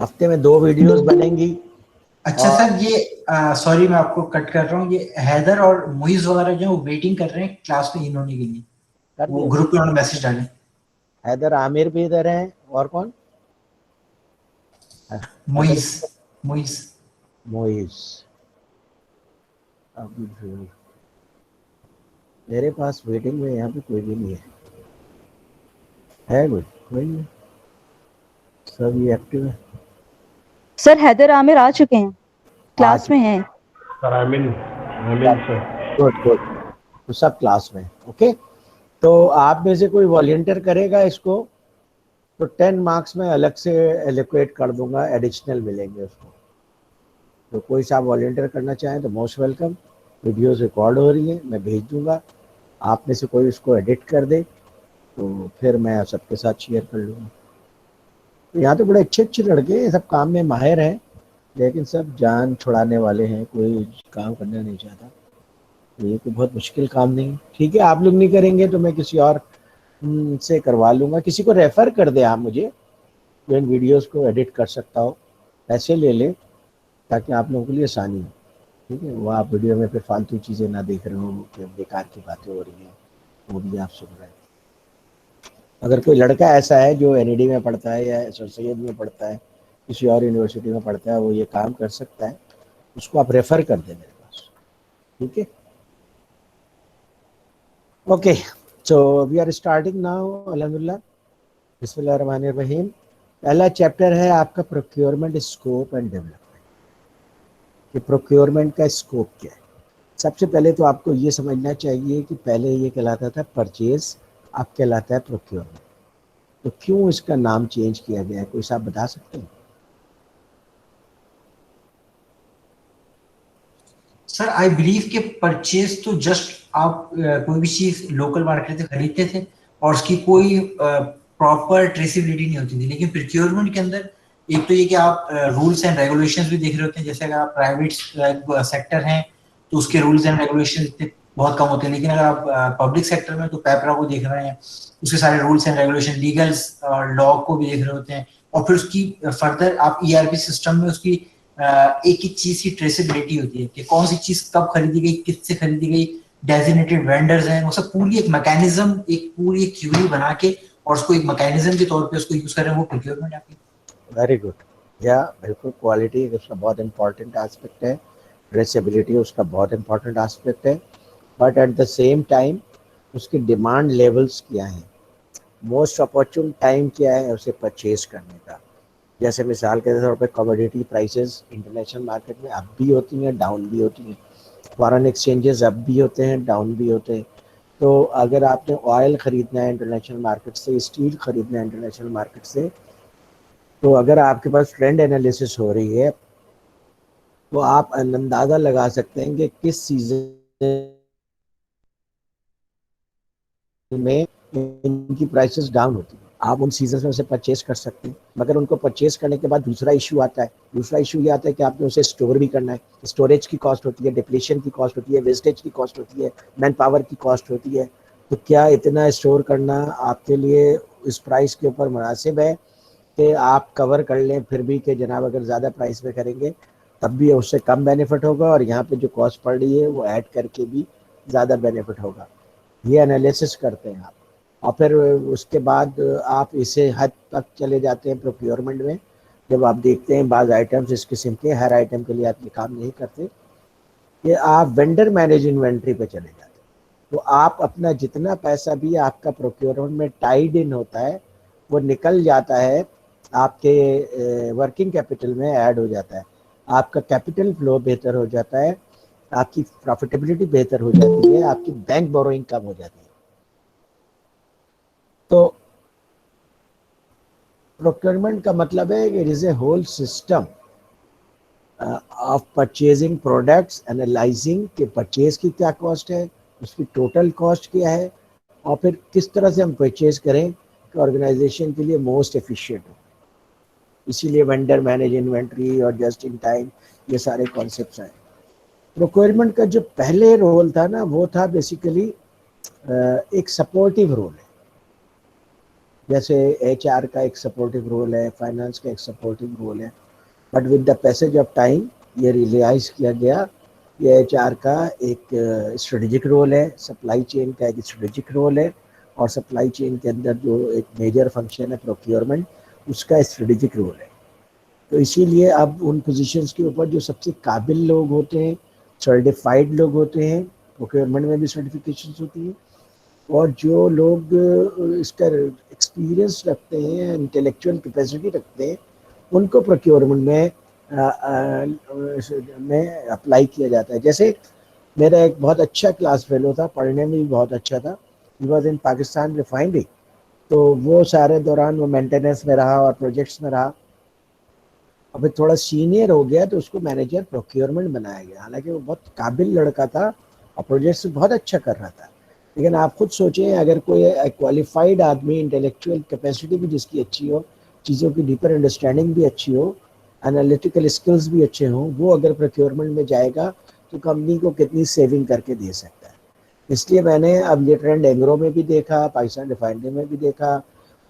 हफ्ते में 2 वीडियोस बनेंगी। अच्छा और सर, ये सॉरी मैं आपको कट कर रहा हूँ, ये हैदर और मुइज वगैरह जो है वो वेटिंग कर रहे हैं क्लास में इन होने के लिए, कर वो दिया ग्रुप मैंने। पे उन्होंने मैसेज डाले। हैदर आमिर भी इधर है, और कौन? हैदर, मुइज, मुइज। मोइज। अभी मेरे पास वेटिंग में यहाँ पे कोई भी नहीं है कोई नहीं, सब ये एक्टिव है। सर हैदर आमिर आ चुके हैं, क्लास आज में हैं। Sir Amin, Amin sir. Good good, तो सब क्लास में। ओके, तो आप में से कोई वॉलंटियर करेगा इसको, तो 10 मार्क्स में अलग से एलोकेट कर दूंगा, एडिशनल मिलेंगे उसको। तो कोई साहब वॉलंटियर करना चाहें तो मोस्ट वेलकम। वीडियोस रिकॉर्ड हो रही है, मैं भेज दूंगा। आप में से कोई उसको एडिट कर दे तो फिर मैं सबके साथ शेयर कर लूँगा। तो यहाँ तो बड़े अच्छे अच्छे लड़के हैं, सब काम में माहिर हैं, लेकिन सब जान छुड़ाने वाले हैं, कोई काम करना नहीं चाहता। तो ये कोई बहुत मुश्किल काम नहीं। ठीक है, आप लोग नहीं करेंगे तो मैं किसी और से करवा लूँगा। किसी को रेफ़र कर दे आप मुझे, जो इन वीडियोस को एडिट कर सकता हो, पैसे ले ले, ताकि आप लोगों के लिए आसानी हो। ठीक है, वो आप वीडियो में फिर फालतू चीज़ें ना देख रहे हो कि बेकार की बातें हो रही हैं, वो भी आप सुन रहे हैं। अगर कोई लड़का ऐसा है जो एनईडी में पढ़ता है या सर सैयद में पढ़ता है, किसी और यूनिवर्सिटी में पढ़ता है, वो ये काम कर सकता है, उसको आप रेफ़र कर दें मेरे पास। ठीक है, okay. So we are starting now, अल्हम्दुलिल्लाह, बिस्मिल्लाहिर्रहमानिर्रहीम। पहला चैप्टर है आपका प्रोक्योरमेंट स्कोप एंड डेवलपमेंट। कि प्रोक्योरमेंट का स्कोप क्या है। सबसे पहले तो आपको ये समझना चाहिए कि पहले ये कहलाता था परचेज, अब कहलाता है प्रोक्योरमेंट। तो क्यों इसका नाम चेंज किया गया है, कोई साहब बता सकते हैं? सर आई बिलीव कि परचेज तो जस्ट आप कोई भी चीज लोकल मार्केट से खरीदते थे और उसकी कोई प्रॉपर ट्रेसिबिलिटी नहीं होती थी, लेकिन प्रोक्योरमेंट के अंदर एक तो ये कि आप रूल्स एंड रेगुलेशंस भी देख रहे होते हैं। जैसे अगर आप प्राइवेट सेक्टर हैं तो उसके रूल्स एंड रेगुलेशन इतने बहुत कम होते हैं, लेकिन अगर आप पब्लिक सेक्टर में तो पैपरा को देख रहे हैं, उसके सारे रूल्स एंड रेगुलेशन, लीगल्स और लॉ को भी देख रहे होते हैं, और फिर उसकी फर्दर आप ईआरपी सिस्टम में उसकी एक ही चीज की ट्रेसेबिलिटी होती है कि कौन सी चीज कब खरीदी गई, किससे खरीदी गई, डेजिग्नेटेड वेंडर्स हैं, वो सब पूरी एक मैकेनिज्म, एक पूरी एक क्यूरी बना के और उसको एक मैकेनिज्म के तौर पे उसको यूज करें, वो प्रोक्योरमेंट आपकी। वेरी गुड, या बिल्कुल, क्वालिटी उसका बहुत इंपॉर्टेंट एस्पेक्ट है, ट्रेसेबिलिटी उसका बहुत इंपॉर्टेंट एस्पेक्ट है, but at the same time उसकी डिमांड लेवल्स क्या हैं, मोस्ट अपॉर्चुन टाइम क्या है उसे परचेज करने का। जैसे मिसाल के तौर पे कमोडिटी प्राइसेस इंटरनेशनल मार्केट में अप भी होती हैं, डाउन भी होती हैं। फॉरेन एक्सचेंजेस अप भी होते हैं, डाउन भी होते हैं। तो अगर आपने ऑयल ख़रीदना है इंटरनेशनल मार्केट से, स्टील ख़रीदना है इंटरनेशनल मार्केट से, तो अगर आपके पास ट्रेंड एनालिसिस हो रही है तो आप अंदाज़ा लगा सकते हैं कि किस सीजन में इनकी प्राइसेस डाउन होती है। आप उन सीजन में उसे परचेज कर सकते हैं, मगर उनको परचेज करने के बाद दूसरा इशू आता है। दूसरा इशू ये आता है कि आपने उसे स्टोर भी करना है। स्टोरेज की कॉस्ट होती है, डिप्लीशन की कॉस्ट होती है, वेस्टेज की कॉस्ट होती है, मैन पावर की कॉस्ट होती है। तो क्या इतना स्टोर करना आपके लिए इस प्राइस के ऊपर मुनासिब है कि आप कवर कर लें फिर भी कि जनाब अगर ज़्यादा प्राइस में करेंगे तब भी उससे कम बेनिफिट होगा और यहाँ पे जो कॉस्ट पड़ रही है वो ऐड करके भी ज़्यादा बेनिफिट होगा। ये एनालिसिस करते हैं आप, और फिर उसके बाद आप इसे हद तक चले जाते हैं प्रोक्योरमेंट में। जब आप देखते हैं बाज़ आइटम्स इस किस्म के, हर आइटम के लिए आप ये काम नहीं करते कि आप वेंडर मैनेज इन्वेंट्री पे चले जाते हैं। तो आप अपना जितना पैसा भी आपका प्रोक्योरमेंट में टाइड इन होता है वो निकल जाता है, आपके वर्किंग कैपिटल में ऐड हो जाता है, आपका कैपिटल फ्लो बेहतर हो जाता है, आपकी प्रॉफिटेबिलिटी बेहतर हो जाती है, आपकी बैंक बोरोइंग कम हो जाती है। तो प्रोक्योरमेंट का मतलब है कि it is a whole system of purchasing products, analysing कि परचेज की क्या कॉस्ट है, उसकी टोटल कॉस्ट क्या है, और फिर किस तरह से हम परचेज करें कि ऑर्गेनाइजेशन के लिए मोस्ट एफिशिएंट हो। इसीलिए वेंडर मैनेज इन्वेंट्री और जस्ट इन टाइम ये सारे कॉन्सेप्ट्स हैं। प्रोक्योरमेंट का जो पहले रोल था ना वो था बेसिकली एक सपोर्टिव रोल है। जैसे HR का एक सपोर्टिव रोल है, फाइनेंस का एक सपोर्टिव रोल है, but with the passage of time ये रियलाइज किया गया ये HR का एक स्ट्रेटेजिक रोल है, सप्लाई चेन का एक स्ट्रेटेजिक रोल है, और सप्लाई चेन के अंदर जो एक मेजर फंक्शन है प्रोक्योरमेंट, उसका स्ट्रेटेजिक रोल है। तो इसीलिए अब उन पोजीशंस के ऊपर जो सबसे काबिल लोग होते हैं, सर्टिफाइड लोग होते हैं, प्रोक्योरमेंट में भी सर्टिफिकेशंस होती हैं, और जो लोग इसका एक्सपीरियंस रखते हैं, इंटेलेक्चुअल कैपेसिटी रखते हैं, उनको प्रोक्योरमेंट में अप्लाई किया जाता है। जैसे मेरा एक बहुत अच्छा क्लास फेलो था, पढ़ने में भी बहुत अच्छा था, he was in Pakistan refinery, तो वो सारे दौरान वो मेंटेनेंस में रहा और प्रोजेक्ट्स में रहा। अब थोड़ा सीनियर हो गया तो उसको मैनेजर प्रोक्योरमेंट बनाया गया, हालांकि वो बहुत काबिल लड़का था और प्रोजेक्ट्स बहुत अच्छा कर रहा था। लेकिन आप खुद सोचें, अगर कोई क्वालिफाइड आदमी, इंटेलेक्चुअल कैपेसिटी भी जिसकी अच्छी हो, चीज़ों की डीपर अंडरस्टैंडिंग भी अच्छी हो, एनालिटिकल स्किल्स भी अच्छे हों, वो अगर प्रोक्योरमेंट में जाएगा तो कंपनी को कितनी सेविंग करके दे सकता है। इसलिए मैंने अब ये ट्रेंड एंग्रो में भी देखा, पाकिस्तान रिफाइनरी में भी देखा,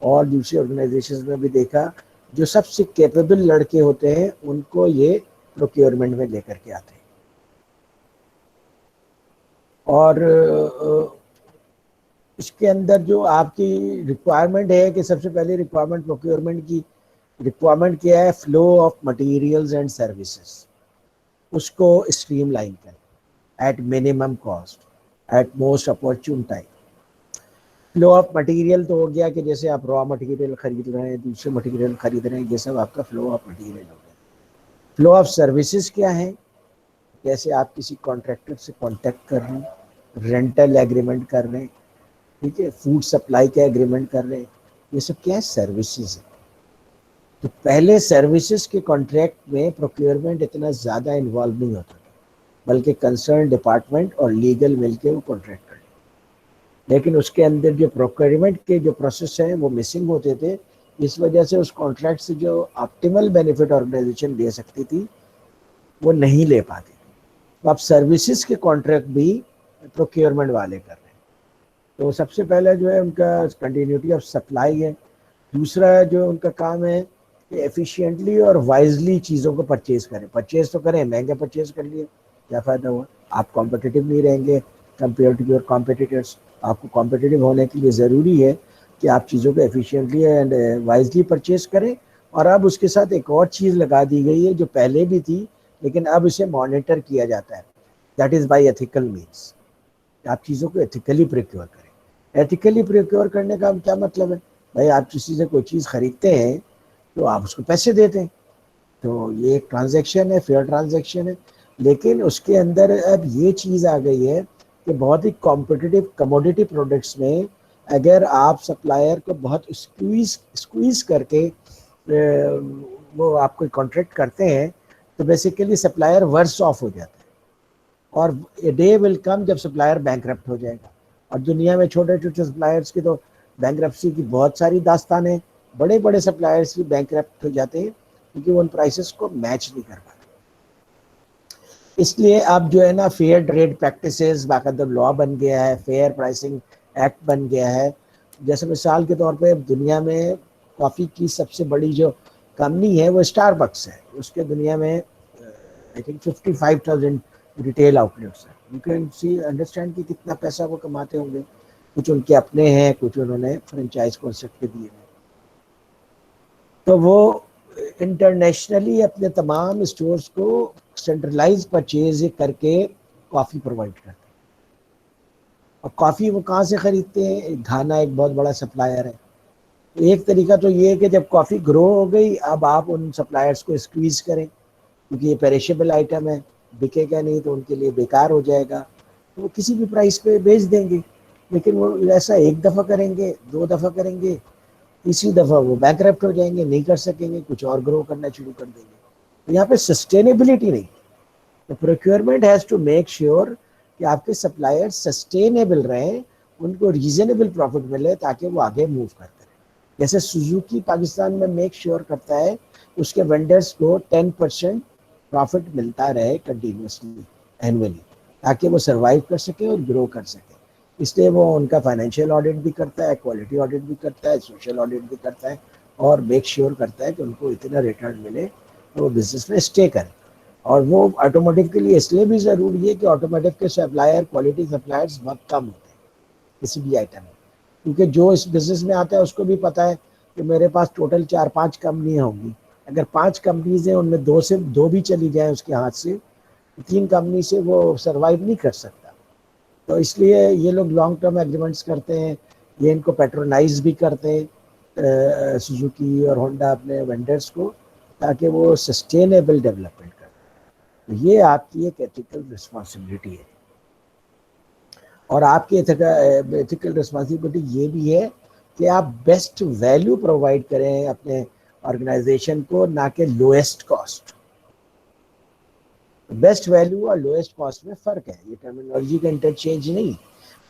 और दूसरी ऑर्गेनाइजेशंस में भी देखा, जो सबसे कैपेबल लड़के होते हैं उनको ये प्रोक्योरमेंट में लेकर के आते हैं। और इसके अंदर जो आपकी रिक्वायरमेंट है कि सबसे पहले रिक्वायरमेंट प्रोक्योरमेंट की रिक्वायरमेंट क्या है, flow of materials and services, उसको स्ट्रीमलाइन करें at minimum cost, at most opportune time. Flow of material तो हो गया कि जैसे आप रॉ मटेरियल खरीद रहे हैं, दूसरे मटेरियल खरीद रहे हैं, ये सब आपका फ्लो ऑफ मटेरियल हो गया। फ्लो ऑफ सर्विसेज क्या है, जैसे आप किसी कॉन्ट्रैक्टर से कांटेक्ट कर रहे हैं, रेंटल एग्रीमेंट कर रहे हैं, ठीक है, फूड सप्लाई का एग्रीमेंट कर रहे हैं, ये सब क्या है, सर्विसेज है। तो पहले सर्विसेज के कॉन्ट्रैक्ट में प्रोक्योरमेंट इतना ज़्यादा इन्वॉल्व नहीं होता था, बल्कि कंसर्न डिपार्टमेंट और लीगल मिलके वो कॉन्ट्रैक्ट कर लेते। लेकिन उसके अंदर जो प्रोक्योरमेंट के जो प्रोसेस हैं वो मिसिंग होते थे, इस वजह से उस कॉन्ट्रैक्ट से जो ऑप्टिमल बेनिफिट ऑर्गेनाइजेशन ले सकती थी वो नहीं ले पाती थी। तो अब सर्विसेज के कॉन्ट्रैक्ट भी प्रोक्योरमेंट वाले कर रहे हैं। तो सबसे पहले जो है उनका कंटिन्यूटी ऑफ सप्लाई है। दूसरा जो उनका काम है कि एफिशिएंटली और वाइजली चीज़ों को परचेज करें। परचेज तो करें, महंगा परचेज कर लिए क्या फ़ायदा हुआ, आप कॉम्पिटिटिव नहीं रहेंगे कंपेयर टू योर कॉम्पिटिटर्स। आपको कॉम्पिटिटिव होने के लिए ज़रूरी है कि आप चीज़ों को एफिशिएंटली एंड वाइजली परचेज करें। और अब उसके साथ एक और चीज़ लगा दी गई है जो पहले भी थी, लेकिन अब इसे मॉनिटर किया जाता है, that is by ethical means. आप चीज़ों को एथिकली प्रोक्योर करें। एथिकली प्रोक्योर करने का क्या मतलब है, भाई आप किसी से कोई चीज़ खरीदते हैं तो आप उसको पैसे देते हैं, तो ये एक ट्रांजैक्शन है, फेयर ट्रांजैक्शन है। लेकिन उसके अंदर अब ये चीज़ आ गई है कि बहुत ही कॉम्पिटिटिव कमोडिटी प्रोडक्ट्स में अगर आप सप्लायर को बहुत स्क्वीज़ करके वो आपको कॉन्ट्रैक्ट करते हैं तो बेसिकली सप्लायर वर्स ऑफ हो जाता है, और ए डे विल कम जब सप्लायर बैंकरप्ट हो जाएगा। और दुनिया में छोटे छोटे सप्लायर्स की तो बैंकरप्सी की बहुत सारी दास्तान है, बड़े बड़े सप्लायर्स भी बैंकरप्ट हो जाते हैं क्योंकि वो उन प्राइसेस को मैच नहीं कर पाते। इसलिए अब जो है ना फेयर ट्रेड प्रैक्टिसेस बाकायदा लॉ बन गया है, फेयर प्राइसिंग एक्ट बन गया है। जैसे मिसाल के तौर पे दुनिया में कॉफ़ी की सबसे बड़ी जो कंपनी है वो स्टारबक्स है, उसके दुनिया में आई थिंक 55,000 रिटेल आउटलेट्स हैं। यू कैन सी अंडरस्टैंड कि कितना पैसा वो कमाते होंगे। कुछ उनके अपने हैं, कुछ उन्होंने फ्रेंचाइज कॉन्सेप्ट के दिए हैं। तो वो इंटरनेशनली अपने तमाम स्टोर्स को सेंट्रलाइज परचेज करके कॉफ़ी प्रोवाइड करते हैं। और कॉफ़ी वो कहाँ से ख़रीदते हैं, घाना एक बहुत बड़ा सप्लायर है। एक तरीका तो ये है कि जब कॉफ़ी ग्रो हो गई अब आप उन सप्लायर्स को स्क्वीज़ करें, क्योंकि ये पेरिशेबल आइटम है, बिकेगा नहीं तो उनके लिए बेकार हो जाएगा, तो वो किसी भी प्राइस पे बेच देंगे। लेकिन वो ऐसा एक दफ़ा करेंगे, दो दफ़ा करेंगे, तीसरी दफ़ा वो बैंकरप्ट हो जाएंगे, नहीं कर सकेंगे, कुछ और ग्रो करना शुरू कर देंगे। तो यहाँ पे सस्टेनेबिलिटी नहीं। तो procurement has to make sure कि आपके सप्लायर सस्टेनेबल रहें, उनको रीजनेबल प्रॉफिट मिले ताकि वो आगे मूव करते रहें। जैसे सुजुकी पाकिस्तान में मेक श्योर करता है उसके वेंडर्स को 10% प्रॉफिट मिलता रहे कंटिन्यूसली एनुअली, ताकि वो सर्वाइव कर सके और ग्रो कर सके। इसलिए वो उनका फाइनेंशियल ऑडिट भी करता है, क्वालिटी ऑडिट भी करता है, सोशल ऑडिट भी करता है और मेक श्योर करता है कि उनको इतना रिटर्न मिले तो वो बिजनेस में स्टे करें। और वो ऑटोमोटिव के लिए इसलिए भी ज़रूरी है कि ऑटोमोटिव के सप्लायर, क्वालिटी सप्लायर्स बहुत कम होते हैं किसी भी आइटम में, क्योंकि जो इस बिजनेस में आता है उसको भी पता है कि मेरे पास टोटल 4-5 कंपनियाँ होंगी, अगर 5 कंपनीज हैं उनमें 2 भी चली जाए उसके हाथ से, 3 कंपनी से वो सर्वाइव नहीं कर सकता। तो इसलिए ये लोग लॉन्ग टर्म एग्रीमेंट्स करते हैं, ये इनको पैट्रोनाइज भी करते हैं सुजुकी और होंडा अपने वेंडर्स को, ताकि वो सस्टेनेबल डेवलपमेंट करें। तो ये आपकी एक एथिकल रिस्पॉन्सिबिलिटी है। और आपकी एथिकल रिस्पॉन्सिबिलिटी ये भी है कि आप बेस्ट वैल्यू प्रोवाइड करें अपने ऑर्गेनाइजेशन को, ना कि लोएस्ट कॉस्ट। बेस्ट वैल्यू और लोएस्ट कॉस्ट में फ़र्क है, ये टर्मिनोलॉजी का इंटरचेंज नहीं।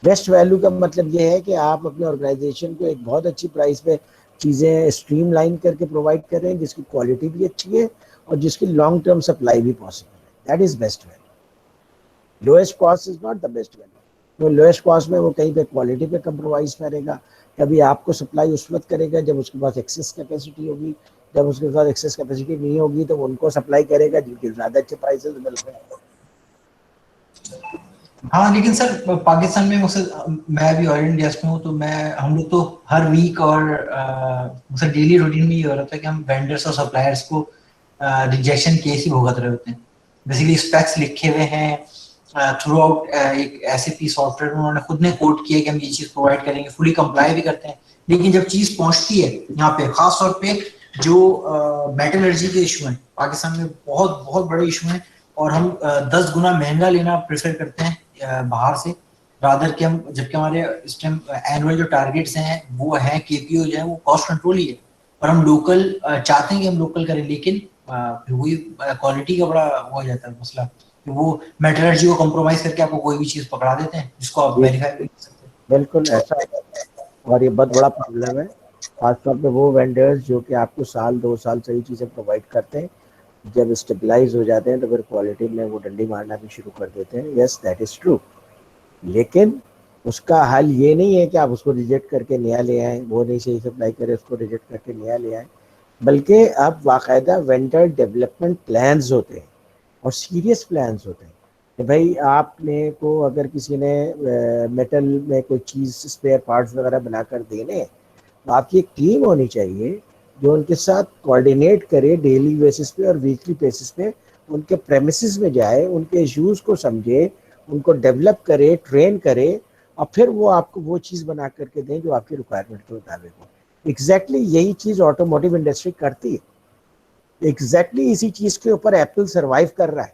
बेस्ट वैल्यू का मतलब ये है कि आप अपने ऑर्गेनाइजेशन को एक बहुत अच्छी प्राइस पे चीज़ें स्ट्रीमलाइन करके प्रोवाइड कर रहे हैं, जिसकी क्वालिटी भी अच्छी है और जिसकी लॉन्ग टर्म सप्लाई भी पॉसिबल है। That is best value. Lowest cost is not the best value. तो लोएस्ट कॉस्ट में वो कहीं पे क्वालिटी पे कंप्रोमाइज़ करेगा, कभी आपको सप्लाई उस वक्त करेगा जब उसके पास एक्सेस कैपेसिटी होगी, जब उसके पास एक्सेस कैपेसिटी नहीं होगी तो उनको सप्लाई करेगा जिनके ज़्यादा अच्छे प्राइसेस मिल रहे हैं। हाँ, लेकिन सर पाकिस्तान में मकसद मैं भी ऑयल एंड गैस में हूँ, तो हम लोग तो हर वीक और मकसद डेली रूटीन में ये हो रहा था कि हम वेंडर्स और सप्लायर्स को रिजेक्शन केस ही भुगत रहे होते हैं। बेसिकली स्पेक्स लिखे हुए हैं थ्रू आउट एक एसएपी सॉफ्टवेयर, उन्होंने खुद ने कोट किया कि हम ये चीज़ प्रोवाइड करेंगे, फुली कंप्लाई भी करते हैं, लेकिन जब चीज़ पहुंचती है यहाँ पे, खास तौर पे जो मेटलर्जी के इशू हैं पाकिस्तान में बहुत बहुत बड़े इशू हैं, और हम 10 गुना महंगा लेना प्रेफर करते हैं बाहर से, रादर कि हम, जबकि हमारे इस टाइम एनुअल जो टारगेट्स हैं वो है केपीओ जो है वो कॉस्ट कंट्रोल ही है, और हम लोकल चाहते हैं कि हम लोकल करें, लेकिन फिर वही क्वालिटी का बड़ा हो जाता है मसला कि वो मेटलर्जी को कॉम्प्रोमाइज करके आपको कोई भी चीज़ पकड़ा देते हैं जिसको आप वेरीफाई नहीं कर सकते। बिल्कुल ऐसा है, और ये बहुत बड़ा प्रॉब्लम है, खासतौर पे वो वेंडर्स जो कि आपको 1-2 साल सही चीज़ें प्रोवाइड करते हैं, जब स्टेबलाइज हो जाते हैं तो फिर क्वालिटी में वो डंडी मारना भी शुरू कर देते हैं। Yes, that is true. लेकिन उसका हल ये नहीं है कि आप उसको रिजेक्ट करके नया ले आएँ, वो नहीं सही सप्लाई करे उसको रिजेक्ट करके नया ले आएँ, बल्कि अब बाकायदा वेंडर डेवलपमेंट प्लान्स होते हैं और सीरियस प्लान्स होते हैं कि भाई आपने को अगर किसी ने मेटल में कोई चीज़ स्पेयर पार्ट्स वगैरह बनाकर देने, तो आपकी एक टीम होनी चाहिए जो उनके साथ कोऑर्डिनेट करे डेली बेसिस पे और वीकली बेसिस पे, उनके प्रेमिसेस में जाए, उनके इश्यूज़ को समझे, उनको डेवलप करे, ट्रेन करे, और फिर वो आपको वो चीज़ बना करके दें जो आपकी रिक्वायरमेंट के मुताबिक हो। एग्जैक्टली यही चीज़ ऑटोमोटिव इंडस्ट्री करती है। एग्जैक्टली इसी चीज़ के ऊपर एप्पल सर्वाइव कर रहा है।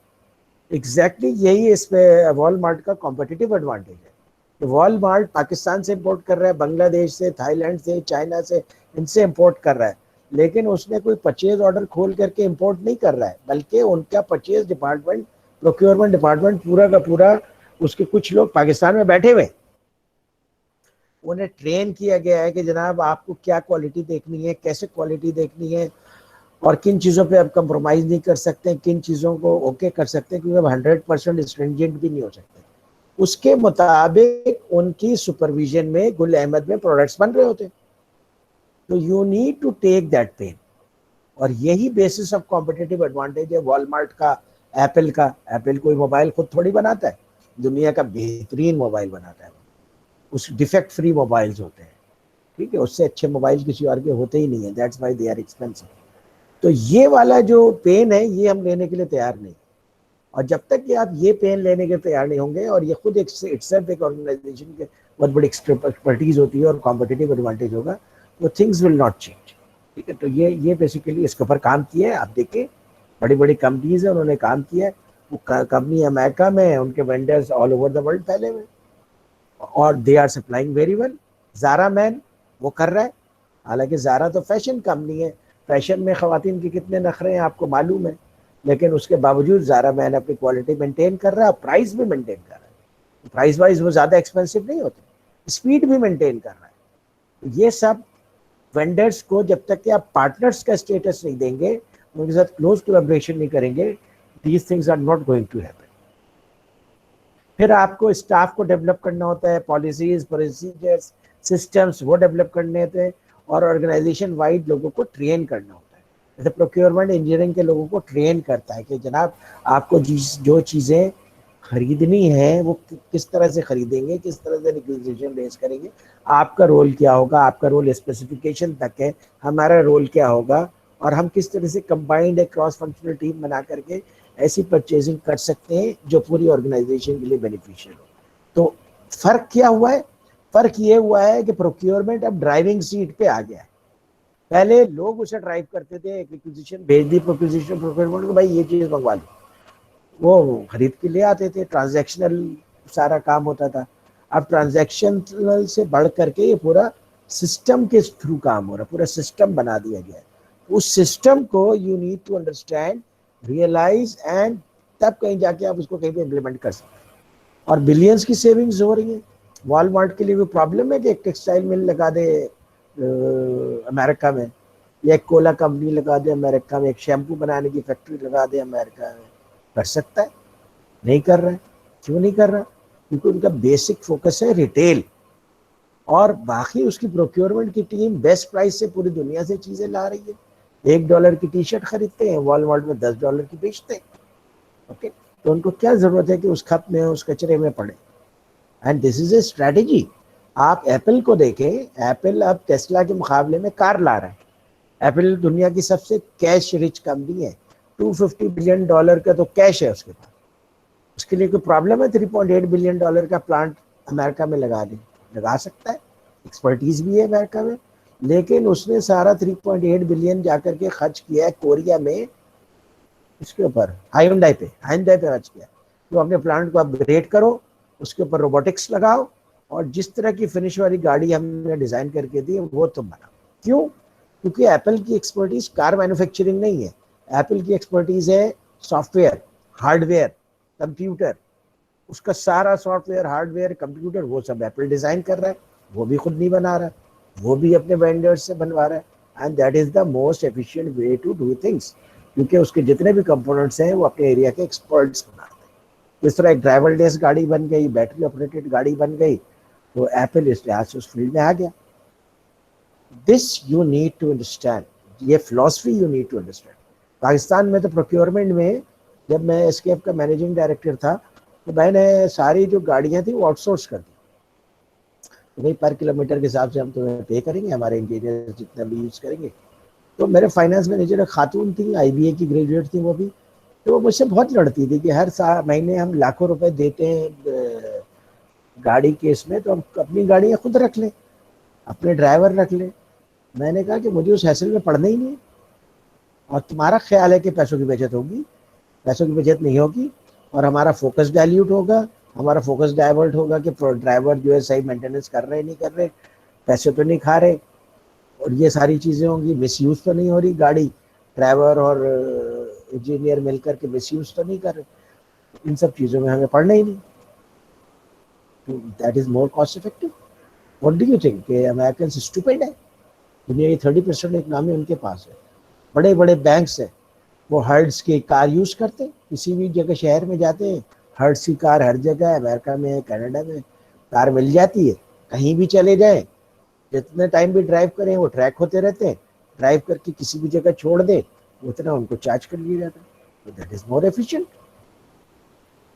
एग्जैक्टली यही इस पे वॉलमार्ट का कॉम्पिटिटिव एडवांटेज है। वॉलमार्ट पाकिस्तान से इंपोर्ट कर रहा है, बांग्लादेश से, थाईलैंड से, चाइना से, इनसे इंपोर्ट कर रहा है, लेकिन उसने कोई परचेज ऑर्डर खोल करके इंपोर्ट नहीं कर रहा है, बल्कि उनका परचेज डिपार्टमेंट, प्रोक्योरमेंट डिपार्टमेंट पूरा का पूरा, उसके कुछ लोग पाकिस्तान में बैठे हुए, उन्हें ट्रेन किया गया है कि जनाब आपको क्या क्वालिटी देखनी है, कैसे क्वालिटी देखनी है, और किन चीज़ों पे आप कंप्रोमाइज़ नहीं कर सकते, किन चीज़ों को ओके कर सकते हैं, क्योंकि 100% स्ट्रिंजेंट भी नहीं हो सकते। उसके मुताबिक उनकी सुपरविजन में गुल अहमद में प्रोडक्ट्स बन रहे होते हैं। तो you need to take that pain, और यही बेसिस ऑफ कॉम्पिटिटिव एडवांटेज है वॉलमार्ट का, एप्पल का। एप्पल कोई मोबाइल खुद थोड़ी बनाता है, दुनिया का बेहतरीन मोबाइल बनाता है, उस डिफेक्ट फ्री मोबाइल्स होते हैं, ठीक है, उससे अच्छे मोबाइल किसी और के होते ही नहीं है, that's why they are expensive. तो ये वाला जो पेन है ये हम लेने के लिए तैयार नहीं, और जब तक कि आप ये पेन लेने के तैयार नहीं होंगे, और ये खुद इटसेल्फ एक ऑर्गेनाइजेशन के बहुत बड़ी एक्सपर्टीज होती है और कॉम्पिटिटिव एडवांटेज होगा, तो थिंग्स विल नॉट चेंज, ठीक है। तो ये बेसिकली इसके ऊपर काम किया है। आप देखिए बड़ी बड़ी कंपनीज है, उन्होंने काम किया है, वो कंपनी अमेरिका में है, उनके vendors all over the world फैले हुए, और they are supplying very well. Zara man वो कर रहा है, हालांकि ज़ारा तो फैशन कंपनी है, फैशन में ख़वातीन के कितने नखरे हैं आपको मालूम है, लेकिन उसके बावजूद ज़ारा मैन अपनी क्वालिटी मेंटेन कर रहा है, प्राइस भी मेंटेन कर रहा है, प्राइस वाइज वो ज़्यादा एक्सपेंसिव नहीं होते, स्पीड भी मेंटेन कर रहा है। ये सब वेंडर्स को जब तक कि आप पार्टनर्स का स्टेटस नहीं देंगे, उनके साथ क्लोज कोलैबोरेशन नहीं करेंगे, these things are not going to happen. फिर आपको स्टाफ को डेवलप करना होता है, पॉलिसीज, प्रोसीजर्स, सिस्टम्स वो डेवलप करने होते हैं, और ऑर्गेनाइजेशन वाइड लोगों को ट्रेन करना होता है। जैसे प्रोक्योरमेंट इंजीनियरिंग के लोगों को ट्रेन करता है कि जनाब आपको जो चीज़ें खरीदनी है वो किस तरह से खरीदेंगे, किस तरह से नेगोशिएशन रेज करेंगे, आपका रोल क्या होगा, आपका रोल स्पेसिफिकेशन तक है, हमारा रोल क्या होगा, और हम किस तरह से कंबाइंड एक क्रॉस फंक्शनल टीम बना करके ऐसी परचेजिंग कर सकते हैं जो पूरी ऑर्गेनाइजेशन के लिए बेनिफिशियल हो। तो फर्क क्या हुआ है? फर्क ये हुआ है कि प्रोक्योरमेंट अब ड्राइविंग सीट पे आ गया है। पहले लोग उसे ड्राइव करते थे, एक रिक्विजिशन भेज दी प्रोक्यूजिशन प्रोक्योरमेंट को, भाई ये चीज मंगवा लो, वो खरीद के ले आते थे, ट्रांजैक्शनल सारा काम होता था। अब ट्रांजैक्शनल से बढ़ करके ये पूरा सिस्टम के थ्रू काम हो रहा है, पूरा सिस्टम बना दिया गया है। उस सिस्टम को you need to understand, realise, and तब कहीं जाके आप उसको कहीं पे इम्प्लीमेंट कर सकते हैं। और बिलियंस की सेविंग्स हो रही है। वॉलमार्ट के लिए भी प्रॉब्लम है कि एक टेक्सटाइल मिल लगा दे अमेरिका में, या एक कोला कंपनी लगा दे अमेरिका में, एक शैम्पू बनाने की फैक्ट्री लगा दे अमेरिका में। कर सकता है, नहीं कर रहा है। क्यों नहीं कर रहा? क्योंकि उनका बेसिक फोकस है रिटेल, और बाकी उसकी प्रोक्योरमेंट की टीम बेस्ट प्राइस से पूरी दुनिया से चीजें ला रही है। $1 की टी शर्ट खरीदते हैं, वॉलमार्ट में $10 की बेचते हैं। ओके, तो उनको क्या जरूरत है कि उस खप में, उस कचरे में पड़े? And this is a strategy. आप एप्पल को देखें, एप्पल अब टेस्ला के मुकाबले में कार ला रहा है। एप्पल दुनिया की सबसे कैश रिच कंपनी है, $250 बिलियन का तो कैश है उसके पास। उसके लिए कोई प्रॉब्लम है $3.8 बिलियन का प्लांट अमेरिका में लगा सकता है, एक्सपर्टीज भी है अमेरिका में। लेकिन उसने सारा 3.8 बिलियन जाकर के खर्च किया है कोरिया में, इसके ऊपर हाइंडाई पे खर्च किया। तो अपने प्लांट को अपग्रेड करो, उसके ऊपर रोबोटिक्स लगाओ, और जिस तरह की फिनिश वाली गाड़ी हमने डिजाइन करके दी वो तुम बनाओ। क्यों? क्योंकि एप्पल की एक्सपर्टीज कार मैन्युफैक्चरिंग नहीं है। एप्पल की एक्सपर्टीज है सॉफ्टवेयर, हार्डवेयर, कंप्यूटर। उसका सारा सॉफ्टवेयर, हार्डवेयर, कंप्यूटर वो सब एप्पल डिजाइन कर रहा है, वो भी खुद नहीं बना रहा है, वो भी अपने वेंडर्स से बनवा रहा है। And that is the most efficient way to do things, क्योंकि उसके जितने भी कंपोनेंट्स हैं वो अपने एरिया के एक्सपर्ट्स बनाते हैं। इस तरह एक ड्राइवरलेस गाड़ी बन गई, बैटरी ऑपरेटेड गाड़ी बन गई, तो एप्पल इस लिहाज से उस फील्ड में आ गया। This you need to understand, ये philosophy you need to understand. Pakistan में तो प्रोक्योरमेंट में जब मैं एसकेएफ का मैनेजिंग डायरेक्टर था, तो मैंने सारी जो गाड़ियां थी वो आउटसोर्स कर दी। तो भाई पर किलोमीटर के हिसाब से हम तुम्हें पे करेंगे, हमारे इंजीनियर जितना भी यूज करेंगे। तो मेरे फाइनेंस मैनेजर खातून थी, IBA की ग्रेजुएट थी वो भी, तो वो मुझसे बहुत लड़ती थी कि हर महीने हम लाखों रुपए देते हैं गाड़ी के इसमें, तो हम अपनी गाड़ियाँ खुद रख लें, अपने ड्राइवर रख लें। मैंने कहा कि मुझे उस हैसल में पढ़ना ही नहीं है, और तुम्हारा ख्याल है कि पैसों की बचत होगी, पैसों की बचत नहीं होगी, और हमारा फोकस डाइल्यूट होगा, हमारा फोकस डाइवर्ट होगा कि ड्राइवर जो है सही मेंटेनेंस कर रहे नहीं कर रहे, पैसे तो नहीं खा रहे, और ये सारी चीज़ें होंगी, मिसयूज तो नहीं हो रही गाड़ी, ड्राइवर और इंजीनियर मिलकर के मिसयूज तो नहीं कर रहे। इन सब चीज़ों में हमें पढ़ना ही नहीं। तो that is more cost effective. What do you think कि अमेरिकन स्टूपिड है? दुनिया की 30% इकनॉमी उनके पास है, बड़े बड़े बैंक्स है, वो हर्ट्ज की कार यूज करते हैं, किसी भी जगह शहर में जाते हैं, हर्ट्ज की कार हर जगह है, अमेरिका में, कनाडा में कार मिल जाती है, कहीं भी चले जाएं, जितने टाइम भी ड्राइव करें वो ट्रैक होते रहते हैं, ड्राइव करके किसी भी जगह छोड़ दे उतना उनको चार्ज कर लिया जाता है। तो दैट इज मोर एफिशिएंट।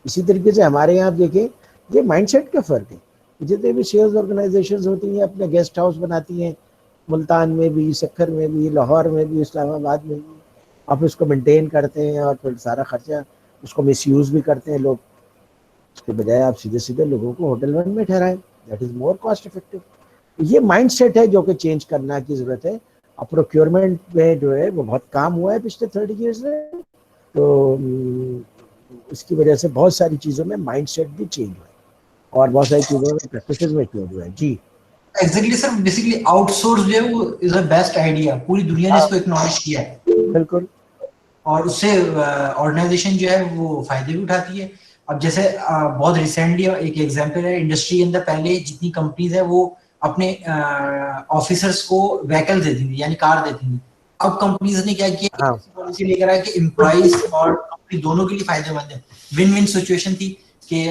इसी तरीके से हमारे यहाँ आप देखें, ये माइंडसेट का फर्क है। जितने भी सेल्स ऑर्गेनाइजेशंस होती हैं अपने गेस्ट हाउस बनाती हैं, मुल्तान में भी, सक्खर में भी, लाहौर में भी, इस्लामाबाद में भी, आप उसको मेंटेन करते हैं और फिर सारा खर्चा उसको मिसयूज भी करते हैं लोग। उसके बजाय आप सीधे सीधे लोगों को होटल वन में ठहराएं, that is more cost effective. ये माइंडसेट है जो कि चेंज करना की जरूरत है। अब प्रोक्योरमेंट में जो है वो बहुत काम हुआ है पिछले 30 ईयर्स में, तो इसकी वजह से बहुत सारी चीज़ों में माइंडसेट भी चेंज हुआ है और बहुत सारी चीज़ों में प्रैक्टिसेस में चेंज हुआ है। जी एग्जैक्टली सर, बेसिकली आउटसोर्स जो है वो इज अ बेस्ट आइडिया, पूरी दुनिया ने इसको एक्नॉलेज किया है, बिल्कुल, और उससे ऑर्गेनाइजेशन जो है वो फायदे भी उठाती है। अब जैसे बहुत रिसेंटली एक एग्जांपल है, इंडस्ट्री के अंदर पहले जितनी कंपनीज है वो अपने ऑफिसर्स को व्हीकल देती थी, यानी कार देती थी। अब कंपनीज ने क्या किया, पॉलिसी लेकर आया कि एम्प्लॉइज और कंपनी दोनों के लिए फायदेमंद है, विन विन सिचुएशन थी। कि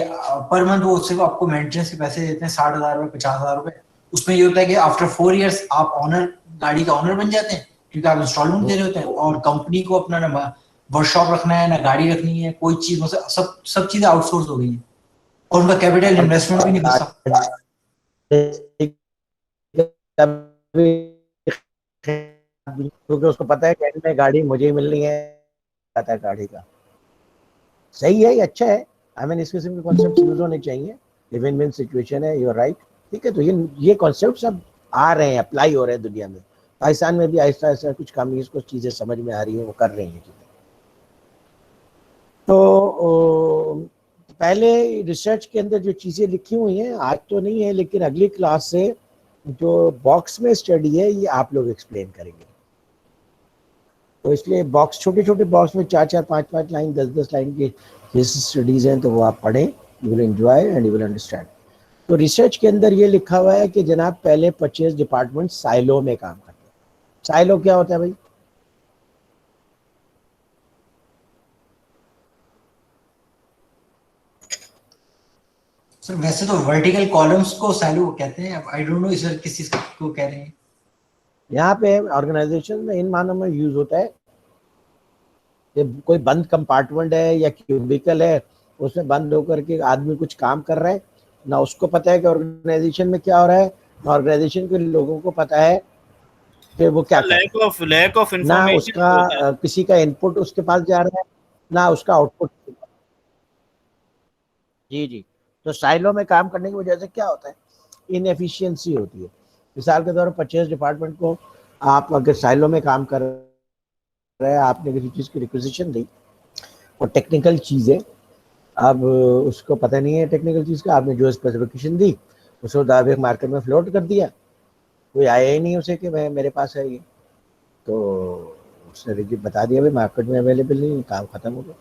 पर मंथ वो सिर्फ आपको मेंटेनेंस के पैसे देते हैं 60,000 रुपए 50,000 रुपए। उसमें ये होता है कि आफ्टर 4 इयर्स आप ऑनर, गाड़ी का ऑनर बन जाते हैं, क्योंकि आप इंस्टॉलमेंट दे रहे होते हैं, और कंपनी को अपना ना वर्कशॉप रखना है ना गाड़ी रखनी है, कोई चीज मतलब सब चीजें आउटसोर्स हो गई है, और उनका कैपिटल इन्वेस्टमेंट भी नहीं फंसता। क्योंकि उसको पता है कि में गाड़ी मुझे ही मिलनी है, पता है गाड़ी का। सही है, ये अच्छा है। आई मीन इस किस्म के कॉन्सेप्ट यूज होने चाहिए। लिव इन विन सिचुएशन है, यू आर राइट। ठीक है, तो ये कॉन्सेप्ट सब आ रहे हैं, अप्लाई हो रहे हैं दुनिया में। पाकिस्तान में भी आहिस्ता आहिस्ता कुछ कंपनीज को चीजें समझ में आ रही है, वो कर रही हैं चीजें। तो पहले रिसर्च के अंदर जो चीजें लिखी हुई हैं आज तो नहीं है, लेकिन अगली क्लास से जो बॉक्स में स्टडी है ये आप लोग एक्सप्लेन करेंगे। तो इसलिए बॉक्स, छोटे छोटे बॉक्स में 4-4, 5-5 लाइन, 10-10 लाइन की स्टडीज हैं, तो वो आप पढ़ें, you will enjoy and you will understand. तो रिसर्च के अंदर ये लिखा हुआ है कि जनाब पहले परचेज डिपार्टमेंट साइलो में काम करते हैं। साइलो क्या होता है भाई? सर वैसे तो वर्टिकल कॉलम्स को साइलो कहते हैं, आई डोंट नो सर किस चीज को कह रहे हैं। यहाँ पे ऑर्गेनाइजेशन में इन मानों में यूज होता है कि कोई बंद कंपार्टमेंट है या क्यूबिकल है, उसमें बंद होकर के आदमी कुछ काम कर रहा है, ना उसको पता है कि ऑर्गेनाइजेशन में क्या हो रहा है, ना ऑर्गेनाइजेशन के लोगों को पता है कि वो क्या कर रहा है। लैक ऑफ ना इंफॉर्मेशन उसका किसी का इनपुट उसके पास जा रहा है, ना उसका आउटपुट। जी जी। तो साइलो में काम करने की वजह से क्या होता है, इनएफिशिएंसी होती है। मिसाल के तौर पर परचेज डिपार्टमेंट को आप अगर साइलो में काम कर रहे हैं, आपने किसी चीज़ की रिक्वेजिशन दी और टेक्निकल चीज़ है, अब उसको पता नहीं है टेक्निकल चीज़ का, आपने जो स्पेसिफिकेशन दी उसको दावे मार्केट में फ्लोट कर दिया, कोई आया ही नहीं उसे कि मैं मेरे पास है ये, तो उसने बता दिया भाई मार्केट में अवेलेबल नहीं, काम खत्म हो गया।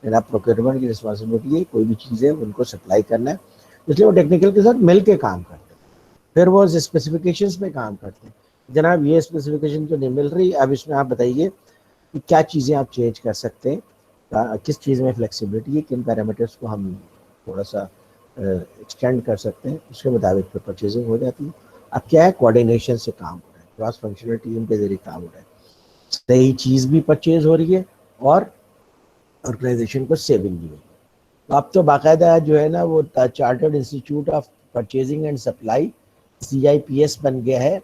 मेरा प्रोक्योरमेंट की रिस्पॉन्सिबिलिटी है, कोई भी चीज़ है उनको सप्लाई करना है, इसलिए वो टेक्निकल के साथ मिल के काम करते हैं, फिर वो स्पेसिफिकेशंस में काम करते हैं। जनाब ये स्पेसिफिकेशन तो नहीं मिल रही, अब इसमें आप बताइए कि क्या चीज़ें आप चेंज कर सकते हैं, किस चीज़ में फ्लेक्सिबिलिटी है, किन पैरामीटर्स को हम थोड़ा सा एक्सटेंड कर सकते हैं, उसके मुताबिक फिर परचेजिंग हो जाती है। अब क्या है, कोऑर्डिनेशन से काम हो रहा है, क्रॉस फंक्शनल टीम के जरिए काम हो रहा है, सही चीज़ भी परचेज हो रही है और ऑर्गेनाइजेशन को सेविंग भी हुई। तो अब तो बाकायदा जो है ना वो chartered institute of purchasing and supply CIPS बन गया है,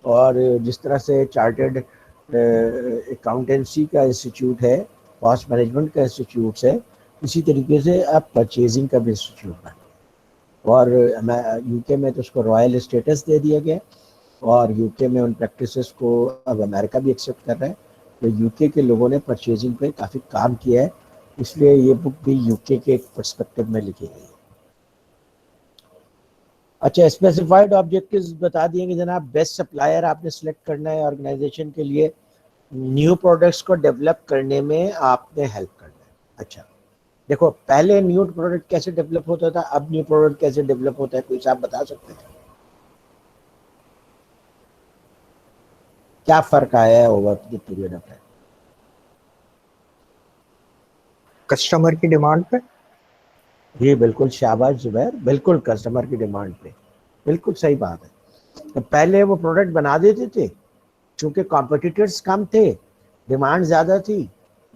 और जिस तरह से चार्टर्ड अकाउंटेंसी का इंस्टीट्यूट है, कॉस्ट मैनेजमेंट का इंस्टीट्यूट है, इसी तरीके से अब परचेजिंग का भी इंस्टीट्यूट बन गया। और UK में तो उसको रॉयल स्टेटस दे दिया गया, और UK में उन प्रैक्टिसेस को अब अमेरिका भी एक्सेप्ट कर रहा है। तो UK के लोगों ने परचेजिंग पे काफ़ी काम किया है, इसलिए ये बुक भी UK के एक पर्सपेक्टिव में लिखी गई है। अच्छा, स्पेसिफाइड ऑब्जेक्टिव्स बता दिए कि जनाब बेस्ट सप्लायर आपने सेलेक्ट करना है ऑर्गेनाइजेशन के लिए, न्यू प्रोडक्ट्स को डेवलप करने में आपने हेल्प करना है। अच्छा देखो, पहले न्यू प्रोडक्ट कैसे डेवलप होता था, अब न्यू प्रोडक्ट कैसे डेवलप होता है, कुछ आप बता सकते हैं? क्या फर्क आया है over the period of time? Customer की डिमांड पे। जी बिल्कुल, शाबाश जुबैर, बिल्कुल कस्टमर की डिमांड पे, बिल्कुल सही बात है। तो पहले वो प्रोडक्ट बना देते थे, चूंकि कॉम्पिटिटर्स कम थे, डिमांड ज़्यादा थी,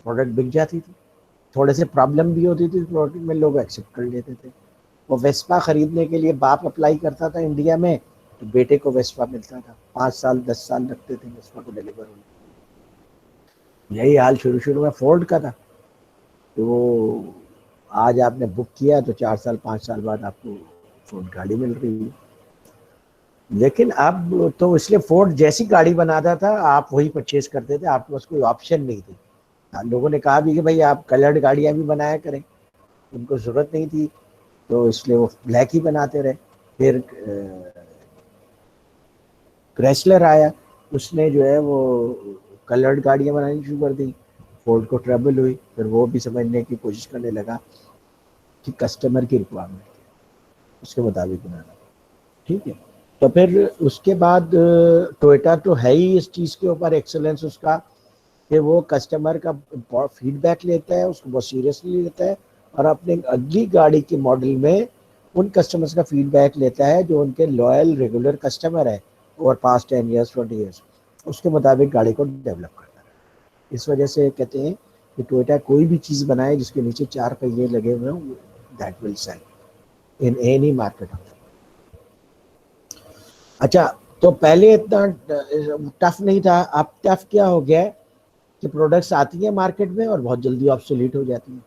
प्रोडक्ट बिक जाती थी, थोड़े से प्रॉब्लम भी होती थी प्रोडक्ट में, लोग एक्सेप्ट कर लेते थे। वो वेस्पा खरीदने के लिए बाप अप्लाई करता था इंडिया में, तो बेटे को वेस्पा मिलता था, 5 साल 10 साल लगते थे वेस्पा को डिलीवर होने। यही हाल शुरू शुरू में फोर्ड का था, तो आज आपने बुक किया तो 4 साल 5 साल बाद आपको फोर्ड गाड़ी मिल रही है। लेकिन अब तो इसलिए फोर्ड जैसी गाड़ी बनाता था आप वही परचेज करते थे, आपके पास कोई ऑप्शन नहीं थी। लोगों ने कहा भी कि भाई आप कलर्ड गाड़ियां भी बनाया करें, उनको ज़रूरत नहीं थी, तो इसलिए वो ब्लैक ही बनाते रहे। फिर क्रेसलर आया, उसने जो है वो कलर्ड गाड़ियां बनानी शुरू कर दी, फोर्ड को ट्रबल हुई, फिर वो भी समझने की कोशिश करने लगा कि कस्टमर की रिक्वायरमेंट है, उसके मुताबिक बनाना। ठीक है, तो फिर उसके बाद टोयोटा तो है ही इस चीज़ के ऊपर एक्सेलेंस उसका, कि वो कस्टमर का फीडबैक लेता है, उसको बहुत सीरियसली लेता है और अपने अगली गाड़ी के मॉडल में उन कस्टमर्स का फीडबैक लेता है जो उनके लॉयल रेगुलर कस्टमर है ओवर पास्ट 10 ईयर्स 20 ईयर्स, उसके मुताबिक गाड़ी को डेवलप करता है। इस वजह से कहते हैं कि टोयोटा कोई भी चीज़ बनाए जिसके नीचे 4 पहिए लगे हुए हों, that will sell in any market. अच्छा, तो पहले इतना टफ नहीं था, अब टफ क्या हो गया है कि प्रोडक्ट्स आती हैं मार्केट में और बहुत जल्दी ऑब्सोलीट हो जाती हैं।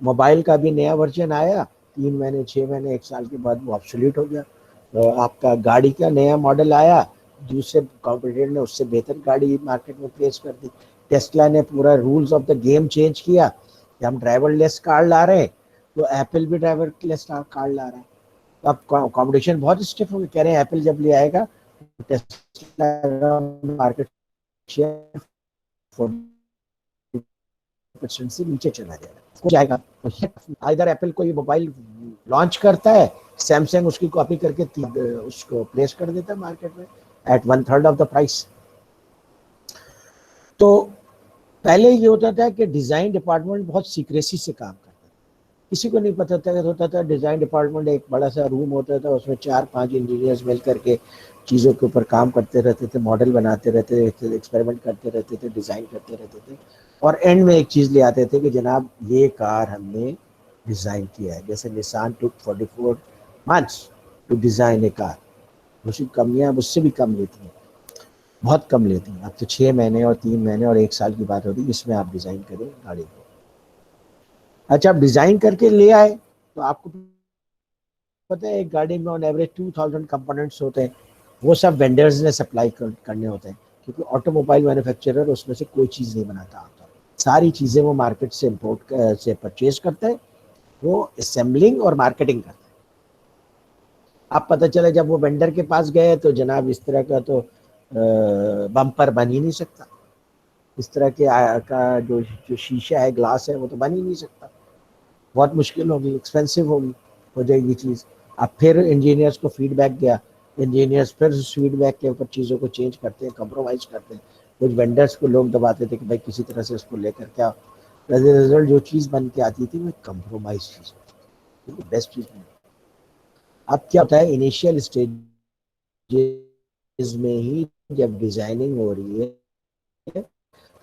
मोबाइल का भी नया वर्जन आया, 3 महीने 6 महीने 1 साल के बाद वो ऑब्सोलीट हो गया। तो आपका गाड़ी का नया मॉडल आया, दूसरे कॉम्पिटिटर ने उससे बेहतर गाड़ी मार्केट में प्लेस कर दी। टेस्ला ने पूरा rules of the game change किया कि हम ड्राइवरलेस कार ला रहे हैं, तो एप्पल भी ड्राइवरलेस कार ला रहा है। तो अब कॉम्पिटिशन बहुत स्टिफ हो गया, कह रहे हैं एप्पल जब ले आएगा तो टेस्ला मार्केट शेयर 40% से नीचे चला जाएगा। इधर एप्पल कोई मोबाइल लॉन्च करता है, सैमसंग उसकी कॉपी करके उसको प्लेस कर देता है मार्केट में एट 1/3 ऑफ द प्राइस। तो पहले ये होता था कि डिज़ाइन डिपार्टमेंट बहुत सीक्रेसी से काम करता था, किसी को नहीं पता होता था। डिज़ाइन डिपार्टमेंट एक बड़ा सा रूम होता था, उसमें 4-5 इंजीनियर्स मिल करके चीज़ों के ऊपर काम करते रहते थे, मॉडल बनाते रहते थे, एक्सपेरिमेंट करते रहते थे, डिज़ाइन करते रहते थे, और एंड में एक चीज़ ले आते थे कि जनाब ये कार हमने डिज़ाइन किया है। जैसे Nissan took 44 months to design a car, दूसरी कंपनियाँ उससे भी कम लेती हैं, बहुत कम लेती हैं। अब तो 6 महीने और 3 महीने और 1 साल की बात होती है जिसमें आप डिज़ाइन करें गाड़ी को। अच्छा, आप डिज़ाइन करके ले आए तो आपको पता है एक गाड़ी में ऑन एवरेज 2000 कंपोनेंट्स होते हैं, वो सब वेंडर्स ने सप्लाई करने होते हैं, क्योंकि ऑटोमोबाइल मैन्युफैक्चरर उसमें से कोई चीज़ नहीं बनाता आता, सारी चीज़ें वो मार्केट से इम्पोर्ट से परचेज करता है, वो असेंबलिंग और मार्केटिंग करता है। अब पता चला जब वो वेंडर के पास गए तो जनाब इस तरह का तो बम्पर बन ही नहीं सकता, इस तरह के का जो शीशा है, ग्लास है, वो तो बन ही नहीं सकता, बहुत मुश्किल होगी, एक्सपेंसिव होगी, हो जाएगी चीज़। अब फिर इंजीनियर्स को फीडबैक दिया, इंजीनियर्स फिर उस फीडबैक के ऊपर चीज़ों को चेंज करते हैं, कंप्रोमाइज़ करते हैं। कुछ वेंडर्स को लोग दबाते थे कि भाई किसी तरह से उसको लेकर क्या, रिजल्ट जो चीज़ बन के आती थी वो कंप्रोमाइज चीज़, बेस्ट चीज़ नहीं। अब क्या होता है, इनिशियल स्टेज में ही जब डिजाइनिंग हो रही है तो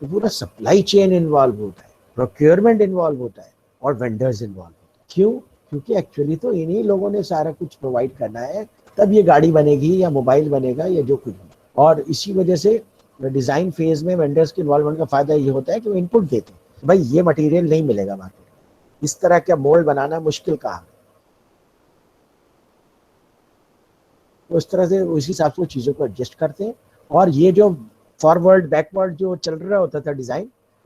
पूरा सप्लाई चेन इन्वॉल्व होता है, प्रोक्योरमेंट इन्वॉल्व होता है और वेंडर्स इन्वॉल्व होता है। क्यों? क्योंकि एक्चुअली तो इन्हीं लोगों ने सारा कुछ प्रोवाइड करना है, तब ये गाड़ी बनेगी या मोबाइल बनेगा या जो कुछ भी। और इसी वजह से डिज़ाइन फेज में वेंडर्स के इन्वॉल्वमेंट का फायदा ये होता है कि वो इनपुट देते हैं, भाई ये मटेरियल नहीं मिलेगा मार्केट में, इस तरह का मोल्ड बनाना मुश्किल काम है। उस तरह से उसी हिसाब से वो चीज़ों को एडजस्ट करते हैं। और ये जो फॉरवर्ड बैकवर्ड जो चल रहा होता था,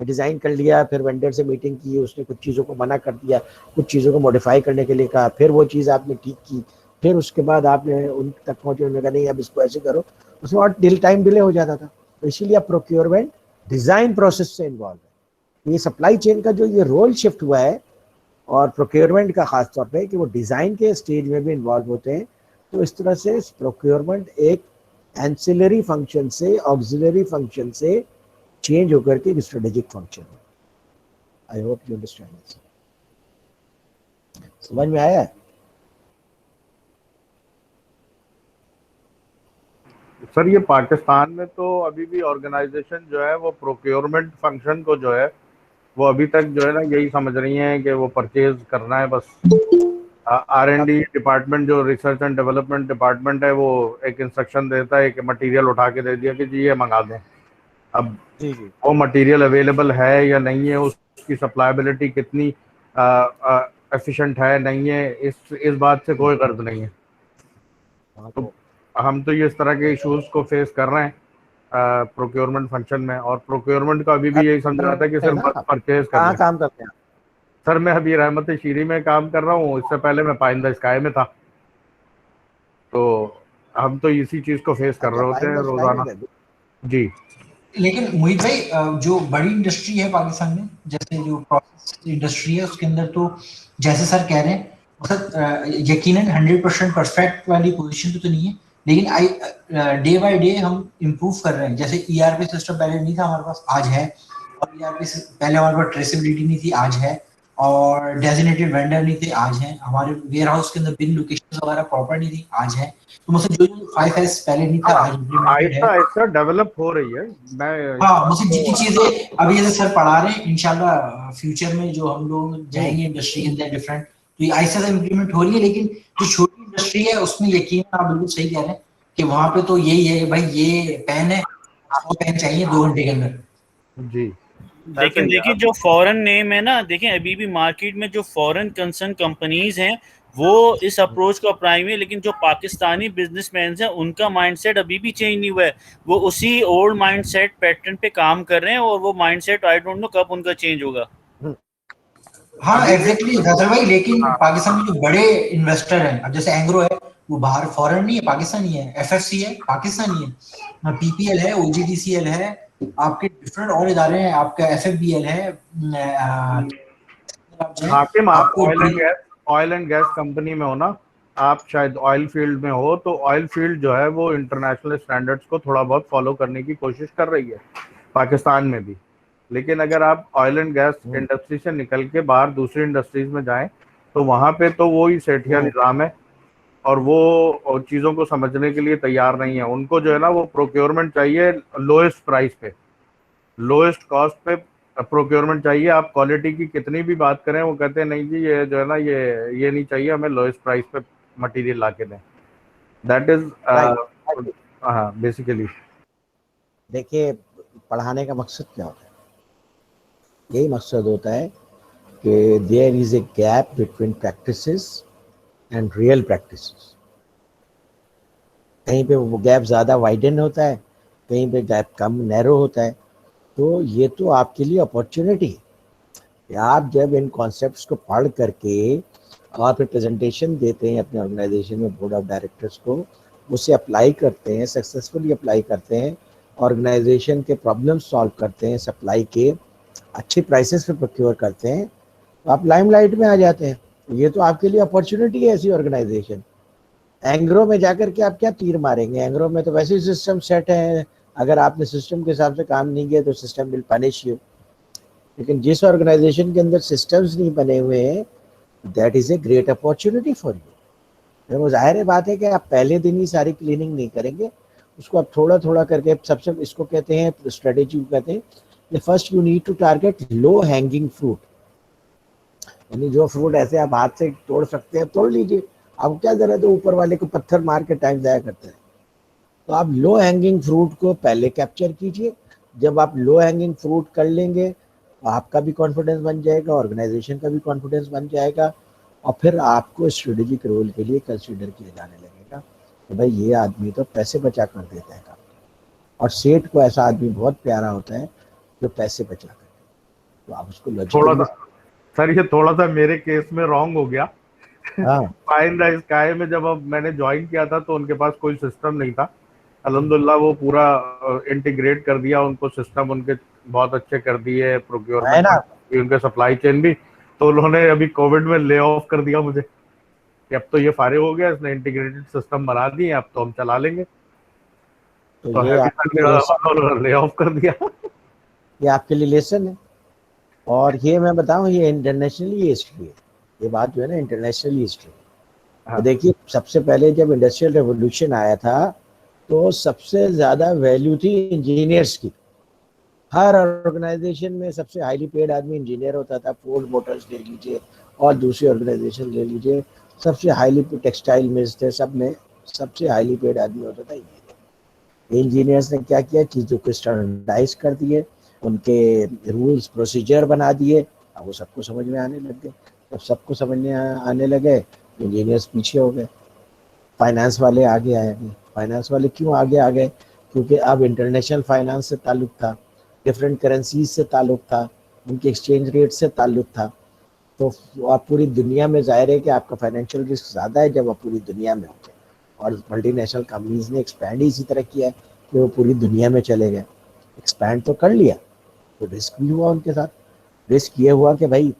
डिज़ाइन कर लिया, फिर वेंडर से मीटिंग की, उसने कुछ चीज़ों को मना कर दिया, कुछ चीज़ों को मॉडिफाई करने के लिए कहा, फिर वो चीज़ आपने ठीक की, फिर उसके बाद आपने उन तक पहुँचे, उन्होंने कहा नहीं अब इसको ऐसे करो, उसमें और टाइम डिले हो जाता था। तो इसीलिए अब प्रोक्योरमेंट डिज़ाइन प्रोसेस से इन्वॉल्व है। ये सप्लाई चेन का जो ये रोल शिफ्ट हुआ है, और प्रोक्योरमेंट का खास तौर पे कि वो डिज़ाइन के स्टेज में भी इन्वॉल्व होते हैं, तो इस तरह से प्रोक्योरमेंट एक एंसिलरी फंक्शन से, ऑक्सिलरी फंक्शन से चेंज होकर के स्ट्रेटेजिक फंक्शन है। I hope you understand. समझ में आया? सर ये पाकिस्तान में तो अभी भी ऑर्गेनाइजेशन जो है वो प्रोक्योरमेंट फंक्शन को जो है वो अभी तक जो है ना यही समझ रही हैं कि वो परचेज करना है बस। R&D डिपार्टमेंट जो रिसर्च एंड डेवलपमेंट डिपार्टमेंट है वो एक इंस्ट्रक्शन देता है कि मटेरियल उठा के दे दिया कि जी ये मंगा दें। अब जी वो मटेरियल अवेलेबल है या नहीं है, उसकी सप्लाईबिलिटी कितनी एफिशिएंट है नहीं है, इस बात से कोई गर्ज नहीं है। तो हम तो ये इस तरह के इश्यूज को फेस कर रहे हैं प्रोक्योरमेंट फंक्शन में, और प्रोक्योरमेंट का अभी भी यही समझ रहा था कि सिर्फ परचेज करना है। काम करते हैं सर मैं अभी रहमत शीरी में काम कर रहा हूँ, इससे पहले मैं पाइंदा स्काई में था, तो हम तो इसी चीज को फेस कर रहे होते हैं रोजाना। जी लेकिन मोहित भाई, जो बड़ी इंडस्ट्री है पाकिस्तान में, जैसे जो प्रोसेस इंडस्ट्री है, उसके अंदर तो जैसे सर कह रहे हैं, मतलब यकीनन 100% परफेक्ट वाली पोजीशन तो नहीं है, लेकिन डे बाय डे हम इम्प्रूव कर रहे हैं। जैसे ERP सिस्टम पहले नहीं था हमारे पास, आज है। और ERP पहले हमारे पास ट्रेसेबिलिटी नहीं थी, आज है। और डेजिग्नेटेड वेंडर नहीं थे, आज हैं। हमारे वेयर हाउस के अंदर बिन लोकेशन वगैरह प्रॉपर नहीं थी, आज है। तो मतलब जो 5S पहले नहीं था, आज इम्प्लीमेंटेड है। आहिस्ता आहिस्ता डेवलप हो रही है। मैं इस हाँ, बात मतलब जितनी को चीजें अभी जैसे सर पढ़ा रहे हैं, इंशाल्लाह फ्यूचर में जो हम लोग जाएंगे इंडस्ट्री के अंदर डिफरेंट, तो ये ऐसा से इम्प्लीमेंट हो रही है। लेकिन जो छोटी इंडस्ट्री है उसमें यकीन आप बिल्कुल सही कह रहे हैं कि वहां पे तो यही है कि भाई ये पेन है, 100 पेन चाहिए 2 घंटे के अंदर। जी ऐसे लेकिन ही देखिए है। जो फॉरेन नेम है ना, देखें अभी भी मार्केट में जो फॉरेन कंसर्न कंपनीज हैं वो इस अप्रोच को अपनाई हुई है, लेकिन जो पाकिस्तानी बिजनेसमैन हैं उनका माइंडसेट अभी भी चेंज नहीं हुआ है। वो उसी ओल्ड माइंडसेट पैटर्न पे काम कर रहे हैं और वो माइंडसेट आई डोंट नो कब उनका चेंज होगा। हाँ अभी भी एग्जैक्टली नजर भाई, लेकिन हाँ, पाकिस्तान में जो बड़े इन्वेस्टर हैं, अब जैसे एंग्रो है, वो बाहर फॉरेन नहीं है, पाकिस्तानी है। एफएफसी है, पाकिस्तानी है। पीपीएल है, ओजीडीसीएल है, आपके डिफरेंट और इदारे हैं, आपका एफएफबीएल है। आप जाएं, हाकिम आप आपको ऑयल एंड गैस कंपनी में हो ना, आप शायद ऑयल फील्ड में हो, तो ऑयल फील्ड जो है वो इंटरनेशनल स्टैंडर्ड्स को थोड़ा बहुत फॉलो करने की कोशिश कर रही है पाकिस्तान में भी। लेकिन अगर आप ऑयल एंड गैस इंडस्ट्री से निकल के बाहर दूसरी इंडस्ट्रीज में जाएं तो वहां पे तो वो ही सेठिया निज़ाम है, और वो चीज़ों को समझने के लिए तैयार नहीं है। उनको जो है ना वो प्रोक्योरमेंट चाहिए लोएस्ट प्राइस पे, लोएस्ट कॉस्ट पे प्रोक्योरमेंट चाहिए। आप क्वालिटी की कितनी भी बात करें वो कहते हैं नहीं जी ये जो है ना ये नहीं चाहिए हमें, लोएस्ट प्राइस पे मटेरियल ला के दें। That is right. हाँ बेसिकली। देखिए, पढ़ाने का मकसद क्या होता है? यही मकसद होता है कि there is a gap between practices and real practices. कहीं पे वो गैप ज़्यादा वाइडन होता है, कहीं पे गैप कम नैरो होता है। तो ये तो आपके लिए अपॉर्चुनिटी है कि आप जब इन कॉन्सेप्ट्स को पढ़ करके और फिर प्रेजेंटेशन देते हैं अपने ऑर्गेनाइजेशन में बोर्ड ऑफ डायरेक्टर्स को, उसे अप्लाई करते हैं, सक्सेसफुली अप्लाई करते हैं, ऑर्गेनाइजेशन के प्रॉब्लम सॉल्व करते हैं, सप्लाई के अच्छे प्राइसेस पे प्रोक्योर करते हैं, तो आप लाइमलाइट में आ जाते हैं। ये तो आपके लिए अपॉर्चुनिटी है ऐसी ऑर्गेनाइजेशन। एंग्रो में जाकर के आप क्या तीर मारेंगे? एंग्रो में तो वैसे ही सिस्टम सेट है, अगर आपने सिस्टम के हिसाब से काम नहीं किया तो सिस्टम विल पनिश यू। लेकिन जिस ऑर्गेनाइजेशन के अंदर सिस्टम्स नहीं बने हुए हैं, that is a great opportunity for you. वो जाहिर है बात है कि आप पहले दिन ही सारी क्लीनिंग नहीं करेंगे, उसको आप थोड़ा थोड़ा करके, सबसे इसको कहते हैं स्ट्रेटेजी कहते हैं, first you need to target low hanging fruit. यानी जो फ्रूट ऐसे आप हाथ से तोड़ सकते हैं तोड़ लीजिए, अब क्या जरूरत है ऊपर वाले को पत्थर मार के टाइम जाया करते हैं। तो आप लो हैंगिंग फ्रूट को पहले कैप्चर कीजिए। जब आप लो हैंगिंग फ्रूट कर लेंगे तो आपका भी कॉन्फिडेंस बन जाएगा, ऑर्गेनाइजेशन का भी कॉन्फिडेंस बन जाएगा, और फिर आपको स्ट्रेटेजिक रोल के लिए कंसीडर किया जाने लगेगा तो भाई ये आदमी तो पैसे बचा कर देता है काम। और सेठ को ऐसा आदमी बहुत प्यारा होता है जो पैसे बचा कर, तो आप उसको थोड़ा लॉजिकली। सा सर ये थोड़ा सा मेरे केस में रॉन्ग हो गया। हाँ पाई इन द स्काई में जब अब मैंने ज्वाइन किया था तो उनके पास कोई सिस्टम नहीं था। अल्हम्दुलिल्लाह वो पूरा इंटीग्रेट कर दिया, उनको सिस्टम उनके बहुत अच्छे कर दिए, है प्रोक्योरमेंट ना। भी, उनके सप्लाई चेन भी। तो उन्होंने अभी कोविड में ले ऑफ कर दिया मुझे कि अब तो ये फारिग हो गया, इसने इंटीग्रेटेड सिस्टम बना दिए, अब तो हम चला लेंगे। तो तो ये हैवी आपके लिए उन्होंने ले ऑफ कर दिया। ये आपके लिए लेसन है। और ये मैं बताऊं, ये इंटरनेशनली हिस्ट्री है, ये बात जो है ना इंटरनेशनली हिस्ट्री है। तो हाँ। देखिए, सबसे पहले जब इंडस्ट्रियल रेवोल्यूशन आया था तो सबसे ज्यादा वैल्यू थी इंजीनियर्स की। हर ऑर्गेनाइजेशन में सबसे हाईली पेड आदमी इंजीनियर होता था। फोर्ड मोटर्स ले लीजिए और दूसरी ऑर्गेनाइजेशन ले लीजिए, सबसे हाईली टेक्सटाइल मिल्स थे, सब में सबसे हाईली पेड आदमी होता था इंजीनियर। इंजीनियर्स ने क्या किया, चीज़ों को स्टैंडर्डाइज कर दिए, उनके रूल्स प्रोसीजर बना दिए, अब वो सबको समझ में आने लग गए। जब सबको समझ में आने लगे इंजीनियर्स पीछे हो गए, फाइनेंस वाले आगे आए गए। फाइनेंस वाले क्यों आगे आ गए? क्योंकि अब इंटरनेशनल फाइनेंस से ताल्लुक था, डिफरेंट करेंसीज से ताल्लुक था, उनके एक्सचेंज रेट से ताल्लुक था। तो आप पूरी दुनिया में, जाहिर है कि आपका फाइनेंशियल रिस्क ज़्यादा है जब आप पूरी दुनिया में होते हैं। और मल्टीनेशनल कंपनीज ने एक्सपैंड ही इसी तरह किया है कि वो पूरी दुनिया में चले गए। एक्सपैंड तो कर लिया, तो रिस्क भी हुआ उनके साथ। रिस्क ये हुआ कि भाई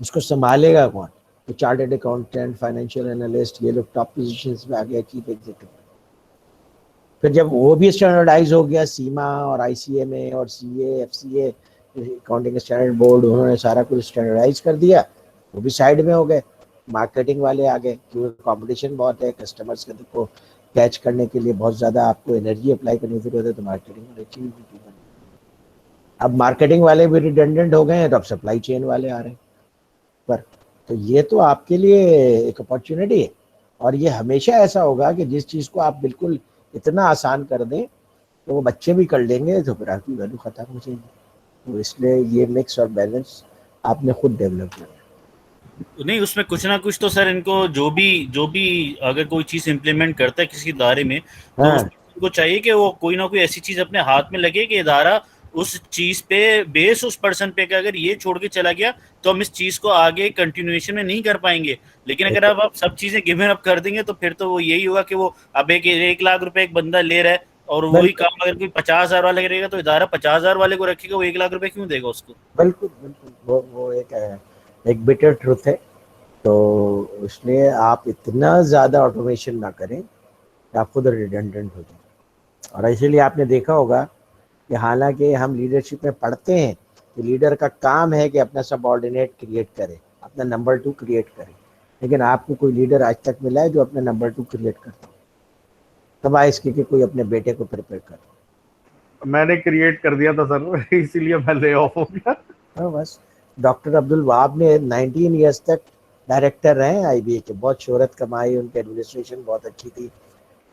उसको संभालेगा कौन? तो चार्टर्ड अकाउंटेंट, फाइनेंशियल एनालिस्ट, ये लोग टॉप पोजीशंस में आ गया, चीफ एग्जीक्यूटिव। फिर जब वो भी स्टैंडर्डाइज हो गया सीमा और आईसीए में और CA FCA, accounting standard board, उन्होंने सारा कुछ स्टैंडर्डाइज कर दिया, वो भी साइड में हो गए। मार्केटिंग वाले आ गए क्योंकि कंपटीशन बहुत है, कस्टमर्स को कैच करने के लिए बहुत ज़्यादा आपको एनर्जी अप्लाई करनी जरूरत है, तो मार्केटिंग वाले चीज भी बनी। अब मार्केटिंग वाले भी रिडंडेंट हो गए हैं, तो अब सप्लाई चेन वाले आ रहे हैं पर। तो ये तो आपके लिए एक अपॉर्चुनिटी है, और ये हमेशा ऐसा होगा कि जिस चीज़ को आप बिल्कुल इतना आसान कर दें तो वो बच्चे भी कर लेंगे, तो फिर आपकी वैल्यू खत्म हो जाएगी। तो इसलिए ये मिक्स और बैलेंस आपने खुद डेवलप करना है। नहीं, उसमें कुछ ना कुछ तो सर इनको जो भी अगर कोई चीज इम्प्लीमेंट करता है किसी इदारे में, तो हाँ, उनको चाहिए कि वो कोई ना कोई ऐसी चीज अपने हाथ में लगे कि इदारा उस चीज पे बेस उस पर्सन पे, अगर ये छोड़ के चला गया तो हम इस चीज को आगे कंटिन्यूएशन में नहीं कर पाएंगे। लेकिन अगर आप सब चीजें गिवन अप कर देंगे तो फिर तो वो यही होगा कि वो अब 1 लाख रुपए एक बंदा ले रहा है, और वही काम अगर कोई 50,000 वाला करेगा तो इदारा 50,000 वाले को रखेगा, वो 1 लाख रुपए क्यों देगा उसको? बिल्कुल बिल्कुल, वो एक बिटर ट्रुथ है। तो इसलिए आप इतना ज़्यादा ऑटोमेशन ना करें कि आप खुद रिडंडेंट हो जाए। और इसीलिए आपने देखा होगा कि हालांकि हम लीडरशिप में पढ़ते हैं कि लीडर का काम है कि अपना सबऑर्डिनेट क्रिएट करे, अपना नंबर 2 क्रिएट करे, लेकिन आपको कोई लीडर आज तक मिला है जो अपना नंबर 2 क्रिएट करता है? तब आए इसके कि कोई अपने बेटे को प्रिपेयर कर। मैंने क्रिएट कर दिया था सर, इसीलिए मैं ले ऑफ हो गया। हाँ बस, डॉक्टर अब्दुल वहाब ने 19 ईयर्स तक डायरेक्टर रहे आईबीए के, बहुत शोहरत कमाई, उनकी एडमिनिस्ट्रेशन बहुत अच्छी थी,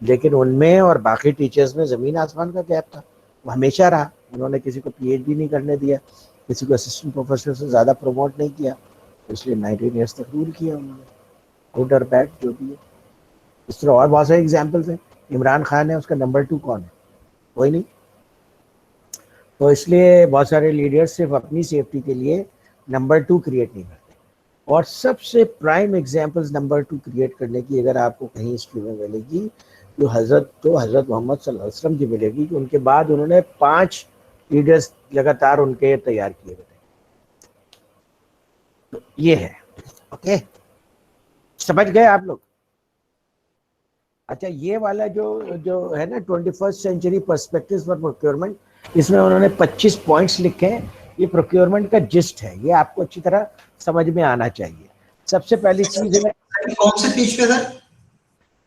लेकिन उनमें और बाकी टीचर्स में ज़मीन आसमान का गैप था। वो हमेशा रहा, उन्होंने किसी को पीएचडी नहीं करने दिया, किसी को असिस्टेंट प्रोफेसर से ज़्यादा प्रमोट नहीं किया, इसलिए 19 ईयर्स तक रूल किया उन्होंने, गुड और बैड जो भी है। इस तरह और बहुत सारे एग्जाम्पल्स हैं। इमरान खान है, उसका नंबर 2 कौन है? कोई नहीं। तो इसलिए बहुत सारे लीडर्स सिर्फ अपनी सेफ्टी के लिए नंबर 2 क्रिएट नहीं करते। और सबसे प्राइम एग्जांपल्स नंबर 2 क्रिएट करने की अगर आपको कहीं हिस्ट्री में मिलेगी तो हज़रत मोहम्मद सल्लल्लाहु अलैहि वसल्लम की मिलेगी कि उनके बाद उन्होंने 5 लीडर्स लगातार उनके तैयार किए हुए थे। तो ये है, ओके, समझ गए आप लोग? अच्छा, ये वाला जो है ना 21st century perspectives for procurement, इसमें उन्होंने 25 पॉइंट्स लिखे हैं। ये प्रोक्योरमेंट का जिस्ट है, ये आपको अच्छी तरह समझ में आना चाहिए। सबसे पहली चीज है, कौन से पेज पे सर?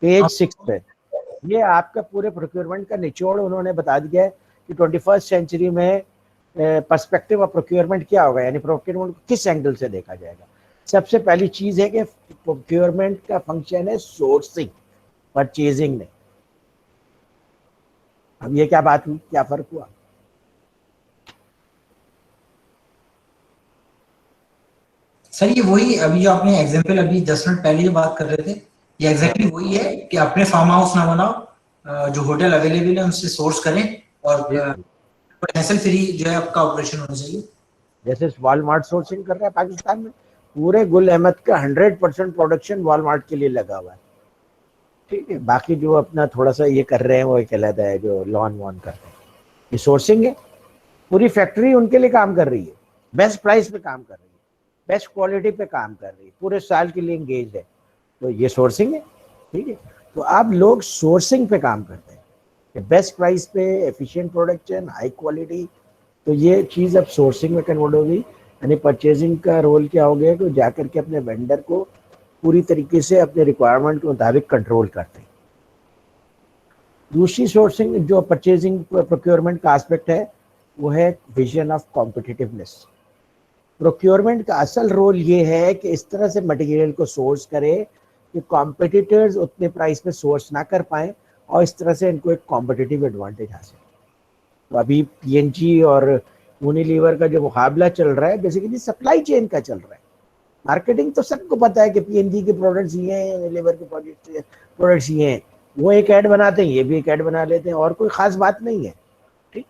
पेज 6 पे ये आपका पूरे प्रोक्योरमेंट का निचोड़ उन्होंने बता दिया है कि 21st सेंचुरी में पर्सपेक्टिव ऑफ प्रोक्योरमेंट क्या होगा, यानी प्रोक्योरमेंट को किस एंगल से देखा जाएगा। सबसे पहली चीज है कि प्रोक्योरमेंट का फंक्शन है सोर्सिंग, परचेजिंग नहीं। अब ये क्या बात हुई, क्या फर्क हुआ? सर ये वही अभी जो आपने एग्जांपल अभी 10 मिनट पहले जो बात कर रहे थे, ये एग्जैक्टली वही है कि अपने फार्म हाउस ना बनाओ, जो होटल अवेलेबल है उनसे सोर्स करें, और पोटेंशियल फ्री जो है आपका ऑपरेशन होना चाहिए। जैसे वॉलमार्ट सोर्सिंग कर रहा है पाकिस्तान में, पूरे गुल अहमद का 100% प्रोडक्शन वॉलमार्ट के लिए लगा हुआ है, ठीक है। बाकी जो अपना थोड़ा सा ये कर रहे हैं वो एक अलग है, जो लॉन वॉन कर रहे हैं, ये सोर्सिंग है। पूरी फैक्ट्री उनके लिए काम कर रही है, बेस्ट प्राइस पे काम कर रही है, बेस्ट क्वालिटी पे काम कर रही है, पूरे साल के लिए इंगेज है, तो ये सोर्सिंग है, ठीक है। तो अब लोग सोर्सिंग पे काम करते हैं, बेस्ट प्राइस पे, एफिशिएंट प्रोडक्शन, हाई क्वालिटी, तो ये चीज़ अब सोर्सिंग में कन्वर्ट हो गई। यानी परचेजिंग का रोल क्या हो गया कि जाकर के अपने वेंडर को पूरी तरीके से अपने रिक्वायरमेंट के मुताबिक कंट्रोल करते हैं। दूसरी सोर्सिंग जो परचेजिंग प्रोक्योरमेंट का एस्पेक्ट है वो है विजन ऑफ कॉम्पिटिटिवनेस। प्रोक्योरमेंट का असल रोल ये है कि इस तरह से मटेरियल को सोर्स करे कि कॉम्पिटिटर्स उतने प्राइस पे सोर्स ना कर पाएँ, और इस तरह से इनको एक कॉम्पिटिटिव एडवांटेज हासिल। तो अभी पीएनजी और यूनिलीवर का जो मुकाबला चल रहा है बेसिकली सप्लाई चेन का चल रहा है। मार्केटिंग तो सबको पता है कि पीएनजी के प्रोडक्ट्स ये हैं, यूनिलीवर के प्रोडक्ट्स ये हैं, वो एक ऐड बनाते हैं, ये भी एक ऐड बना लेते हैं, और कोई ख़ास बात नहीं है, ठीक।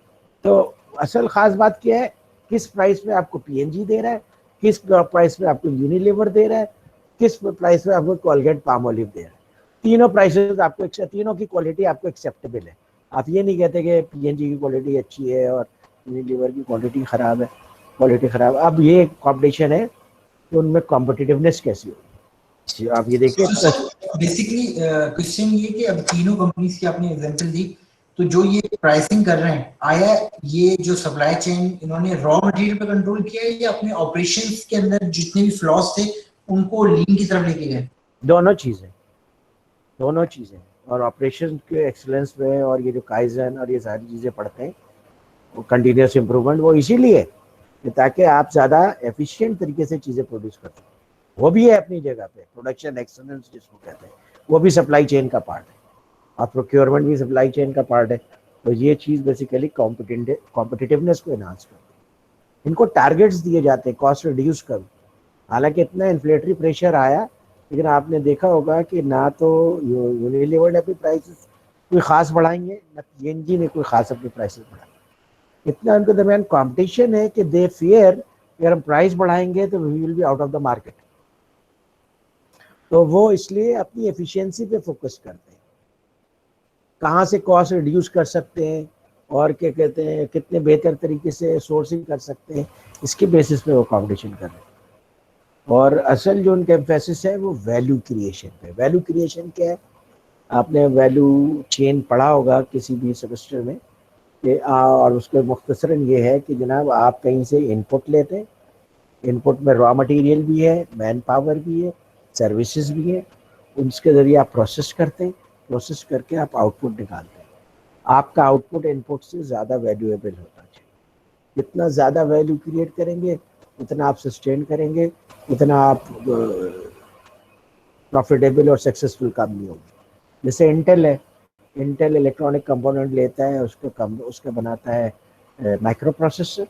तो असल ख़ास बात क्या है, किस प्राइस पे आपको पीएनजी दे रहा है, किस प्राइस पे आपको यूनिलीवर दे रहा है, किस प्राइस पे आपको कोलगेट पामोलिव दे रहा है। तीनों प्राइसेस आपको, तीनों की क्वालिटी आपको एक्सेप्टेबल है। आप ये नहीं कहते कि पीएनजी की क्वालिटी अच्छी है और यूनिलीवर की क्वालिटी ख़राब है, क्वालिटी ख़राब। अब ये कॉम्पिटिशन है कि उनमें कॉम्पिटिटिवनेस कैसी होगी, आप ये देखिए। बेसिकली क्वेश्चन ये कि अब तीनों कंपनीज की आपने एग्जांपल दी, तो जो ये प्राइसिंग कर रहे हैं, आया ये जो सप्लाई चेन इन्होंने रॉ मटेरियल पे कंट्रोल किया है या अपने ऑपरेशंस के अंदर जितने भी फ्लॉस थे उनको लीन की तरफ लेके गए? दोनों चीज़ें और ऑपरेशन के एक्सीलेंस में, और ये जो काइजन और ये सारी चीज़ें पढ़ते हैं, वो कंटिन्यूस इम्प्रूवमेंट, वो इसीलिए कि ताकि आप ज़्यादा एफिशिएंट तरीके से चीज़ें प्रोड्यूस कर सकें। वो भी है अपनी जगह पे प्रोडक्शन एक्सीलेंस जिसको कहते हैं, वो भी सप्लाई चेन का पार्ट है, और प्रोक्योरमेंट भी सप्लाई चेन का पार्ट है। तो ये चीज़ बेसिकली कॉम्पिटिटिवनेस को एनहांस करती है। इनको टारगेट्स दिए जाते हैं कॉस्ट रिड्यूस करो। हालांकि इतना इन्फ्लेटरी प्रेशर आया, लेकिन आपने देखा होगा कि ना तो यूनिलीवर ने अपनी प्राइसेस कोई ख़ास बढ़ाएंगे, ना पीएनजी ने कोई ख़ास अपनी प्राइसेस बढ़ाएंगे। इतना उनके दरमियान कंपटीशन है कि दे फियर अगर हम प्राइस बढ़ाएंगे तो we will be out of the market. तो वो इसलिए अपनी एफिशिएंसी पे फोकस करते हैं, कहाँ से कॉस्ट रिड्यूस कर सकते हैं और क्या कहते हैं कितने बेहतर तरीके से सोर्सिंग कर सकते हैं, इसके बेसिस पे वो कंपटीशन कर रहे हैं। और असल जो उनका एम्फेसिस है वो वैल्यू क्रिएशन पे। वैल्यू क्रिएशन क्या है? आपने वैल्यू चेन पढ़ा होगा किसी भी सेमेस्टर में कि और उसके मुख्तसरन ये है कि जनाब आप कहीं से इनपुट लेते हैं, इनपुट में रॉ मटेरियल भी है, मैन पावर भी है, सर्विसेज भी है, उसके ज़रिए आप प्रोसेस करते हैं, प्रोसेस करके आप आउटपुट निकालते हैं। आपका आउटपुट इनपुट से ज़्यादा वैल्यूएबल होना चाहिए। जितना ज़्यादा वैल्यू क्रिएट करेंगे उतना आप सस्टेन करेंगे, उतना आप प्रॉफिटेबल और सक्सेसफुल कंपनी होगी। जैसे इंटेल है, इंटेल इलेक्ट्रॉनिक कंपोनेंट लेता है, उसका बनाता है माइक्रो प्रोसेसर।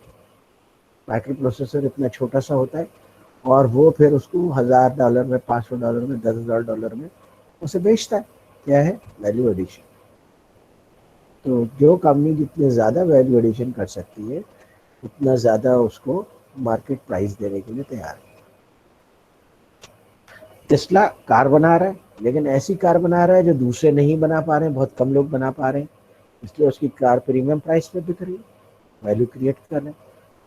माइक्रो प्रोसेसर इतना छोटा सा होता है और वो फिर उसको $1000 में, $500 में, $10,000 में उसे बेचता है। क्या है? Value addition. तो जो कंपनी जितने ज़्यादा वैल्यू एडिशन कर सकती है उतना ज़्यादा उसको मार्केट प्राइस देने के लिए तैयार है। टेस्ला कार बना रहा है, लेकिन ऐसी कार बना रहा है जो दूसरे नहीं बना पा रहे हैं, बहुत कम लोग बना पा रहे हैं, इसलिए उसकी कार प्रीमियम प्राइस पे बिक रही है, वैल्यू क्रिएट कर रहे हैं।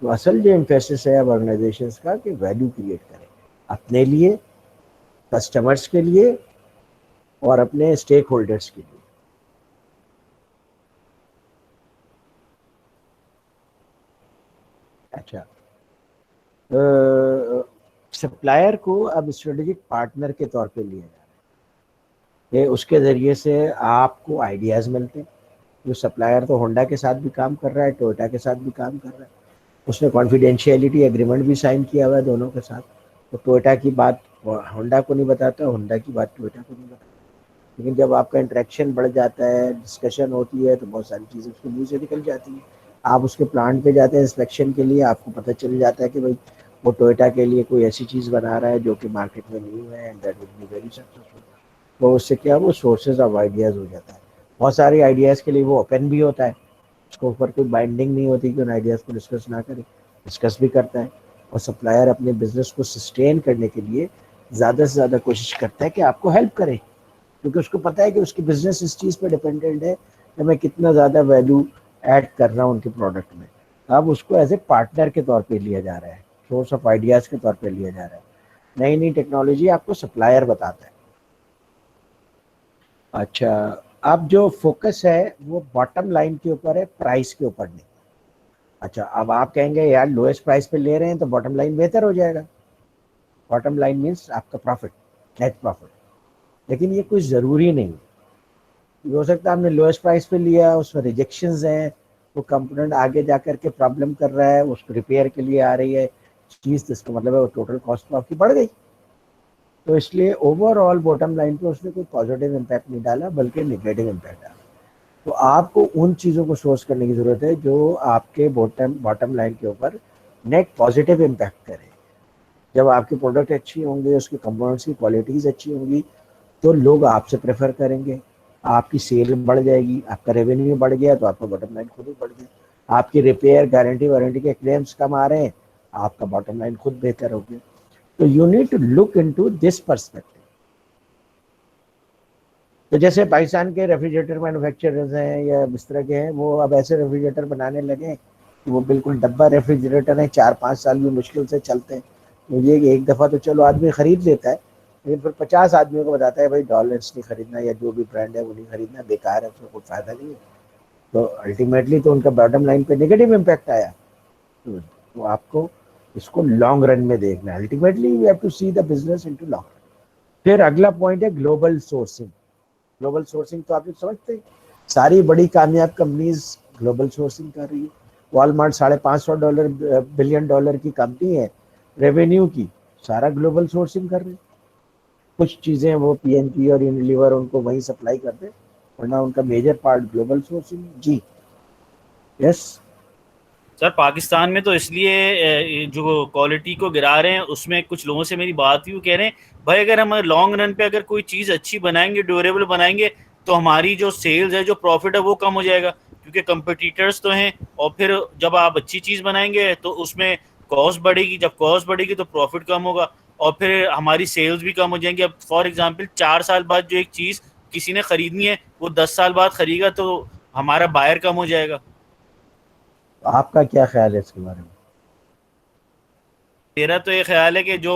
तो असल जो एम्फेसिस है अब ऑर्गेनाइजेशंस का कि वैल्यू क्रिएट करें अपने लिए, कस्टमर्स के लिए और अपने स्टेक होल्डर्स के लिए। अच्छा, सप्लायर को अब स्ट्रेटेजिक पार्टनर के तौर पे लिया जा रहा है कि उसके ज़रिए से आपको आइडियाज़ मिलते हैं। जो सप्लायर तो होंडा के साथ भी काम कर रहा है, टोयोटा के साथ भी काम कर रहा है, उसने कॉन्फिडेंशियलिटी एग्रीमेंट भी साइन किया हुआ है दोनों के साथ। तो टोयोटा की बात होंडा को नहीं बताता, होंडा की बात टोयोटा को नहीं बताता। लेकिन जब आपका इंटरेक्शन बढ़ जाता है, डिस्कशन होती है, तो बहुत सारी चीज़ें उसके मुँह से निकल जाती हैं। आप उसके प्लांट पे जाते हैं इंस्पेक्शन के लिए, आपको पता चल जाता है कि भाई वो टोयोटा के लिए कोई ऐसी चीज़ बना रहा है जो कि मार्केट में नहीं है, and that will be very successful. तो उससे क्या वो सोर्सेज ऑफ आइडियाज़ हो जाता है। बहुत सारे आइडियाज़ के लिए वो ओपन भी होता है, उसके ऊपर कोई बाइंडिंग नहीं होती कि उन आइडियाज़ को डिस्कस ना करें, डिस्कस भी करता है। और सप्लायर अपने बिजनेस को सस्टेन करने के लिए ज़्यादा से ज़्यादा कोशिश करता है कि आपको हेल्प करे, क्योंकि उसको पता है कि उसकी बिजनेस इस चीज़ पर डिपेंडेंट है कि मैं कितना ज़्यादा वैल्यू ऐड कर रहा हूँ उनके प्रोडक्ट में। अब उसको एज ए पार्टनर के तौर पे लिया जा रहा है, सोर्स ऑफ आइडियाज़ के तौर पे लिया जा रहा है। नई नई टेक्नोलॉजी आपको सप्लायर बताता है। अच्छा, अब जो फोकस है वो बॉटम लाइन के ऊपर है, प्राइस के ऊपर नहीं। अच्छा, अब आप कहेंगे यार लोएस्ट प्राइस पे ले रहे हैं तो बॉटम लाइन बेहतर हो जाएगा। बॉटम लाइन मीन्स आपका प्रॉफिट, नेट प्रॉफिट। लेकिन ये कुछ ज़रूरी नहीं। ये हो सकता है आपने लोएस्ट प्राइस पे लिया, उसमें रिजेक्शंस हैं, वो कंपोनेंट आगे जा कर के प्रॉब्लम कर रहा है, उसको रिपेयर के लिए आ रही है चीज़, तो इसका मतलब है वो टोटल कॉस्ट तो आपकी बढ़ गई। तो इसलिए ओवरऑल बॉटम लाइन पे उसने कोई पॉजिटिव इम्पैक्ट नहीं डाला, बल्कि नेगेटिव इम्पैक्ट डाला। तो आपको उन चीज़ों को सोर्स करने की ज़रूरत है जो आपके बॉटम लाइन के ऊपर नेट पॉजिटिव इम्पैक्ट करें। जब आपके प्रोडक्ट अच्छी होंगे, उसके कंपोनेंट्स की क्वालिटीज़ अच्छी होंगी, तो लोग आपसे प्रेफर करेंगे, आपकी सेल बढ़ जाएगी, आपका रेवेन्यू बढ़ गया तो आपका बॉटम लाइन खुद ही बढ़ गया। आपकी रिपेयर, गारंटी वारंटी के क्लेम्स कम आ रहे हैं, आपका बॉटम लाइन खुद बेहतर हो गया। तो you need to look into this perspective. तो जैसे पाकिस्तान के रेफ्रिजरेटर मैन्युफैक्चरर्स हैं या इस तरह के हैं, वो अब ऐसे रेफ्रिजरेटर बनाने लगे कि वो बिल्कुल डब्बा रेफ्रिजरेटर हैं, 4-5 साल भी मुश्किल से चलते हैं। तो ये एक दफ़ा तो चलो आदमी ख़रीद लेता है, लेकिन फिर 50 आदमियों को बताता है भाई डॉलर्स नहीं खरीदना या जो भी ब्रांड है वो नहीं खरीदना, बेकार है, उसमें कोई फ़ायदा नहीं है। तो अल्टीमेटली तो उनका बॉटम लाइन पे नेगेटिव इम्पैक्ट आया। तो आपको इसको लॉन्ग रन में देखना है। Ultimately you have to see the business into long run. फिर अगला पॉइंट है ग्लोबल सोर्सिंग। ग्लोबल सोर्सिंग तो आप लोग समझते हैं, सारी बड़ी कामयाब कंपनीज ग्लोबल सोर्सिंग कर रही है। वॉलमार्ट $550 बिलियन की कंपनी है, रेवेन्यू की सारा ग्लोबल सोर्सिंग कर रही है। कुछ चीजें वो पीएनजी और यूनिलीवर उनको वहीं सप्लाई करते हैं, वरना उनका मेजर पार्ट ग्लोबल सोर्सिंग। जी यस सर पाकिस्तान में तो इसलिए जो क्वालिटी को गिरा रहे हैं, उसमें कुछ लोगों से मेरी बात हुई, वो कह रहे हैं भाई अगर हम लॉन्ग रन पे अगर कोई चीज़ अच्छी बनाएंगे, ड्यूरेबल बनाएंगे, तो हमारी जो सेल्स है, जो प्रॉफिट है, वो कम हो जाएगा, क्योंकि कंपटीटर्स तो हैं। और फिर जब आप अच्छी चीज़ बनाएंगे तो उसमें कॉस्ट बढ़ेगी, जब कॉस्ट बढ़ेगी तो प्रॉफिट कम होगा, और फिर हमारी सेल्स भी कम हो जाएंगी। अब फॉर एग्जाम्पल 4 साल बाद जो एक चीज़ किसी ने खरीदनी है, वो 10 साल बाद खरीदेगा, तो हमारा बायर कम हो जाएगा। आपका क्या ख्याल है इसके बारे में? मेरा तो ये ख्याल है कि जो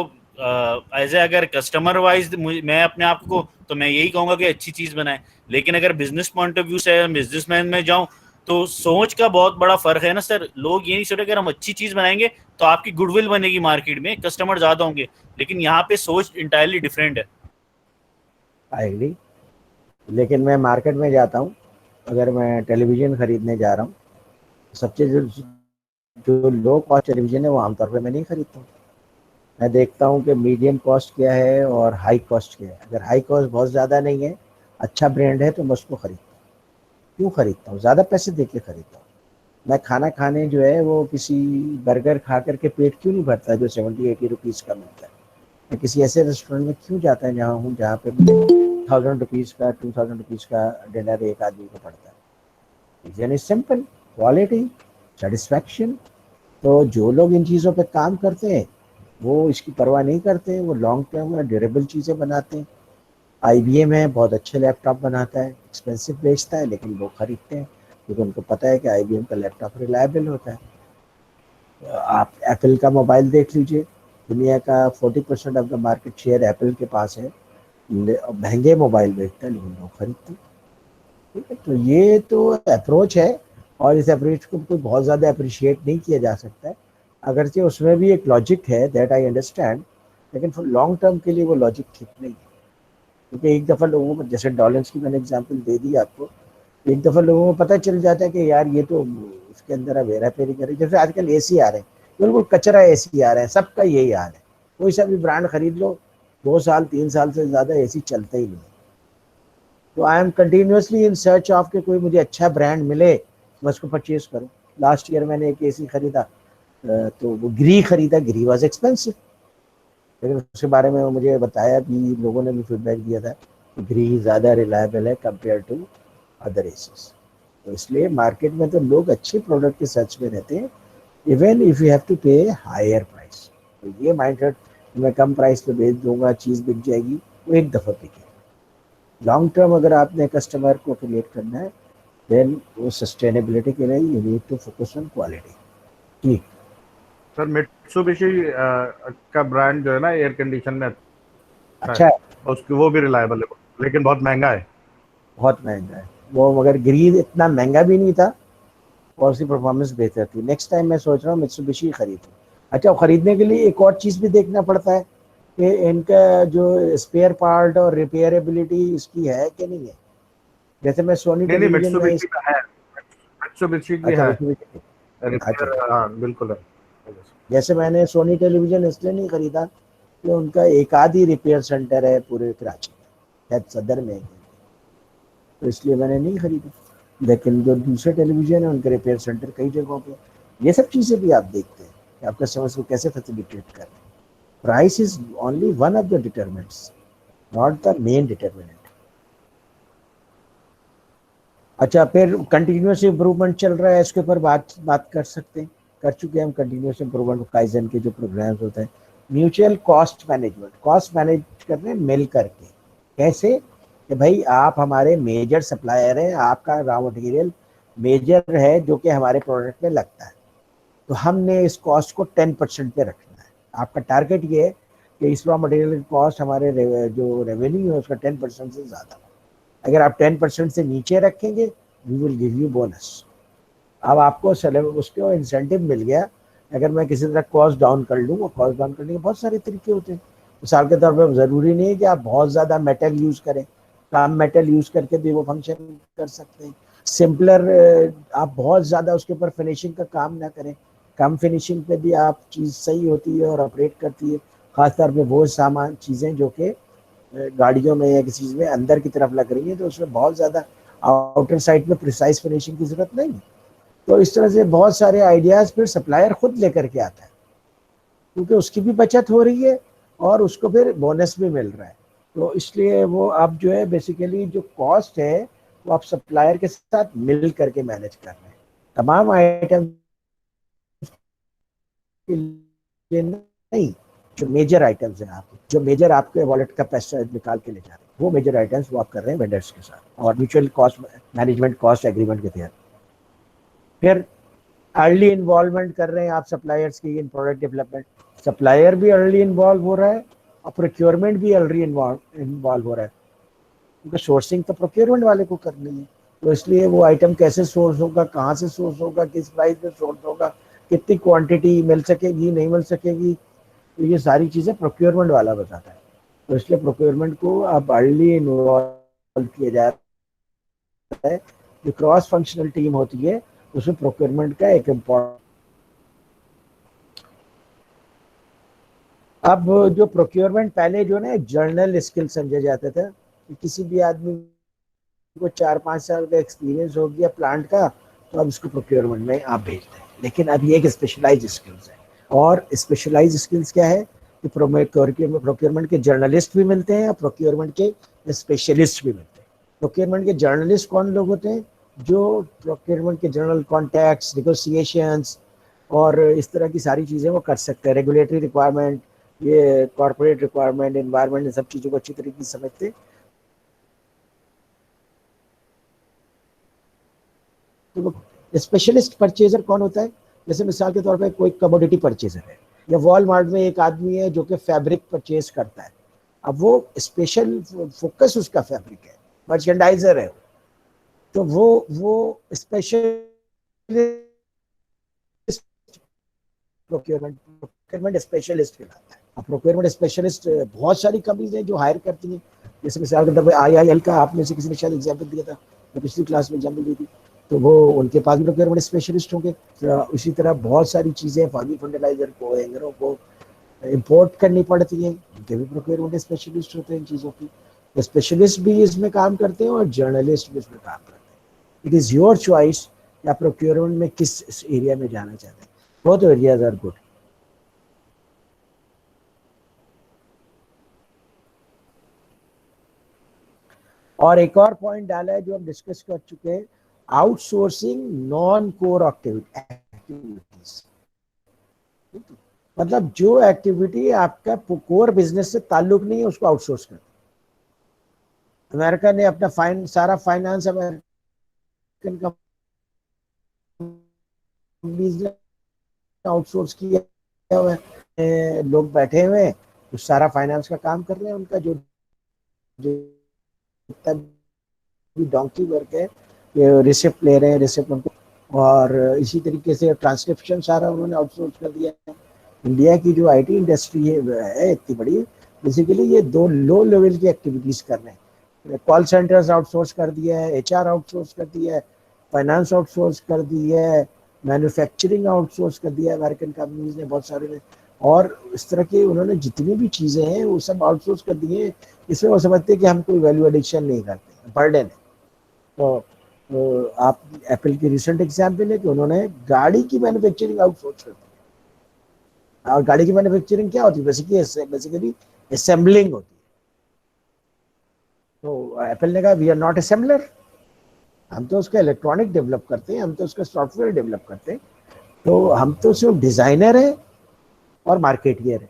एज ए अगर कस्टमर वाइज मैं अपने आप को, तो मैं यही कहूँगा कि अच्छी चीज़ बनाए। लेकिन अगर बिजनेस पॉइंट ऑफ व्यू से बिजनेसमैन में जाऊँ, तो सोच का बहुत बड़ा फर्क है ना सर। लोग ये नहीं सोचे अगर हम अच्छी चीज़ बनाएंगे तो आपकी गुडविल बनेगी, मार्केट में कस्टमर ज़्यादा होंगे, लेकिन यहाँ पे सोच इंटायरली डिफरेंट है। I agree. लेकिन मैं मार्केट में जाता हूँ, अगर मैं टेलीविज़न खरीदने जा रहा हूँ, सबसे जो लो कॉस्ट टेलीविज़न है वो आमतौर पे मैं नहीं खरीदता हूँ। मैं देखता हूँ कि मीडियम कॉस्ट क्या है और हाई कॉस्ट क्या है। अगर हाई कॉस्ट बहुत ज़्यादा नहीं है, अच्छा ब्रांड है, तो मैं उसको खरीदता हूँ। क्यों खरीदता हूँ? ज़्यादा पैसे दे के खरीदता हूँ। मैं खाना खाने जो है वो किसी बर्गर खा करके पेट क्यों नहीं भरता जो 70-80 रुपीज़ का मिलता है। मैं किसी ऐसे रेस्टोरेंट में क्यों जाता है जहाँ पे मुझे 1000 रुपीज़ का 2000 रुपीज़ का डिनर एक आदमी को पड़ता है। Reason is simple, quality, satisfaction. तो जो लोग इन चीज़ों पे काम करते हैं वो इसकी परवाह नहीं करते, वो लॉन्ग टर्म और ड्यूरेबल चीज़ें बनाते हैं। IBM है, बहुत अच्छे लैपटॉप बनाता है, एक्सपेंसिव बेचता है, लेकिन लोग खरीदते हैं क्योंकि उनको पता है कि IBM का लैपटॉप रिलायबल होता है। आप एप्पल का मोबाइल देख लीजिए, दुनिया का 40% of the market share Apple के पास है। महंगे मोबाइल बेचता है लेकिन लोग खरीदते हैं। ठीक है, तो ये तो अप्रोच है, और इस अप्रोच को कोई बहुत ज़्यादा अप्रिशिएट नहीं किया जा सकता है। अगरचे उसमें भी एक लॉजिक है, दैट आई अंडरस्टैंड, लेकिन फॉर लॉन्ग टर्म के लिए वो लॉजिक ठीक नहीं है। क्योंकि एक दफ़ा लोगों को, जैसे डॉलर्स की मैंने एग्जांपल दे दी आपको, एक दफ़ा लोगों को पता चल जाता है कि यार ये तो उसके अंदर अब हेरा फेरी करे। जैसे आजकल AC आ रहे हैं, बिल्कुल कचरा AC आ रहे हैं, सबका यही हाल है। कोई सा भी ब्रांड खरीद लो, 2 साल 3 साल से ज़्यादा AC चलता ही नहीं। तो I am continuously in search of के कोई मुझे अच्छा ब्रांड मिले, मैं उसको परचेज करूँ। लास्ट ईयर मैंने एक AC खरीदा, तो वो ग्री खरीदा। ग्री वॉज एक्सपेंसिव, लेकिन उसके बारे में मुझे बताया भी, लोगों ने भी फीडबैक दिया था कि ग्री ज़्यादा रिलायबल है कंपेयर टू अदर एसीज। तो इसलिए मार्केट में तो लोग अच्छे प्रोडक्ट के सर्च में रहते हैं, even if you have to pay higher price. तो ये माइंडसेट, मैं कम प्राइस पे बेच दूंगा, चीज़ बिक जाएगी, वो एक दफ़ा बिके। लॉन्ग टर्म अगर आपने कस्टमर को क्रिएट करना है, देन वो सस्टेनेबिलिटी के लिए you need to focus on quality. ठीक सर मित्सुबिशी का ब्रांड जो है ना एयर कंडीशन में अच्छा है, उसकी वो भी रिलायबल है, लेकिन बहुत महंगा है। बहुत महंगा है वो, मगर ग्री इतना महंगा भी नहीं था और उसकी परफॉर्मेंस बेहतर थी। नेक्स्ट टाइम मैं सोच रहा हूँ मित्सुबिशी खरीदूँ। अच्छा, खरीदने के लिए एक और चीज़ भी देखना पड़ता है कि इनका जो स्पेयर पार्ट और रिपेयरेबिलिटी इसकी है कि नहीं है। जैसे मैं सोनी नहीं टेलीविजन में मित्सुबिशी का है, मित्सुबिशी की अच्छा है मित्सुबिशी, अच्छा, रिपेयर, हाँ बिल्कुल है। जैसे मैंने सोनी टेलीविजन इसलिए नहीं खरीदा कि उनका एक आध ही रिपेयर सेंटर है पूरे कराची में, शायद सदर में है, तो इसलिए मैंने नहीं खरीदा। लेकिन जो दूसरे टेलीविजन है उनके रिपेयर सेंटर कई जगहों पे। ये सब चीज़ें भी आप देखते हैं कि आप कस्टमर्स को कैसे फैसिलिटेट कर रहे हैं। Price is only one of the determinants, not the main determinant. अच्छा, फिर कंटिन्यूस इम्प्रूवमेंट चल रहा है, इसके ऊपर बात कर सकते हैं, कर चुके हैं हम। कंटिन्यूस इम्प्रूवमेंट काइजन के जो प्रोग्राम्स होते हैं, mutual cost management, cost manage कर रहे हैं मिल करके। कैसे कि भाई आप हमारे मेजर सप्लायर हैं, आपका रॉ मटेरियल मेजर है जो कि हमारे प्रोडक्ट में लगता है, तो हमने इस कॉस्ट को 10% पे रखना है। आपका टारगेट ये है कि इस रॉ मटेरियल की कॉस्ट हमारे जो रेवेन्यू है उसका 10% से ज़्यादा। अगर आप 10% से नीचे रखेंगे we will give you bonus. अब आपको उसके इंसेंटिव मिल गया, अगर मैं किसी तरह कॉस्ट डाउन कर लूँ, और कॉस्ट डाउन करने के बहुत सारे तरीके होते हैं। मिसाल के तौर पर ज़रूरी नहीं है कि आप बहुत ज़्यादा मेटल यूज़ करें, कम मेटल यूज़ करके भी वो फंक्शन कर सकते हैं। सिंपलर, आप बहुत ज़्यादा उसके ऊपर फिनिशिंग का काम ना करें, कम फिनिशिंग पे भी आप चीज़ सही होती है और ऑपरेट करती है। ख़ासतौर पे वो सामान चीज़ें जो कि गाड़ियों में या किसी चीज़ में अंदर की तरफ लग रही है, तो उसमें बहुत ज़्यादा आउटर साइड में प्रिसाइज फिनिशिंग की ज़रूरत नहीं है। तो इस तरह से बहुत सारे आइडियाज़ फिर सप्लायर खुद लेकर के आता है, क्योंकि उसकी भी बचत हो रही है और उसको फिर बोनस भी मिल रहा है। तो इसलिए वो आप जो है बेसिकली जो कॉस्ट है वो आप सप्लायर के साथ मिल करके मैनेज कर रहे हैं। तमाम आइटम के लिए नहीं, जो मेजर आइटम्स हैं, आप जो मेजर आपके वॉलेट का पैसा निकाल के ले जा रहे हैं, वो मेजर आइटम्स वो आप कर रहे हैं वेंडर्स के साथ और mutual cost management cost agreement के तहत। फिर अर्ली इन्वॉल्वमेंट कर रहे हैं आप सप्लायर्स की इन प्रोडक्ट डेवलपमेंट। सप्लायर भी अर्ली इन्वॉल्व हो रहा है और प्रोक्योरमेंट भी अर्ली इन्वॉल्व हो रहा है, क्योंकि सोर्सिंग तो प्रोक्योरमेंट वाले को करनी है। तो इसलिए वो आइटम कैसे सोर्स होगा, कहाँ से सोर्स होगा, किस प्राइस में सोर्स होगा, कितनी क्वांटिटी मिल सकेगी, नहीं मिल सकेगी, तो ये सारी चीज़ें प्रोक्योरमेंट वाला बताता है। तो इसलिए प्रोक्योरमेंट को अब अर्ली इन्वॉल्व किया जा रहा है। जो क्रॉस फंक्शनल टीम होती है उसमें प्रोक्योरमेंट का एक इम्पोर्टेंट। अब जो प्रोक्योरमेंट पहले जो ना एक जर्नल स्किल समझा जाता था कि किसी भी आदमी को 4-5 साल का एक्सपीरियंस हो गया प्लांट का, तो अब उसको प्रोक्योरमेंट में आप भेजते हैं। लेकिन अब ये एक स्पेशलाइज स्किल्स है, और स्पेशलाइज स्किल्स क्या है कि प्रोक्योरमेंट के जर्नलिस्ट भी मिलते हैं और प्रोक्योरमेंट के स्पेशलिस्ट भी मिलते हैं। प्रोक्योरमेंट के जर्नलिस्ट कौन लोग होते हैं? जो प्रोक्योरमेंट के जनरल कॉन्टैक्ट्स, नेगोशिएशंस और इस तरह की सारी चीज़ें वो कर सकते हैं। रेगुलेटरी रिक्वायरमेंट, ये कॉर्पोरेट रिक्वायरमेंट, एनवायरमेंट, इन सब चीज़ों को अच्छी तरीके से समझते। तो स्पेशलिस्ट परचेजर कौन होता है? जैसे मिसाल के तौर पे कोई कमोडिटी परचेजर है, या वॉलमार्ट में एक आदमी है जो कि फैब्रिक परचेज करता है। अब वो स्पेशल फोकस उसका फैब्रिक है, मर्चेंडाइजर है, तो वो स्पेशलिस्ट प्रोक्योरमेंट स्पेशलिस्ट कहलाता है। अब प्रोक्योरमेंट स्पेशलिस्ट बहुत सारी कंपनीज हैं जो हायर करती हैं। जैसे मिसाल के तौर पर IIL का आप में से किसी ने शायद एग्जाम्पल दिया था, मैं पिछली क्लास में एग्जाम्पल दी थी, तो वो उनके पास भी प्रोक्योरमेंट स्पेशलिस्ट होंगे। तो इसी तरह बहुत सारी चीज़ें फार्मी फर्टिलाइजर को, हैंगरों को इम्पोर्ट करनी पड़ती हैं, उनके भी प्रोक्योरमेंट स्पेशलिस्ट होते हैं इन चीज़ों की। तो स्पेशलिस्ट भी इसमें काम करते हैं और जर्नलिस्ट भी इसमें काम करते हैं। इट इज़ योर चॉइस कि आप प्रोक्योरमेंट में किस एरिया में जाना चाहते हैं। Both areas are good. और एक और पॉइंट डाला है जो हम डिस्कस कर चुके हैं, आउटसोर्सिंग नॉन कोर एक्टिविटीज। मतलब जो एक्टिविटी आपका कोर बिजनेस से ताल्लुक नहीं है उसको आउटसोर्स कर। अमेरिका ने अपना सारा फाइनेंस अमेरिकन कंपनीज ने आउटसोर्स किया हुआ है। लोग बैठे हुए हैं जो सारा फाइनेंस का काम कर रहे हैं। उनका जो डोंकी वर्क है, ये रिसिप्ट ले रहे हैं, रिसिप्ट उनको, और इसी तरीके से ट्रांसक्रिप्शन सारा उन्होंने आउटसोर्स कर दिया है। इंडिया की जो IT इंडस्ट्री है इतनी बड़ी, बेसिकली ये 2 लो लेवल की एक्टिविटीज कर रहे हैं। कॉल सेंटर्स आउटसोर्स कर दिया है, HR आउटसोर्स कर दिया है, फाइनेंस आउटसोर्स कर दिया है, मैन्युफैक्चरिंग आउटसोर्स कर दिया है अमेरिकन कंपनीज ने, बहुत सारे ने। और इस तरह की उन्होंने जितनी भी चीज़ें हैं वो सब आउटसोर्स कर दी हैं। इसमें वो समझते हैं कि हम कोई वैल्यू एडिशन नहीं करते, बर्डन है। तो आप एप्पल की रिसेंट एग्जाम्पल है कि उन्होंने गाड़ी की मैन्युफैक्चरिंग आउटसोर्स कर दी। और गाड़ी की मैन्युफैक्चरिंग क्या होती है? बेसिकली असेंबलिंग होती है। तो एप्पल ने कहा वी आर नॉट असेंबलर, हम तो उसका इलेक्ट्रॉनिक डेवलप करते हैं, हम तो उसका सॉफ्टवेयर डेवलप करते हैं, तो हम तो सिर्फ डिजाइनर हैं और मार्केटियर है।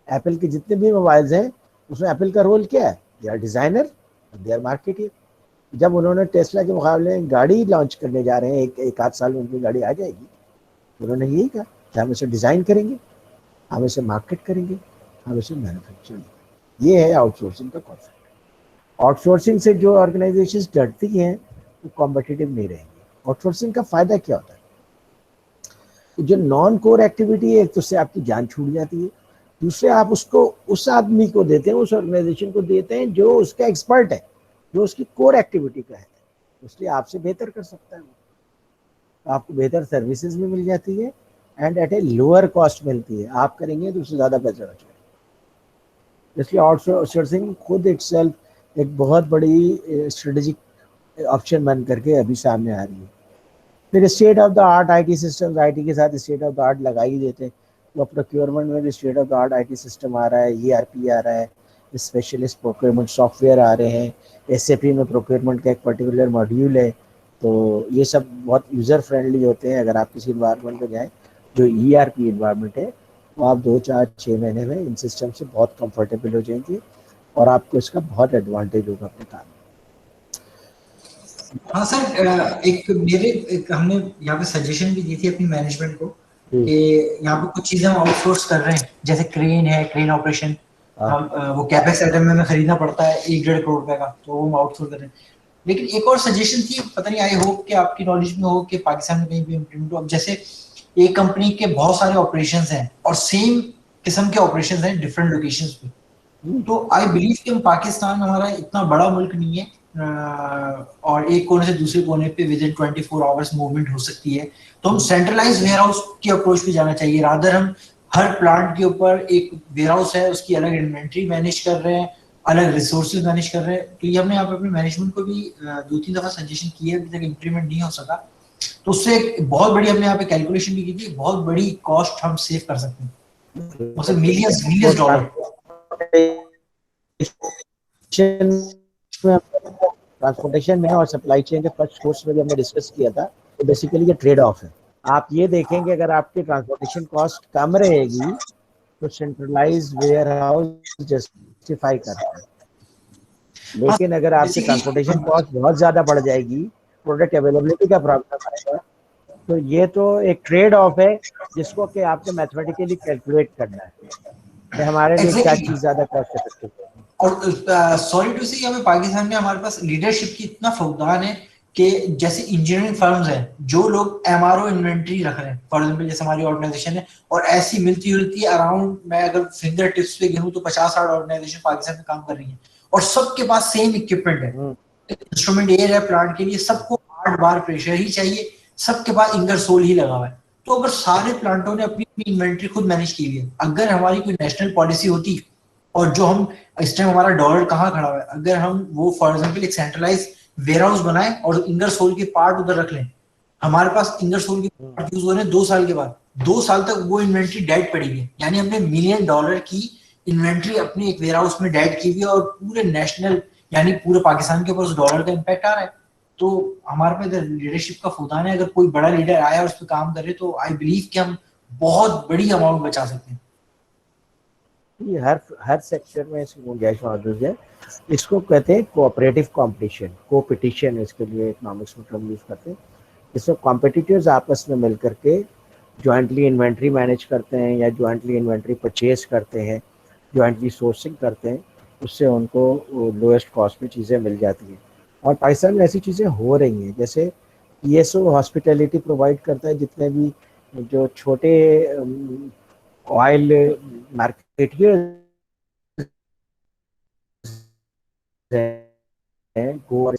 एप्पल के जितने भी मोबाइल्स हैं उसमें एप्पल का रोल क्या है? They are designer, they are marketeer. जब उन्होंने टेस्ला के मुकाबले में गाड़ी लॉन्च करने जा रहे हैं, एक आध साल में उनकी गाड़ी आ जाएगी, तो उन्होंने यही कहा कि हम इसे डिज़ाइन करेंगे, हम इसे मार्केट करेंगे, हम इसे मैन्युफैक्चर करेंगे। ये है आउटसोर्सिंग का कॉन्सेप्ट। आउटसोर्सिंग से जो ऑर्गेनाइजेशंस डरती हैं वो कॉम्पिटिटिव नहीं रहेंगे। आउटसोर्सिंग का फायदा क्या होता है? जो नॉन कोर एक्टिविटी है, एक तो उससे आपकी जान छूट जाती है, दूसरे आप उसको उस आदमी को देते हैं, उस ऑर्गेनाइजेशन को देते हैं जो उसका एक्सपर्ट है, जो उसकी कोर एक्टिविटी का है, इसलिए आपसे बेहतर कर सकता है वो। आपको बेहतर सर्विसेज भी मिल जाती है and at a lower cost मिलती है। आप करेंगे तो उससे ज़्यादा पैसा बचेगा। इसलिए आउटसोर्सिंग खुद इटसेल्फ एक बहुत बड़ी स्ट्रेटेजिक ऑप्शन बन करके अभी सामने आ रही है। फिर state of the art IT systems, IT के साथ स्टेट ऑफ द आर्ट लगा ही देते हैं, तो प्रोक्योरमेंट में भी state of the art IT system आ रहा है, ईआरपी आ रहा है, स्पेशलिस्ट प्रोक्योरमेंट सॉफ्टवेयर आ रहे हैं, एसएपी में प्रोक्योरमेंट का एक पर्टिकुलर मॉड्यूल है। तो ये सब बहुत यूज़र फ्रेंडली होते हैं। अगर आप किसी इन्वायरमेंट में जाएँ जो ईआरपी इन्वायरमेंट है, तो आप 2, 4, 6 महीने में इन सिस्टम से बहुत कंफर्टेबल हो जाएंगे और आपको इसका बहुत एडवांटेज होगा अपने काम में। हाँ सर, एक हमने यहाँ पे सजेशन भी दी थी अपनी मैनेजमेंट को कि यहाँ पे कुछ चीजें हम आउटसोर्स कर रहे हैं, जैसे क्रेन है, क्रेन ऑपरेशन हम वो कैपेक्स आइटम में हमें खरीदना पड़ता है 1-1.5 करोड़ रुपए का, तो वो हम आउटसोर्स कर रहे हैं। लेकिन एक और सजेशन थी, पता नहीं, आई होप कि आपकी नॉलेज में हो कि पाकिस्तान में कहीं भी इम्प्लीमेंट हो। अब जैसे एक कंपनी के बहुत सारे ऑपरेशंस हैं और सेम किस्म के ऑपरेशंस हैं डिफरेंट लोकेशंस पे, तो आई बिलीव कि हम पाकिस्तान हमारा इतना बड़ा मुल्क नहीं है और एक कोने से दूसरे कोने पे विद इन 24 आवर्स मूवमेंट हो सकती है, तो हम सेंट्रलाइज वेयर हाउस की अप्रोच पे जाना चाहिए। रादर हम हर प्लांट के ऊपर एक वेयर हाउस है, उसकी अलग इन्वेंट्री मैनेज कर रहे हैं, अलग रिसोर्सेज मैनेज कर रहे हैं। तो ये हमने यहाँ पे अपने मैनेजमेंट को भी 2-3 दफा सजेशन किया है, अभी तक इम्प्लीमेंट नहीं हो सका। तो उससे एक बहुत बड़ी हमने यहाँ पे कैलकुलेशन भी की थी, बहुत बड़ी कॉस्ट हम सेव कर सकते हैं, उससे मिलियंस डॉलर। ट्रांसपोर्टेशन में और सप्लाई चेन के फर्स्ट कोर्स में भी हमने डिस्कस किया था। तो बेसिकली ये ट्रेड ऑफ है। आप ये देखेंगे अगर आपकी ट्रांसपोर्टेशन कॉस्ट कम रहेगी तो सेंट्रलाइज वेयर हाउस जस्टिफाई करता है, लेकिन अगर आपकी ट्रांसपोर्टेशन कॉस्ट बहुत ज्यादा बढ़ जाएगी, प्रोडक्ट अवेलेबिलिटी का प्रॉब्लम आएगा, तो ये तो एक ट्रेड ऑफ है जिसको कि आपको मैथमेटिकली कैलकुलेट करना है कि हमारे लिए क्या चीज ज्यादा कॉस्ट इफेक्टिव है। और सॉरी टू से हमें पाकिस्तान में हमारे पास लीडरशिप की इतना फुकदान है कि जैसे इंजीनियरिंग फर्म्स हैं, जो लोग एमआरओ इन्वेंट्री रख रहे हैं, फॉर एग्जांपल जैसे हमारी ऑर्गेनाइजेशन है, और ऐसी मिलती जुलती अराउंड, मैं अगर फिंगर टिप्स पे गिनूं तो 50-60 ऑर्गेनाइजेशन पाकिस्तान में काम कर रही है और सबके पास सेम इक्विपमेंट है। इंस्ट्रूमेंट एयर है प्लांट के लिए, सबको 8 बार प्रेशर ही चाहिए, सबके पास इंगरसोल ही लगा हुआ है। तो अगर सारे प्लांटों ने अपनी अपनी इन्वेंट्री खुद मैनेज की हुई है, अगर हमारी कोई नेशनल पॉलिसी होती और जो हम इस टाइम हमारा डॉलर कहाँ खड़ा हुआ है, अगर हम वो फॉर एग्जांपल एक सेंट्रलाइज वेयर हाउस बनाए और इंगरसोल के पार्ट उधर रख लें, हमारे पास इंगरसोल के पार्ट यूज हो रहे हैं 2 साल के बाद, 2 साल तक वो इन्वेंट्री डेड पड़ी है, यानी हमने $1 मिलियन की इन्वेंट्री अपने एक वेयर हाउस में डेड की हुई है और पूरे नेशनल यानी पूरे पाकिस्तान के ऊपर उस डॉलर का इम्पैक्ट आ रहा है। तो हमारे पे लीडरशिप का फुदान है, अगर कोई बड़ा लीडर आया और उस पर काम करे तो आई बिलीव कि हम बहुत बड़ी अमाउंट बचा सकते हैं। ये हर सेक्टर में इसकी गुंजाइश मौजूद है। इसको कहते हैं कोऑपरेटिव कंपटीशन, कोपिटिशन इसके लिए इकोनॉमिक्स में टर्म यूज करते हैं। इसमें कॉम्पिटिटर्स आपस में मिल करके जॉइंटली इन्वेंट्री मैनेज करते हैं या जॉइंटली इन्वेंट्री परचेज करते हैं, जॉइंटली सोर्सिंग करते हैं, उससे उनको लोएस्ट कॉस्ट में चीज़ें मिल जाती हैं। और पाकिस्तान में ऐसी चीज़ें हो रही हैं, जैसे ईएसओ हॉस्पिटैलिटी प्रोवाइड करता है, जितने भी जो छोटे ऑयल मार्केटियर हैं गोवा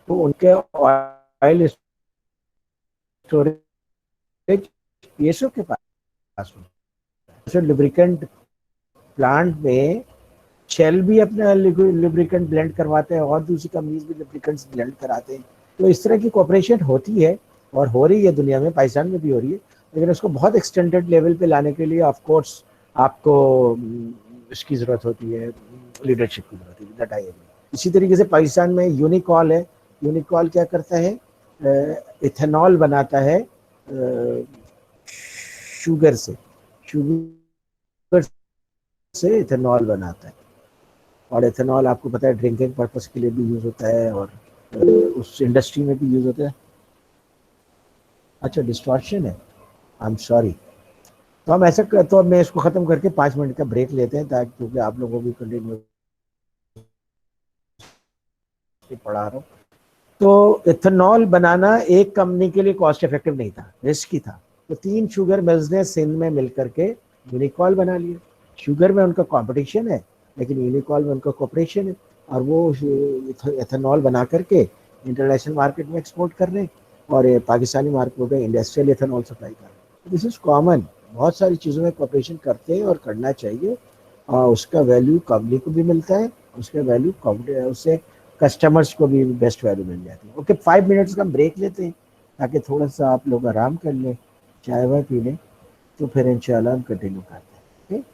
तो उनके ऑयल स्टोरेज ईएसओ के पास है। लुब्रिकेंट प्लांट में शेल भी अपना लुब्रिकेंट ब्लेंड करवाते हैं और दूसरी कंपनीज भी लुब्रिकेंट्स ब्लेंड कराते हैं। तो इस तरह की कोऑपरेशन होती है और हो रही है दुनिया में, पाकिस्तान में भी हो रही है, लेकिन उसको बहुत एक्सटेंडेड लेवल पे लाने के लिए ऑफ कोर्स आपको इसकी ज़रूरत होती है, लीडरशिप की ज़रूरत है, दैट आई एग्री। इसी तरीके से पाकिस्तान में यूनिकॉल है। यूनिकॉल क्या करता है? इथेनॉल बनाता है शुगर से इथेनॉल बनाता है, और इथेनॉल आपको पता है ड्रिंकिंग पर्पस के लिए भी यूज़ होता है और उस इंडस्ट्री में भी यूज़ होता है। अच्छा, डिस्टॉर्शन है, आई एम सॉरी। तो हम ऐसा तो अब मैं इसको ख़त्म करके 5 मिनट का ब्रेक लेते हैं, ताकि क्योंकि आप लोगों को भी कंटिन्यू पढ़ा रहा हूँ। तो इथेनॉल बनाना एक कंपनी के लिए कॉस्ट इफेक्टिव नहीं था, रिस्की था। तो 3 शुगर मिल्स ने सिंध में मिलकर के यूनिकॉल बना लिया। शुगर में उनका कंपटीशन है, लेकिन यूनिकॉल में उनका कॉपरेशन है, और वो इथेनॉल बना करके इंटरनेशनल मार्केट में एक्सपोर्ट कर रहे हैं, और पाकिस्तानी मार्केट में इंडस्ट्रियल इथेनॉल सप्लाई कर रहे हैं। दिस इज कॉमन, बहुत सारी चीज़ों में कॉपरेशन करते हैं और करना चाहिए, और उसका वैल्यू कंपनी को भी मिलता है, उसका वैल्यू उससे कस्टमर्स को भी बेस्ट वैल्यू मिल जाती है। ओके, 5 मिनट्स का हम ब्रेक लेते हैं ताकि थोड़ा सा आप लोग आराम कर लें, चाय वाय पी लें, तो फिर इंशाल्लाह हम कंटिन्यू करते हैं। ओके।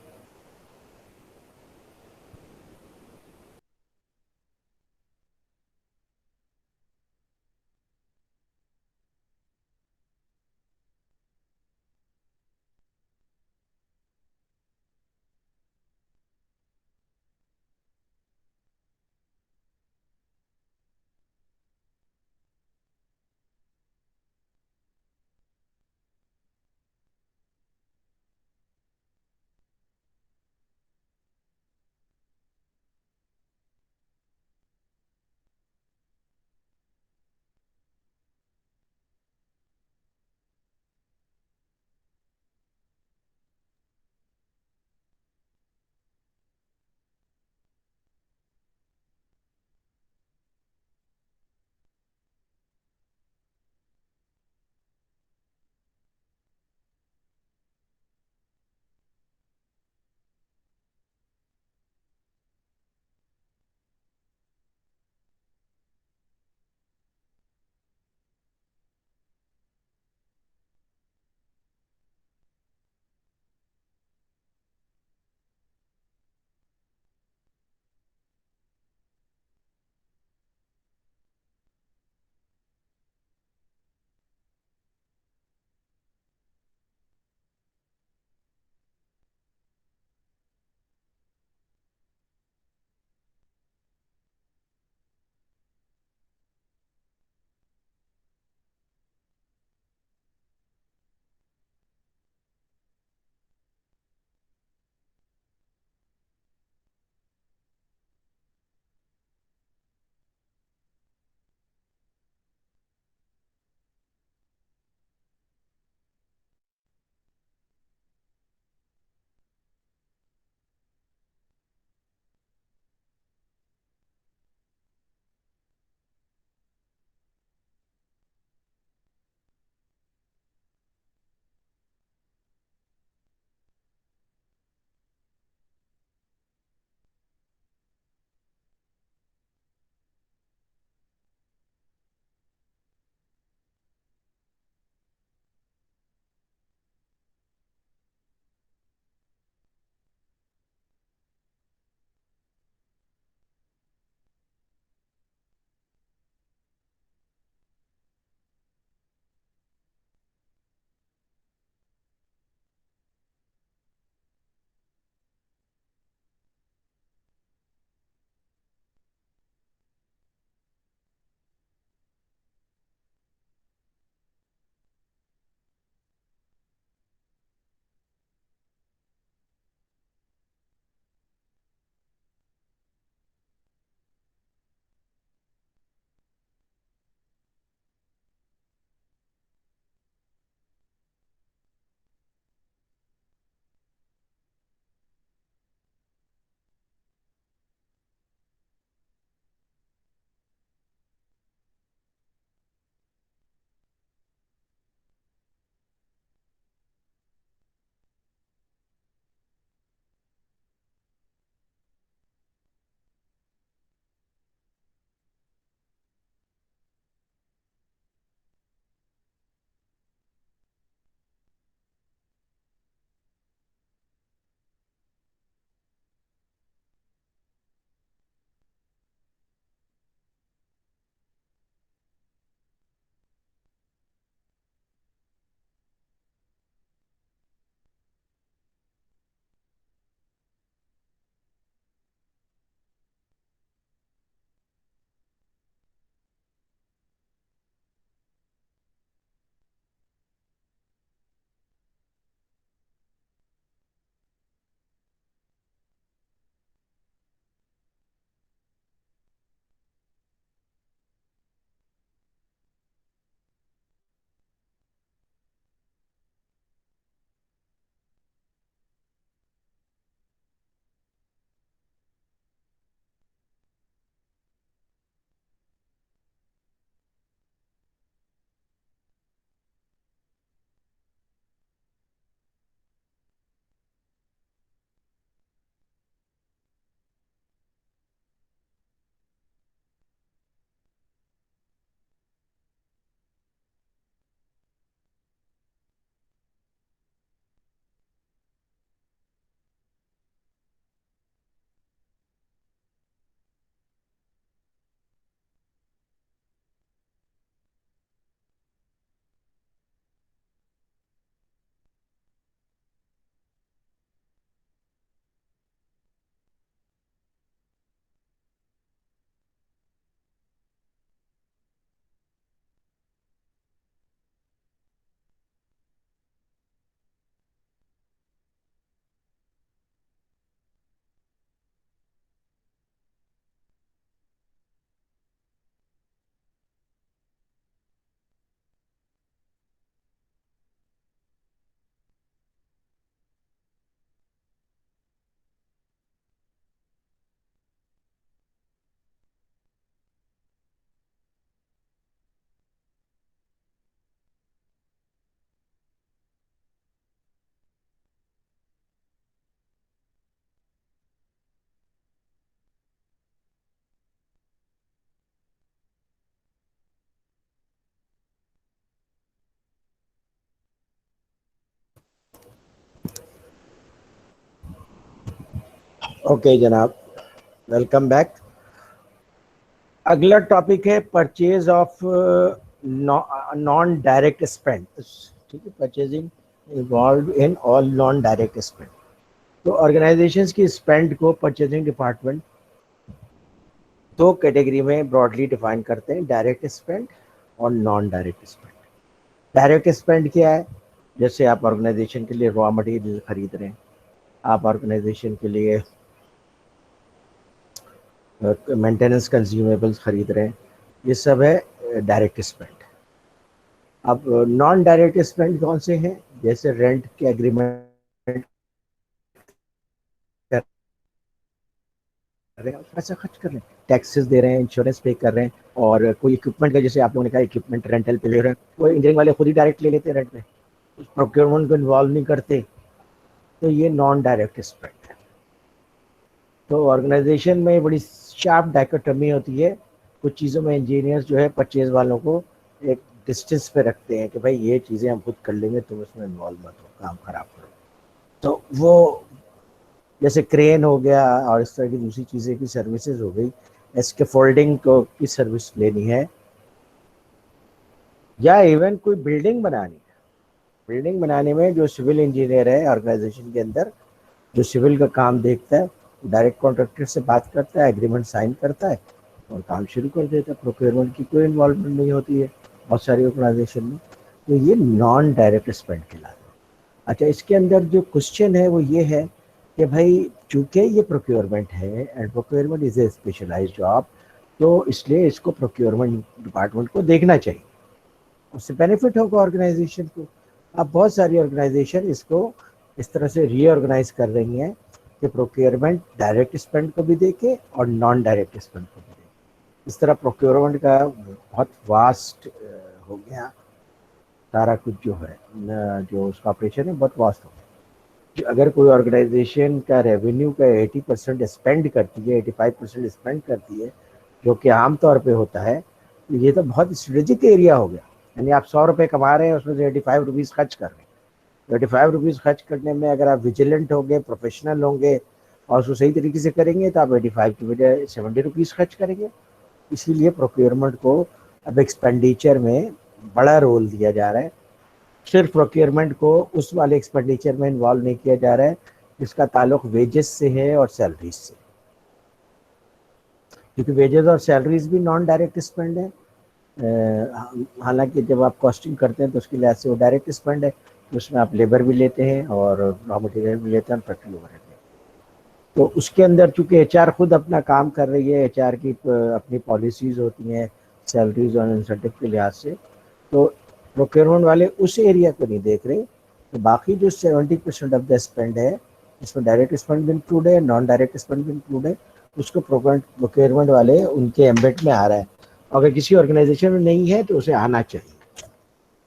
ओके जनाब, वेलकम बैक। अगला टॉपिक है purchase of non direct spend. ठीक है, purchasing involve in all non direct spend. तो ऑर्गेनाइजेशंस की स्पेंड को परचेजिंग डिपार्टमेंट दो कैटेगरी में ब्रॉडली डिफाइन करते हैं, डायरेक्ट स्पेंड और non direct spend. Direct spend क्या है? जैसे आप ऑर्गेनाइजेशन के लिए रॉ मटेरियल खरीद रहे हैं, आप ऑर्गेनाइजेशन के लिए मेंटेनेंस कंज्यूमेबल्स खरीद रहे हैं, ये सब है डायरेक्ट स्पेंड। अब नॉन डायरेक्ट स्पेंड कौन से हैं? जैसे रेंट के एग्रीमेंट कर रहे हैं, पैसा खर्च कर रहे हैं, टैक्सेस दे रहे हैं, इंश्योरेंस पे कर रहे हैं, और कोई इक्विपमेंट का, जैसे आप लोगों ने कहा इक्विपमेंट रेंटल पे ले रहे हैं, वो इंजीनियरिंग वाले खुद ही डायरेक्ट ले लेते हैं रेंट पे, प्रोक्योरमेंट को इन्वॉल्व नहीं करते, तो ये नॉन डायरेक्ट स्पेंड है। तो ऑर्गेनाइजेशन में बड़ी शार्प डाइकोटमी होती है। कुछ चीज़ों में इंजीनियर्स जो है परचेज वालों को एक डिस्टेंस पे रखते हैं कि भाई ये चीज़ें हम खुद कर लेंगे, तुम इसमें इन्वॉल्व मत हो, काम खराब करो। तो वो जैसे क्रेन हो गया और इस तरह की दूसरी चीज़ें की सर्विसेज हो गई, इसके फोल्डिंग को की सर्विस लेनी है, या इवन कोई बिल्डिंग बनानी है। बिल्डिंग बनाने में जो सिविल इंजीनियर है ऑर्गेनाइजेशन के अंदर, जो सिविल का काम देखता है, डायरेक्ट कॉन्ट्रैक्टर से बात करता है, एग्रीमेंट साइन करता है और काम शुरू कर देता है। प्रोक्योरमेंट की कोई इन्वॉल्वमेंट नहीं होती है बहुत सारी ऑर्गेनाइजेशन में। तो ये नॉन डायरेक्ट स्पेंड कहलाता है। अच्छा, इसके अंदर जो क्वेश्चन है वो ये है कि भाई चूंकि ये प्रोक्योरमेंट है and procurement is a specialised job, तो इसलिए इसको प्रोक्योरमेंट डिपार्टमेंट को देखना चाहिए, उससे बेनिफिट होगा ऑर्गेनाइजेशन को। अब बहुत सारी ऑर्गेनाइजेशन इसको इस तरह से रीऑर्गेनाइज कर रही हैं कि प्रोक्योरमेंट डायरेक्ट स्पेंड को भी देखे और नॉन डायरेक्ट स्पेंड को भी देखे। इस तरह प्रोक्योरमेंट का बहुत वास्ट हो गया सारा कुछ, जो है जो उसका ऑपरेशन है बहुत वास्ट हो गया। अगर कोई ऑर्गेनाइजेशन का रेवेन्यू का 80% स्पेंड करती है, 85% स्पेंड करती है, जो कि आमतौर पे होता है, तो ये तो बहुत स्ट्रेटेजिक एरिया हो गया। यानी आप 100 रुपये कमा रहे हैं, उसमें से 85 रुपीज़ खर्च कर रहे हैं। 85 रुपीज़ खर्च करने में अगर आप विजिलेंट होंगे, प्रोफेशनल होंगे और उसको सही तरीके से करेंगे, तो आप 85 की बजाय 70 रुपीज़ खर्च करेंगे। इसीलिए प्रोक्योरमेंट को अब एक्सपेंडिचर में बड़ा रोल दिया जा रहा है। सिर्फ प्रोक्योरमेंट को उस वाले एक्सपेंडिचर में इन्वॉल्व नहीं किया जा रहा है जिसका ताल्लुक वेजेस से है और सैलरीज से, क्योंकि वेजेस और सैलरीज भी नॉन डायरेक्ट स्पेंड है। हालांकि जब आप कॉस्टिंग करते हैं तो उसके लिहाज से वो डायरेक्ट स्पेंड है, तो उसमें आप लेबर भी लेते हैं और रॉ मटेरियल भी लेते हैं और फैक्ट्री ओवरहेड भी। तो उसके अंदर चूंकि एचआर खुद अपना काम कर रही है, एचआर की अपनी पॉलिसीज़ होती हैं सैलरीज और इंसेंटिव के लिहाज से, तो प्रोक्योरमेंट वाले उस एरिया को नहीं देख रहे। तो बाकी जो 70% ऑफ द स्पेंड है, इसमें डायरेक्ट स्पेंड भी इंक्लूड है, नॉन डायरेक्ट स्पेंड भी इंक्लूड है, उसको प्रोक्योरमेंट वाले उनके एम्बेट में आ रहा है। अगर किसी ऑर्गेनाइजेशन में नहीं है तो उसे आना चाहिए।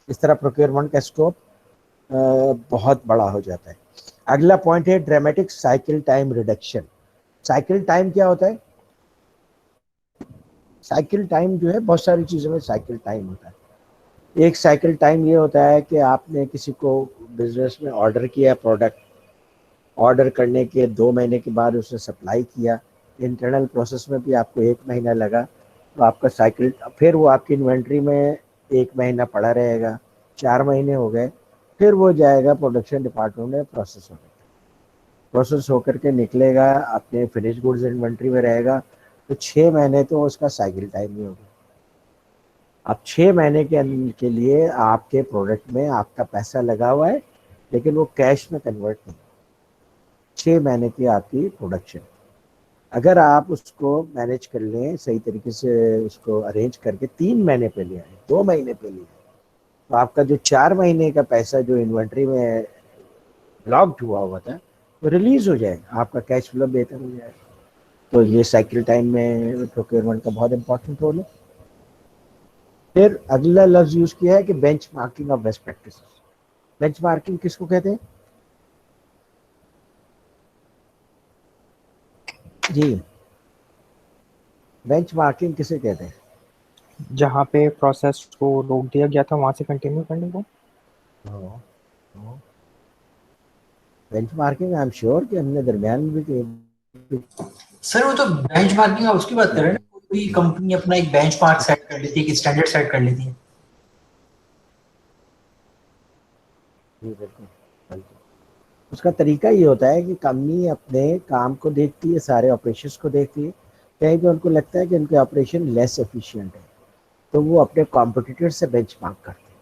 इस तरह प्रोक्योरमेंट का स्कोप बहुत बड़ा हो जाता है। अगला पॉइंट है dramatic cycle time reduction. Cycle time क्या होता है? साइकिल टाइम जो है, बहुत सारी चीज़ों में साइकिल टाइम होता है। एक साइकिल टाइम ये होता है कि आपने किसी को बिजनेस में ऑर्डर किया प्रोडक्ट, ऑर्डर करने के 2 महीने के बाद उसने सप्लाई किया, इंटरनल प्रोसेस में भी आपको 1 महीना लगा, तो आपका साइकिल, फिर वो आपकी इन्वेंट्री में 1 महीना पड़ा रहेगा, 4 महीने हो गए, फिर वो जाएगा प्रोडक्शन डिपार्टमेंट में प्रोसेस होकर के निकलेगा, अपने फिनिश गुड्स इन्वेंट्री में रहेगा, तो 6 महीने तो उसका साइकिल टाइम ही होगा। अब 6 महीने के लिए आपके प्रोडक्ट में आपका पैसा लगा हुआ है, लेकिन वो कैश में कन्वर्ट नहीं। 6 महीने की आपकी प्रोडक्शन, अगर आप उसको मैनेज कर लें सही तरीके से, उसको अरेंज करके 3 महीने पे ले आए, 2 महीने पे ले आए, तो आपका जो 4 महीने का पैसा जो इन्वेंट्री में लॉक्ड हुआ था वो रिलीज हो जाएगा, आपका कैश फ्लो बेहतर हो जाएगा। तो ये साइकिल टाइम में प्रोक्योरमेंट का बहुत इंपॉर्टेंट रोल है। फिर अगला लफ्ज यूज किया है कि bench marking of best practice. Bench marking किसको कहते हैं जी? बेंच मार्किंग किसे कहते हैं? जहाँ पे प्रोसेस को रोक दिया गया था वहां से कंटिन्यू करने को। Bench marking I am sure कि हमने दरमियान में भी सर वो तो बेंचमार्किंग आप उसकी बात कर रहे हैं ना, कोई भी कंपनी अपना एक बेंचमार्क सेट कर लेती है, एक स्टैंडर्ड सेट कर लेती है। जी बिल्कुल बिल्कुल। उसका तरीका ये होता है कि कंपनी अपने काम को देखती है, सारे ऑपरेशंस को देखती है, कहीं पे उनको लगता है कि उनके ऑपरेशन लेस एफिशिएंट है तो वो अपने कॉम्पिटिटर से बेंचमार्क करते हैं,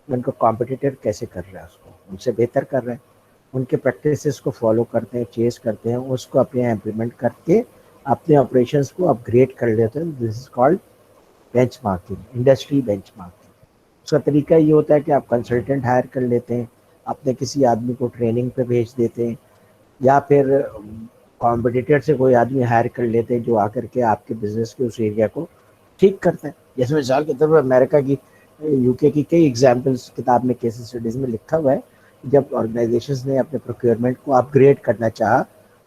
उनको कॉम्पिटिटर कैसे कर रहा है, उसको उनसे बेहतर कर रहे हैं, उनके प्रैक्टिसेस को फॉलो करते हैं, चेस करते हैं, उसको अपने यहाँ इम्प्लीमेंट करके अपने ऑपरेशंस को अपग्रेड कर लेते हैं। This is called benchmarking, industry benchmarking. उसका तरीका ये होता है कि आप कंसल्टेंट हायर कर लेते हैं, अपने किसी आदमी को ट्रेनिंग पे भेज देते हैं, या फिर कॉम्पिटिटर से कोई आदमी हायर कर लेते हैं जो आकर के आपके बिजनेस के उस एरिया को ठीक करते हैं। जैसे मिसाल के तौर पर अमेरिका की, यूके की कई एग्जाम्पल्स किताब में, केस स्टडीज में लिखा हुआ है, जब ऑर्गेनाइजेशंस ने अपने प्रोक्योरमेंट को अपग्रेड करना चाहा,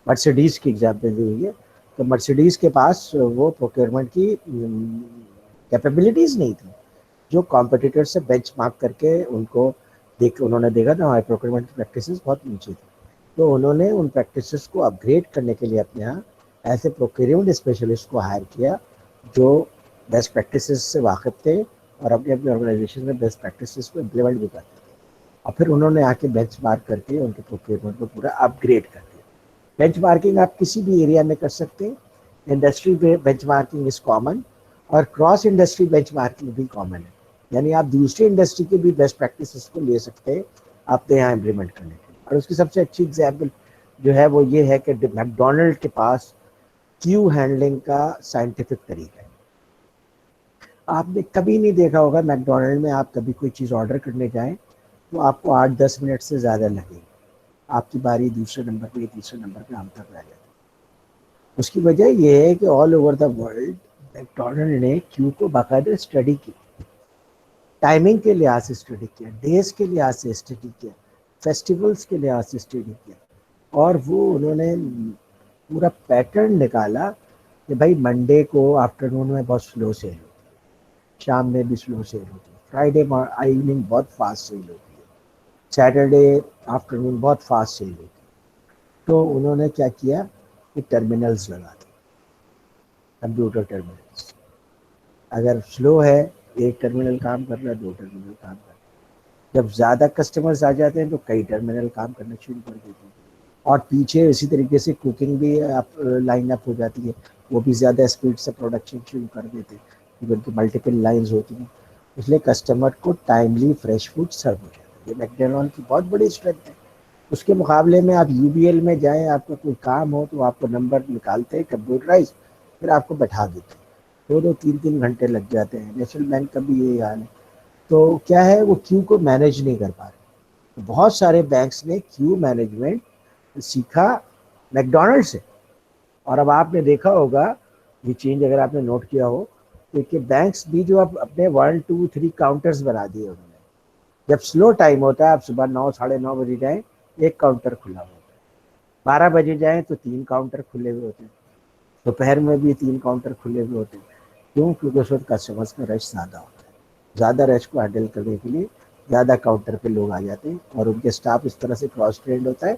मर्सिडीज़ की एग्जाम्पल दी हुई है, तो मर्सिडीज़ के पास वो प्रोक्योरमेंट की कैपेबिलिटीज़ नहीं थी, जो कॉम्पिटिटर से बेंचमार्क करके उनको उन्होंने देखा था हमारे प्रोक्योरमेंट की प्रैक्टिसेस बहुत नीचे थी, तो उन्होंने उन प्रैक्टिसेस को अपग्रेड करने के लिए अपने यहाँ ऐसे प्रोक्योरमेंट स्पेशलिस्ट को हायर किया जो बेस्ट प्रैक्टिसेस से वाकिफ थे और अपने अपने ऑर्गेनाइजेशन में बेस्ट प्रैक्टिसेस को इम्प्लीमेंट भी करते थे, और फिर उन्होंने आके बेंचमार्क करके उनके प्रोक्योरमेंट को पूरा अपग्रेड कर दिया। बेंचमार्किंग आप किसी भी एरिया में कर सकते हैं, इंडस्ट्री बेंचमार्किंग इज कॉमन और क्रॉस इंडस्ट्री बेंचमार्किंग भी कॉमन है, यानी आप दूसरी इंडस्ट्री के भी बेस्ट प्रैक्टिसेस को ले सकते हैं अपने यहाँ इम्प्लीमेंट करने के लिए। और उसकी सबसे अच्छी एग्जाम्पल जो है वो ये है कि मैकडोनल्ड के पास क्यू हैंडलिंग का साइंटिफिक तरीका है। आपने कभी नहीं देखा होगा मैकडोनल्ड में, आप कभी कोई चीज़ ऑर्डर करने जाएं तो आपको 8-10 मिनट से ज़्यादा लगेगी, आपकी बारी दूसरे नंबर पे, तीसरे नंबर पे हम तक रह जाती है। उसकी वजह यह है कि all over the world McDonald ने क्यू को बाकायदा स्टडी की, टाइमिंग के लिहाज से स्टडी किया, डेज के लिहाज से स्टडी किया, फेस्टिवल्स के लिहाज से स्टडी किया, और वो उन्होंने पूरा पैटर्न निकाला कि भाई मंडे को आफ्टरनून में बहुत स्लो सेल होती है, शाम में भी स्लो सेल होती है, फ्राइडे इवनिंग बहुत फास्ट सेल होती है, सैटरडे आफ्टरनून बहुत फास्ट सेल होती है। तो उन्होंने क्या किया कि टर्मिनल्स लगा दिए, कंप्यूटर टर्मिनल्स। अगर स्लो है, एक टर्मिनल काम कर रहा है, 2 टर्मिनल काम कर रहा है। जब ज़्यादा कस्टमर्स आ जाते हैं तो कई टर्मिनल काम करना शुरू कर देते हैं, और पीछे इसी तरीके से कुकिंग भी आप लाइन अप हो जाती है, वो भी ज़्यादा स्पीड से प्रोडक्शन शुरू कर देते हैं क्योंकि उनकी मल्टीपल लाइन्स होती हैं, इसलिए कस्टमर को टाइमली फ्रेश फूड सर्व हो जाता है। ये मैकडोनल्ड की बहुत बड़ी स्ट्रेंथ है। उसके मुकाबले में आप यूबीएल में जाएं, आपका कोई काम हो तो आपको नंबर निकालते हैं कंप्यूटराइज, फिर आपको बैठा देते हैं, 2-2, 3-3 घंटे लग जाते हैं। नेशनल बैंक का भी यही हाल है। तो क्या है, वो क्यू को मैनेज नहीं कर पा रहे। तो बहुत सारे बैंक्स ने क्यू मैनेजमेंट सीखा मैकडोनल्ड से, और अब आपने देखा होगा ये चेंज, अगर आपने नोट किया हो तो कि बैंक्स भी जो अब अपने 1, 2, 3 काउंटर्स बना दिए उन्होंने। जब स्लो टाइम होता है, आप सुबह 9, 9:30 बजे जाएं, एक काउंटर खुला होता है, 12 बजे जाएं तो 3 काउंटर खुले हुए होते हैं, दोपहर में भी 3 काउंटर खुले हुए होते हैं। क्यों? क्योंकि उस वक्त कस्टमर्स का रश ज़्यादा होता है, ज़्यादा रश को हैंडल करने के लिए ज़्यादा काउंटर पे लोग आ जाते हैं, और उनके स्टाफ इस तरह से क्रॉस ट्रेंड होता है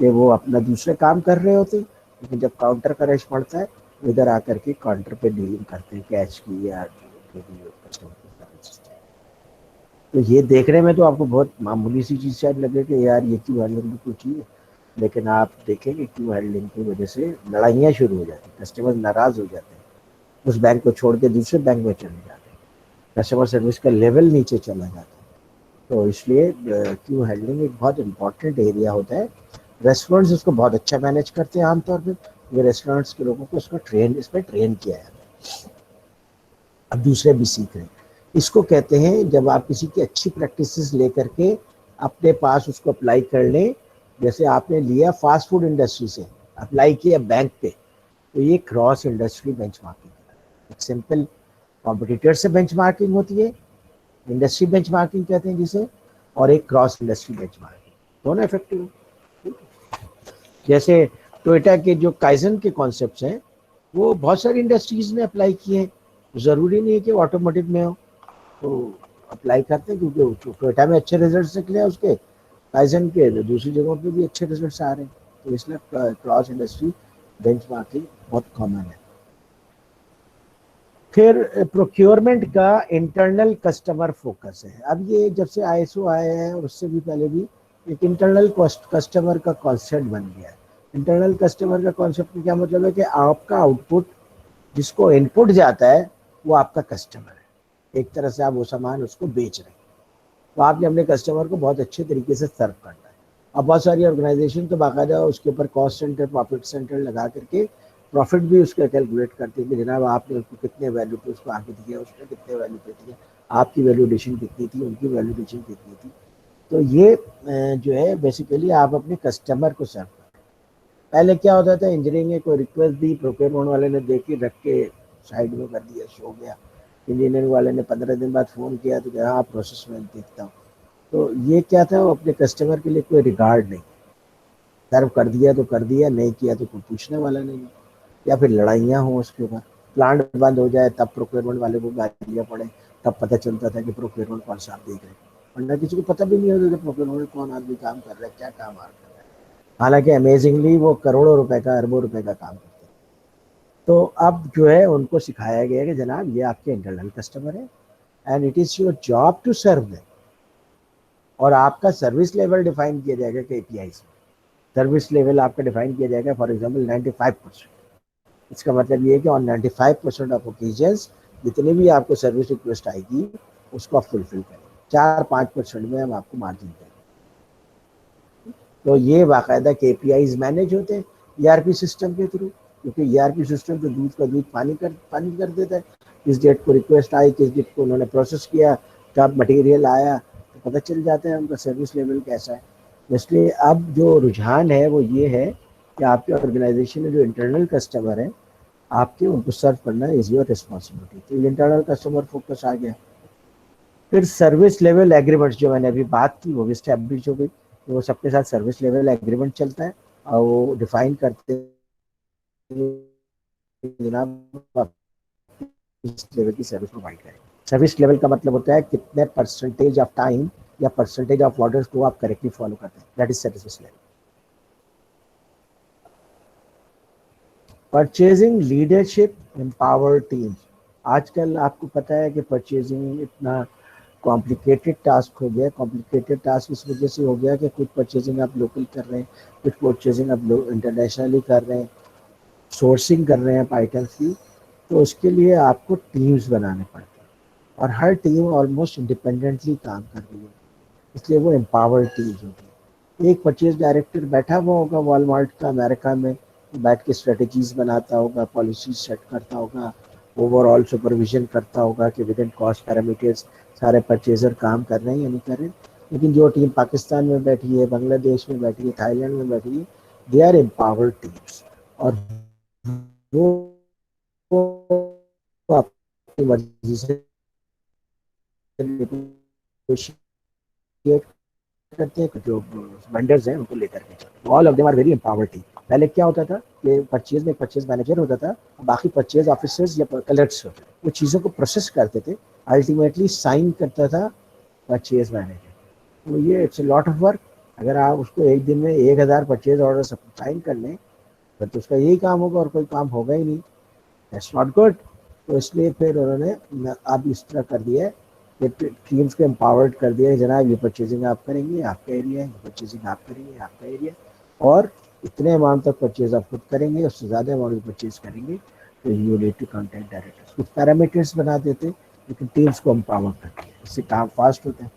कि वो अपना दूसरे काम कर रहे होते हैं, लेकिन जब काउंटर का रश पड़ता है इधर आकर के काउंटर पे डीलिंग करते हैं कैश की या जो भी कस्टमर की। तो ये देखने में तो आपको बहुत मामूली सी चीज़ शायद लगे कि यार ये क्यू हैंडलिंग भी कुछ ही है, लेकिन आप देखेंगे क्यू हैंडलिंग की वजह से लड़ाइयाँ शुरू हो जाती हैं, कस्टमर नाराज़ हो जाते हैं, उस बैंक को छोड़ के दूसरे बैंक में चले जाते हैं, कस्टमर सर्विस का लेवल नीचे चला जाता है। तो इसलिए क्यू हैंडलिंग एक बहुत इंपॉर्टेंट एरिया होता है। रेस्टोरेंट्स उसको बहुत अच्छा मैनेज करते हैं आमतौर पर, ये रेस्टोरेंट्स के लोगों को इसमें ट्रेन किया है, अब दूसरे भी सीख रहे हैं। इसको कहते हैं जब आप किसी की अच्छी प्रैक्टिसेस लेकर के अपने पास उसको अप्लाई कर लें, जैसे आपने लिया फास्ट फूड इंडस्ट्री से अप्लाई किया बैंक पे, तो ये क्रॉस इंडस्ट्री बेंचमार्किंग है। एक सिंपल कॉम्पिटिटर से बेंचमार्किंग होती है, इंडस्ट्री बेंचमार्किंग कहते हैं जिसे, और एक क्रॉस इंडस्ट्री बेंचमार्किंग, दोनों इफेक्टिव। जैसे टोयोटा के जो काइजन के कॉन्सेप्ट्स हैं वो बहुत सारी इंडस्ट्रीज ने अप्लाई किए हैं, ज़रूरी नहीं है कि ऑटोमोटिव में हो, तो अप्लाई करते हैं क्योंकि टोयोटा में अच्छे रिजल्ट्स निकले हैं उसके, काइजन के दूसरी जगहों पे भी अच्छे रिजल्ट्स आ रहे हैं। तो इसलिए क्रॉस इंडस्ट्री बेंचमार्किंग बहुत कॉमन है। फिर प्रोक्योरमेंट का इंटरनल कस्टमर फोकस है। अब ये जब से आईएसओ आए हैं और उससे भी पहले भी एक इंटरनल कस्टमर का कॉन्सेप्ट बन गया है। इंटरनल कस्टमर का कॉन्सेप्ट का क्या मतलब है कि आपका आउटपुट जिसको इनपुट जाता है वो आपका कस्टमर है। एक तरह से आप वो सामान उसको बेच रहे हैं, तो आपने अपने कस्टमर को बहुत अच्छे तरीके से सर्व करना है। अब बहुत सारी ऑर्गेनाइजेशन तो बाकायदा उसके ऊपर कॉस्ट सेंटर, प्रॉफिट सेंटर लगा करके प्रॉफिट भी उसका कैलकुलेट करते हैं कि जनाब आपने उसको कितने वैल्यू पे उसको आगे दिया, उसने कितने वैल्यू पे दिया, आपकी वैल्यूडेशन कितनी थी, उनकी वैल्यूडेशन कितनी थी। तो ये जो है बेसिकली आप अपने कस्टमर को सर्व कर। पहले क्या होता था, इंजीनियरिंग में कोई रिक्वेस्ट दी, प्रोक्योरमेंट वाले ने देख के रख के साइड में कर दिया, सो गया। इंजीनियरिंग वाले ने 15 दिन बाद फ़ोन किया तो कहा आप प्रोसेस में देखता हूँ। तो ये क्या था, वो अपने कस्टमर के लिए कोई रिगार्ड नहीं, सर्व कर दिया तो कर दिया, नहीं किया तो कोई पूछने वाला नहीं। या फिर लड़ाइयाँ हों उसके ऊपर, प्लांट बंद हो जाए तब प्रोक्योरमेंट वाले को गालियाँ पड़े, तब पता चलता था कि प्रोक्योरमेंट कौन सा आप देख रहे हैं, वरना किसी को पता भी नहीं होता था प्रोक्योरमेंट में कौन आदमी काम कर रहा है, क्या काम आ रहा है। हालांकि अमेजिंगली वो करोड़ों रुपए का, अरबों रुपए का काम करते हैं। तो अब जो है उनको सिखाया गया कि जनाब ये आपके इंटरनल कस्टमर है and it is your job to serve them. और आपका सर्विस लेवल डिफाइन किया जाएगा केपीआईज में। सर्विस लेवल आपका डिफाइन किया जाएगा, फॉर एग्जांपल 95%। इसका मतलब ये है कि ऑन 95% ऑफ ओकेजन्स जितने भी आपको सर्विस रिक्वेस्ट आएगी उसको आप फुलफिल करें, 4-5% में हम आपको मार्जिन देंगे। तो ये बाकायदा केपीआईज मैनेज होते हैं ईआरपी सिस्टम के थ्रू, क्योंकि ईआरपी सिस्टम तो दूध का दूध पानी कर देता है। किस डेट को रिक्वेस्ट आई, किस डेट को उन्होंने प्रोसेस किया, कब मटेरियल आया, तो पता चल जाता है उनका सर्विस लेवल कैसा है। इसलिए अब जो रुझान है वो ये है कि आपके ऑर्गेनाइजेशन में जो इंटरनल कस्टमर है आपके, उनको सर्व करना इज योर रिस्पॉन्सिबिलिटी। तो इंटरनल कस्टमर फोकस आ गया। फिर सर्विस लेवल एग्रीमेंट जो मैंने अभी बात की वो भी स्टैब्लिश हो गई, तो वो सबके साथ सर्विस लेवल एग्रीमेंट चलता है और वो डिफाइन करते हैं जनाब आप इस लेवल की सर्विस प्रोवाइड करें। सर्विस लेवल का मतलब होता है कितने परसेंटेज ऑफ टाइम या परसेंटेज ऑफ ऑर्डर्स को आप करेक्टली फॉलो करते हैं, that is service level. Purchasing leadership empower teams. आजकल आपको पता है कि परचेजिंग इतना कॉम्प्लिकेटेड टास्क हो गया। कॉम्प्लिकेटेड टास्क इस वजह से हो गया कि कुछ परचेजिंग आप लोकल कर रहे हैं, कुछ परचेजिंग आप इंटरनेशनली कर रहे हैं, सोर्सिंग कर रहे हैं आइटम्स की। तो उसके लिए आपको टीम्स बनाने पड़ते हैं और हर टीम ऑलमोस्ट इंडिपेंडेंटली काम कर रही है, इसलिए वो एम्पावर्ड टीम्स होती है। एक परचेज डायरेक्टर बैठा हुआ होगा वॉलमार्ट का अमेरिका में, बैठ के स्ट्रेटजीज बनाता होगा, पॉलिसी सेट करता होगा, ओवरऑल सुपरविजन करता होगा कि विद इन कॉस्ट पैरामीटर्स सारे परचेजर काम कर रहे हैं या नहीं कर रहे। लेकिन जो टीम पाकिस्तान में बैठी है, बांग्लादेश में बैठी है, थाईलैंड में बैठी है, दे आर एम्पावर्ड टीम्स और वो अपनी मर्जी से करते हैं, जो वेंडर्स हैं उनको लेकर के चलते हैं। All of them are very empowered team. पहले क्या होता था कि परचेज में परचेज मैनेजर होता था, बाकी परचेज ऑफिसर्स या कलर्स होते थे, वो चीज़ों को प्रोसेस करते थे, अल्टीमेटली साइन करता था परचेज मैनेजर। तो ये it's a lot of work. अगर आप उसको एक दिन में 1000 परचेज ऑर्डर साइन कर लें तो उसका यही काम होगा और कोई काम होगा ही नहीं, दैट्स नॉट गुड। तो इसलिए फिर उन्होंने अब इस तरह कर दिया है कि टीम्स को एम्पावर्ड कर दिया है, जनाब ये परचेजिंग आप करेंगे, आपका एरिया है, ये परचेजिंग आप करेंगे, आपका एरिया, और इतने अमाउंट तक परचेज आप खुद करेंगे, उससे ज़्यादा अमाउंट परचेज करेंगे तो you need to contact directors. कुछ पैरामीटर्स बना देते, लेकिन टीम्स को एम्पावर करते हैं, इससे काम फास्ट होता है।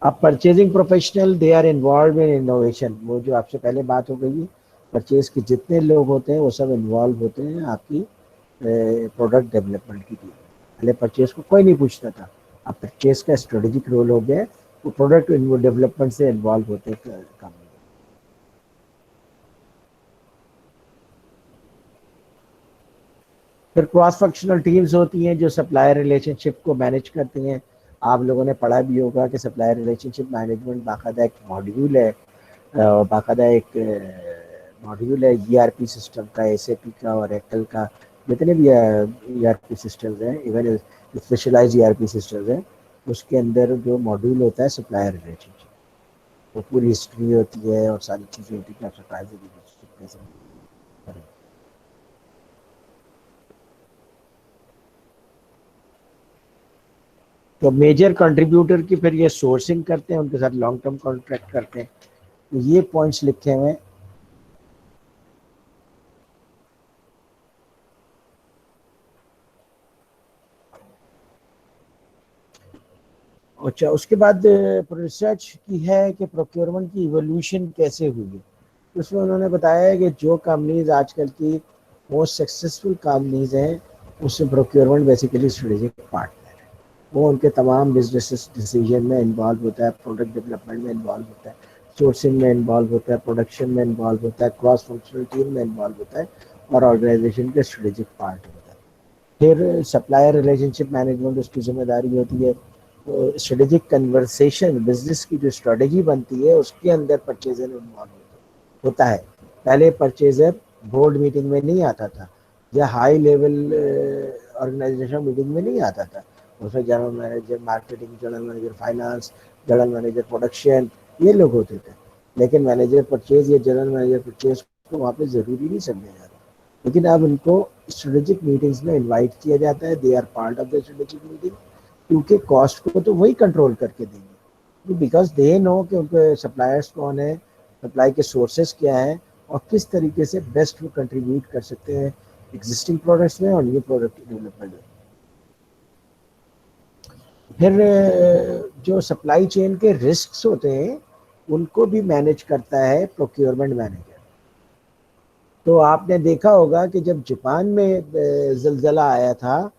अब purchasing professional they are involve in innovation. वो जो आपसे पहले बात हो गई, परचेज के जितने लोग होते हैं वो सब इन्वॉल्व होते हैं आपकी प्रोडक्ट डेवलपमेंट की टीम। पहले परचेज को कोई नहीं पूछता था, अब परचेज का स्ट्रेटेजिक रोल हो गया, वो प्रोडक्ट डेवलपमेंट से इन्वॉल्व होते हैं काम में। फिर क्रॉस फंक्शनल टीम्स होती हैं जो सप्लायर रिलेशनशिप को मैनेज करती हैं। आप लोगों ने पढ़ा भी होगा कि सप्लायर रिलेशनशिप मैनेजमेंट बाकायदा एक मॉड्यूल है, बाकायदा एक मॉड्यूल है ईआरपी सिस्टम का, एसएपी का और एक्सेल का, जितने भी ईआरपी सिस्टम्स हैं, इवन स्पेशलाइज ईआरपी सिस्टम्स हैं, उसके अंदर जो मॉड्यूल होता है सप्लायर रिलेशनशिप। वो पूरी हिस्ट्री होती है और सारी चीज़ें होती है कि आप सप्लायर से रिलेशनशिप कैसे करें। तो मेजर कंट्रीब्यूटर की फिर ये सोर्सिंग करते हैं, उनके साथ लॉन्ग टर्म कॉन्ट्रैक्ट करते हैं। तो ये पॉइंट्स लिखे हुए हैं। अच्छा, उसके बाद रिसर्च की है कि प्रोक्योरमेंट की इवोल्यूशन कैसे हुई है। तो उसमें उन्होंने बताया है कि जो कंपनीज आजकल की मोस्ट सक्सेसफुल कंपनीज हैं उसमें प्रोक्योरमेंट बेसिकली स्ट्रेटेजिक पार्टनर है। वो उनके तमाम बिजनेस डिसीजन में इन्वॉल्व होता है, प्रोडक्ट डेवलपमेंट में इन्वॉल्व होता है, सोर्सिंग में इन्वॉल्व होता है, प्रोडक्शन में इन्वॉल्व होता है, क्रॉस फंक्शनल टीम में इन्वॉल्व होता है और ऑर्गेनाइजेशन के स्ट्रेटेजिक पार्ट होता है। फिर सप्लायर रिलेशनशिप मैनेजमेंट उसकी जिम्मेदारी होती है। तो स्ट्रेटेजिक कन्वर्सेशन, बिजनेस की जो स्ट्रेटेजी बनती है उसके अंदर परचेजर इन्वॉल्व होता है। पहले परचेजर बोर्ड मीटिंग में नहीं आता था या हाई लेवल ऑर्गेनाइजेशन मीटिंग में नहीं आता था। उसमें general manager marketing, general manager finance, general manager production, ये लोग होते थे। लेकिन मैनेजर परचेज या जनरल मैनेजर परचेज को वहाँ पे ज़रूरी नहीं समझा जाता, लेकिन अब उनको स्ट्रेटेजिक मीटिंग्स में इनवाइट किया जाता है। They are part of the strategic meeting, क्योंकि कॉस्ट को तो वही कंट्रोल करके देंगे, बिकॉज दे नो कि उनके सप्लायर्स कौन है, सप्लाई के सोर्सेस क्या हैं और किस तरीके से बेस्ट वो कंट्रीब्यूट कर सकते हैं एग्जिस्टिंग प्रोडक्ट्स में और न्यू प्रोडक्ट डेवलपमेंट में। फिर जो सप्लाई चेन के रिस्क्स होते हैं उनको भी मैनेज करता है प्रोक्योरमेंट मैनेजर। तो आपने देखा होगा कि जब जापान में ज़लज़ला आया था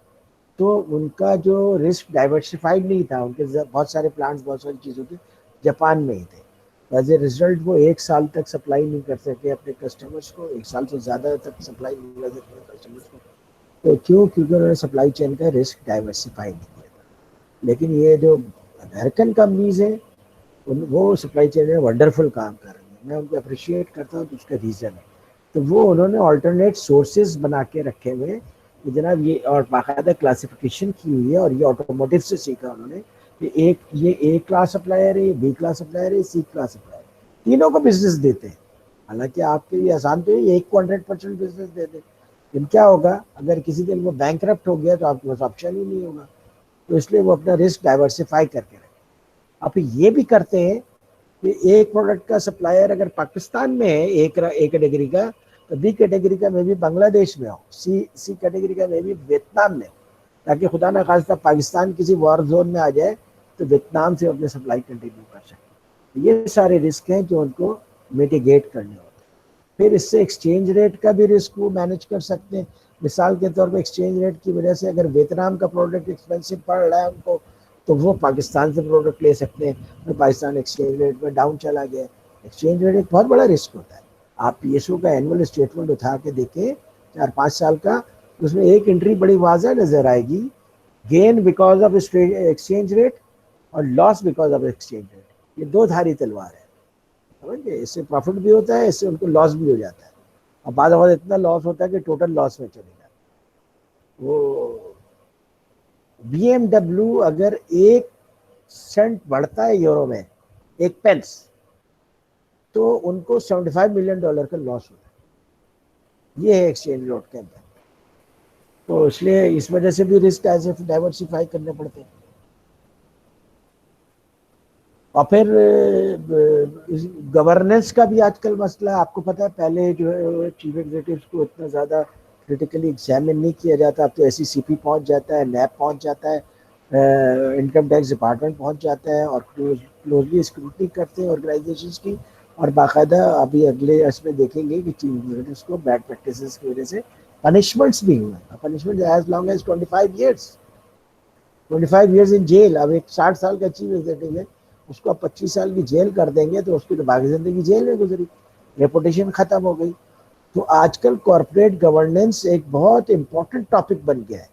तो उनका जो रिस्क डाइवर्सिफाइड नहीं था, उनके बहुत सारे प्लांट्स, बहुत सारी चीज़ों के जापान में ही थे। एज ए रिजल्ट वो 1 साल तक सप्लाई नहीं कर सके अपने कस्टमर्स को, 1 साल से ज़्यादा तक सप्लाई नहीं कर सके अपने कस्टमर्स को। तो क्यों? क्योंकि उन्होंने सप्लाई चेन का रिस्क डाइवर्सिफाई नहीं किया था। लेकिन ये जो अमेरिकन कंपनीज हैं वो सप्लाई चेन में वंडरफुल काम कर रही हैं, मैं उनको अप्रिशिएट करता हूँ। तो उसका रीज़न है, तो वो उन्होंने ऑल्टरनेट सोर्सेज बना के रखे हुए हैं कि जनाब ये, और बाकायदा क्लासिफिकेशन की हुई है और ये ऑटोमोटिव से सीखा उन्होंने कि ये ए क्लास सप्लायर है, बी क्लास सप्लायर है, सी क्लास सप्लायर, तीनों को बिजनेस देते हैं। हालांकि आपके लिए आसान तो है, एक को 100% बिजनेस दे दे, लेकिन क्या होगा अगर किसी दिन वो बैंकरप्ट हो गया तो आपके पास ऑप्शन ही नहीं होगा। तो इसलिए वो अपना रिस्क डाइवर्सिफाई करके रखें। अब ये भी करते हैं कि एक प्रोडक्ट का सप्लायर अगर पाकिस्तान में है ए कैटेगरी का, तो बी कैटेगरी का मे भी बांग्लादेश में हो, सी कैटेगरी का मे भी वियतनाम में, ताकि खुदा ना खास्ता पाकिस्तान किसी वॉर जोन में आ जाए तो वियतनाम से अपने सप्लाई कंटिन्यू कर सके। ये सारे रिस्क हैं जो उनको मिटिगेट करने होते हैं। फिर इससे एक्सचेंज रेट का भी रिस्क वो मैनेज कर सकते हैं। मिसाल के तौर पर एक्सचेंज रेट की वजह से अगर वियतनाम का प्रोडक्ट एक्सपेंसिव पड़ रहा है उनको, तो वो पाकिस्तान से प्रोडक्ट ले सकते हैं। तो पाकिस्तान एक्सचेंज रेट में डाउन चला गया, एक्सचेंज रेट एक बहुत बड़ा रिस्क होता है। आप पीएसओ का एनुअल स्टेटमेंट उठा के देखें 4-5 साल का, उसमें एक एंट्री बड़ी वाज़ह नजर आएगी, gain because of exchange rate और loss because of exchange rate. ये दो धारी तलवार है, समझे? इससे प्रॉफिट भी होता है, इससे उनको लॉस भी हो जाता है, और बाद में इतना लॉस होता है कि टोटल लॉस में चले जाता है। वो BMW अगर 1 सेंट बढ़ता है यूरो में, 1 पेंस, तो उनको $75 मिलियन का लॉस होता है। ये है एक्सचेंज रेट के अंदर। तो इसलिए इस वजह से भी रिस्क ऐसे डाइवर्सिफाई करने पड़ते हैं। और फिर गवर्नेंस का भी आजकल मसला है। आपको पता है पहले जो है चीफ एग्जीक्यूटिव्स को इतना ज़्यादा क्रिटिकली एग्जामिन नहीं किया जाता, अब तो SECP पहुंच जाता है, नैब पहुंच जाता है, इनकम टैक्स डिपार्टमेंट पहुंच जाता है और क्लोजली स्क्रूटनी करते हैं ऑर्गेनाइजेशंस की। और बाकायदा अभी अगले इसमें देखेंगे कि चीफ एग्जीक्यूटिव्स को बैड प्रैक्टिसेस की वजह से पनिशमेंट्स भी हुए हैं। Punishment as long as 25 years in jail. अब एक 60 साल का चीफ एग्जीक्यूटिव है, उसको 25 साल की जेल कर देंगे तो उसकी तो बाकी जिंदगी जेल में गुजरी, रेपुटेशन खत्म हो गई। तो आजकल कॉर्पोरेट गवर्नेंस एक बहुत इंपॉर्टेंट टॉपिक बन गया है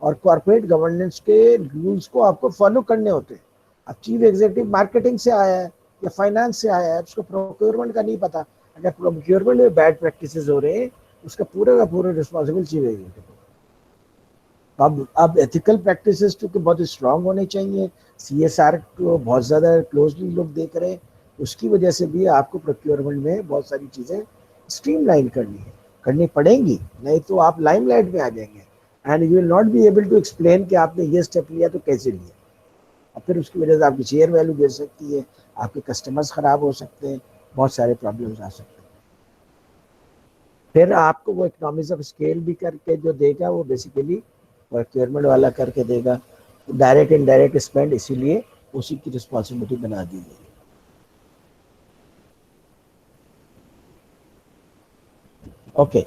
और कॉर्पोरेट गवर्नेंस के रूल्स को आपको फॉलो करने होते हैं। अब चीफ एग्जीक्यूटिव मार्केटिंग से आया है या फाइनेंस से आया है, उसको प्रोक्योरमेंट का नहीं पता, अगर प्रोक्योरमेंट में बैड प्रैक्टिसेस हो रहे हैं उसका पूरा का पूरा रिस्पॉन्सिबल चीफ एग्जीक्यूटिव। अब एथिकल प्रैक्टिसेस तो बहुत स्ट्रांग होने चाहिए। CSR को बहुत ज़्यादा क्लोजली लोग देख रहे हैं उसकी वजह से भी आपको प्रोक्योरमेंट में बहुत सारी चीज़ें स्ट्रीमलाइन करनी पड़ेंगी, नहीं तो आप लाइमलाइट में आ जाएंगे and you will not be able to explain कि आपने ये स्टेप लिया तो कैसे लिया, और फिर उसकी वजह से आपकी शेयर वैल्यू गिर सकती है, आपके कस्टमर्स ख़राब हो सकते हैं, बहुत सारे प्रॉब्लम्स आ सकते हैं। फिर आपको वो इकोनॉमिक्स ऑफ स्केल भी करके जो देगा वो बेसिकली प्रोक्योरमेंट वाला करके देगा, डायरेक्ट इनडायरेक्ट स्पेंड, इसीलिए उसी की रिस्पॉन्सिबिलिटी बना दी गई। ओके,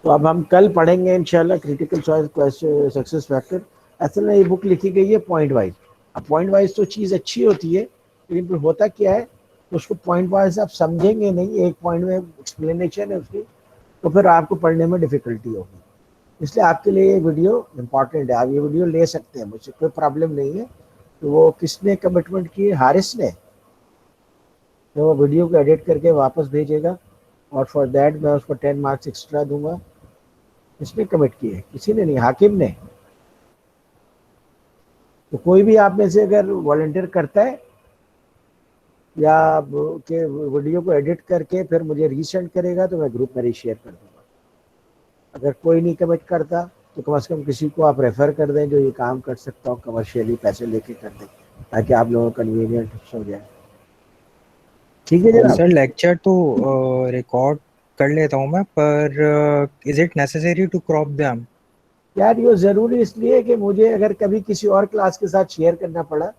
तो अब हम कल पढ़ेंगे इंशाल्लाह क्रिटिकल सक्सेस फैक्टर। असल में ये बुक लिखी गई है पॉइंट वाइज। अब पॉइंट वाइज तो चीज़ अच्छी होती है, लेकिन फिर होता क्या है, उसको पॉइंट वाइज आप समझेंगे नहीं, एक पॉइंट में एक्सप्लेनेशन है उसकी, तो फिर आपको पढ़ने में डिफ़िकल्टी होगी। इसलिए आपके लिए ये वीडियो इम्पॉर्टेंट है, आप ये वीडियो ले सकते हैं मुझसे, कोई प्रॉब्लम नहीं है। तो वो किसने कमिटमेंट की, हारिस ने, तो वो वीडियो को एडिट करके वापस भेजेगा और फॉर दैट मैं उसको 10 मार्क्स एक्स्ट्रा दूंगा। किसने कमिट की है? किसी ने नहीं, हाकिम ने। तो कोई भी आप में से अगर वॉलंटियर करता है या के वीडियो को एडिट करके फिर मुझे रीसेंड करेगा तो मैं ग्रुप में रीशेयर कर दूंगा। अगर कोई नहीं कमिट करता तो कम से कम किसी को आप रेफर कर दें जो ये काम कर सकता हो, कमर्शियली पैसे लेके कर दें, ताकि आप लोगों को कन्वीनियंट हो जाए। ठीक है जनाब। सर लेक्चर तो रिकॉर्ड कर लेता हूँ मैं, पर is it necessary to crop them? यार ये ज़रूरी इसलिए कि मुझे अगर कभी किसी और क्लास के साथ शेयर करना पड़ा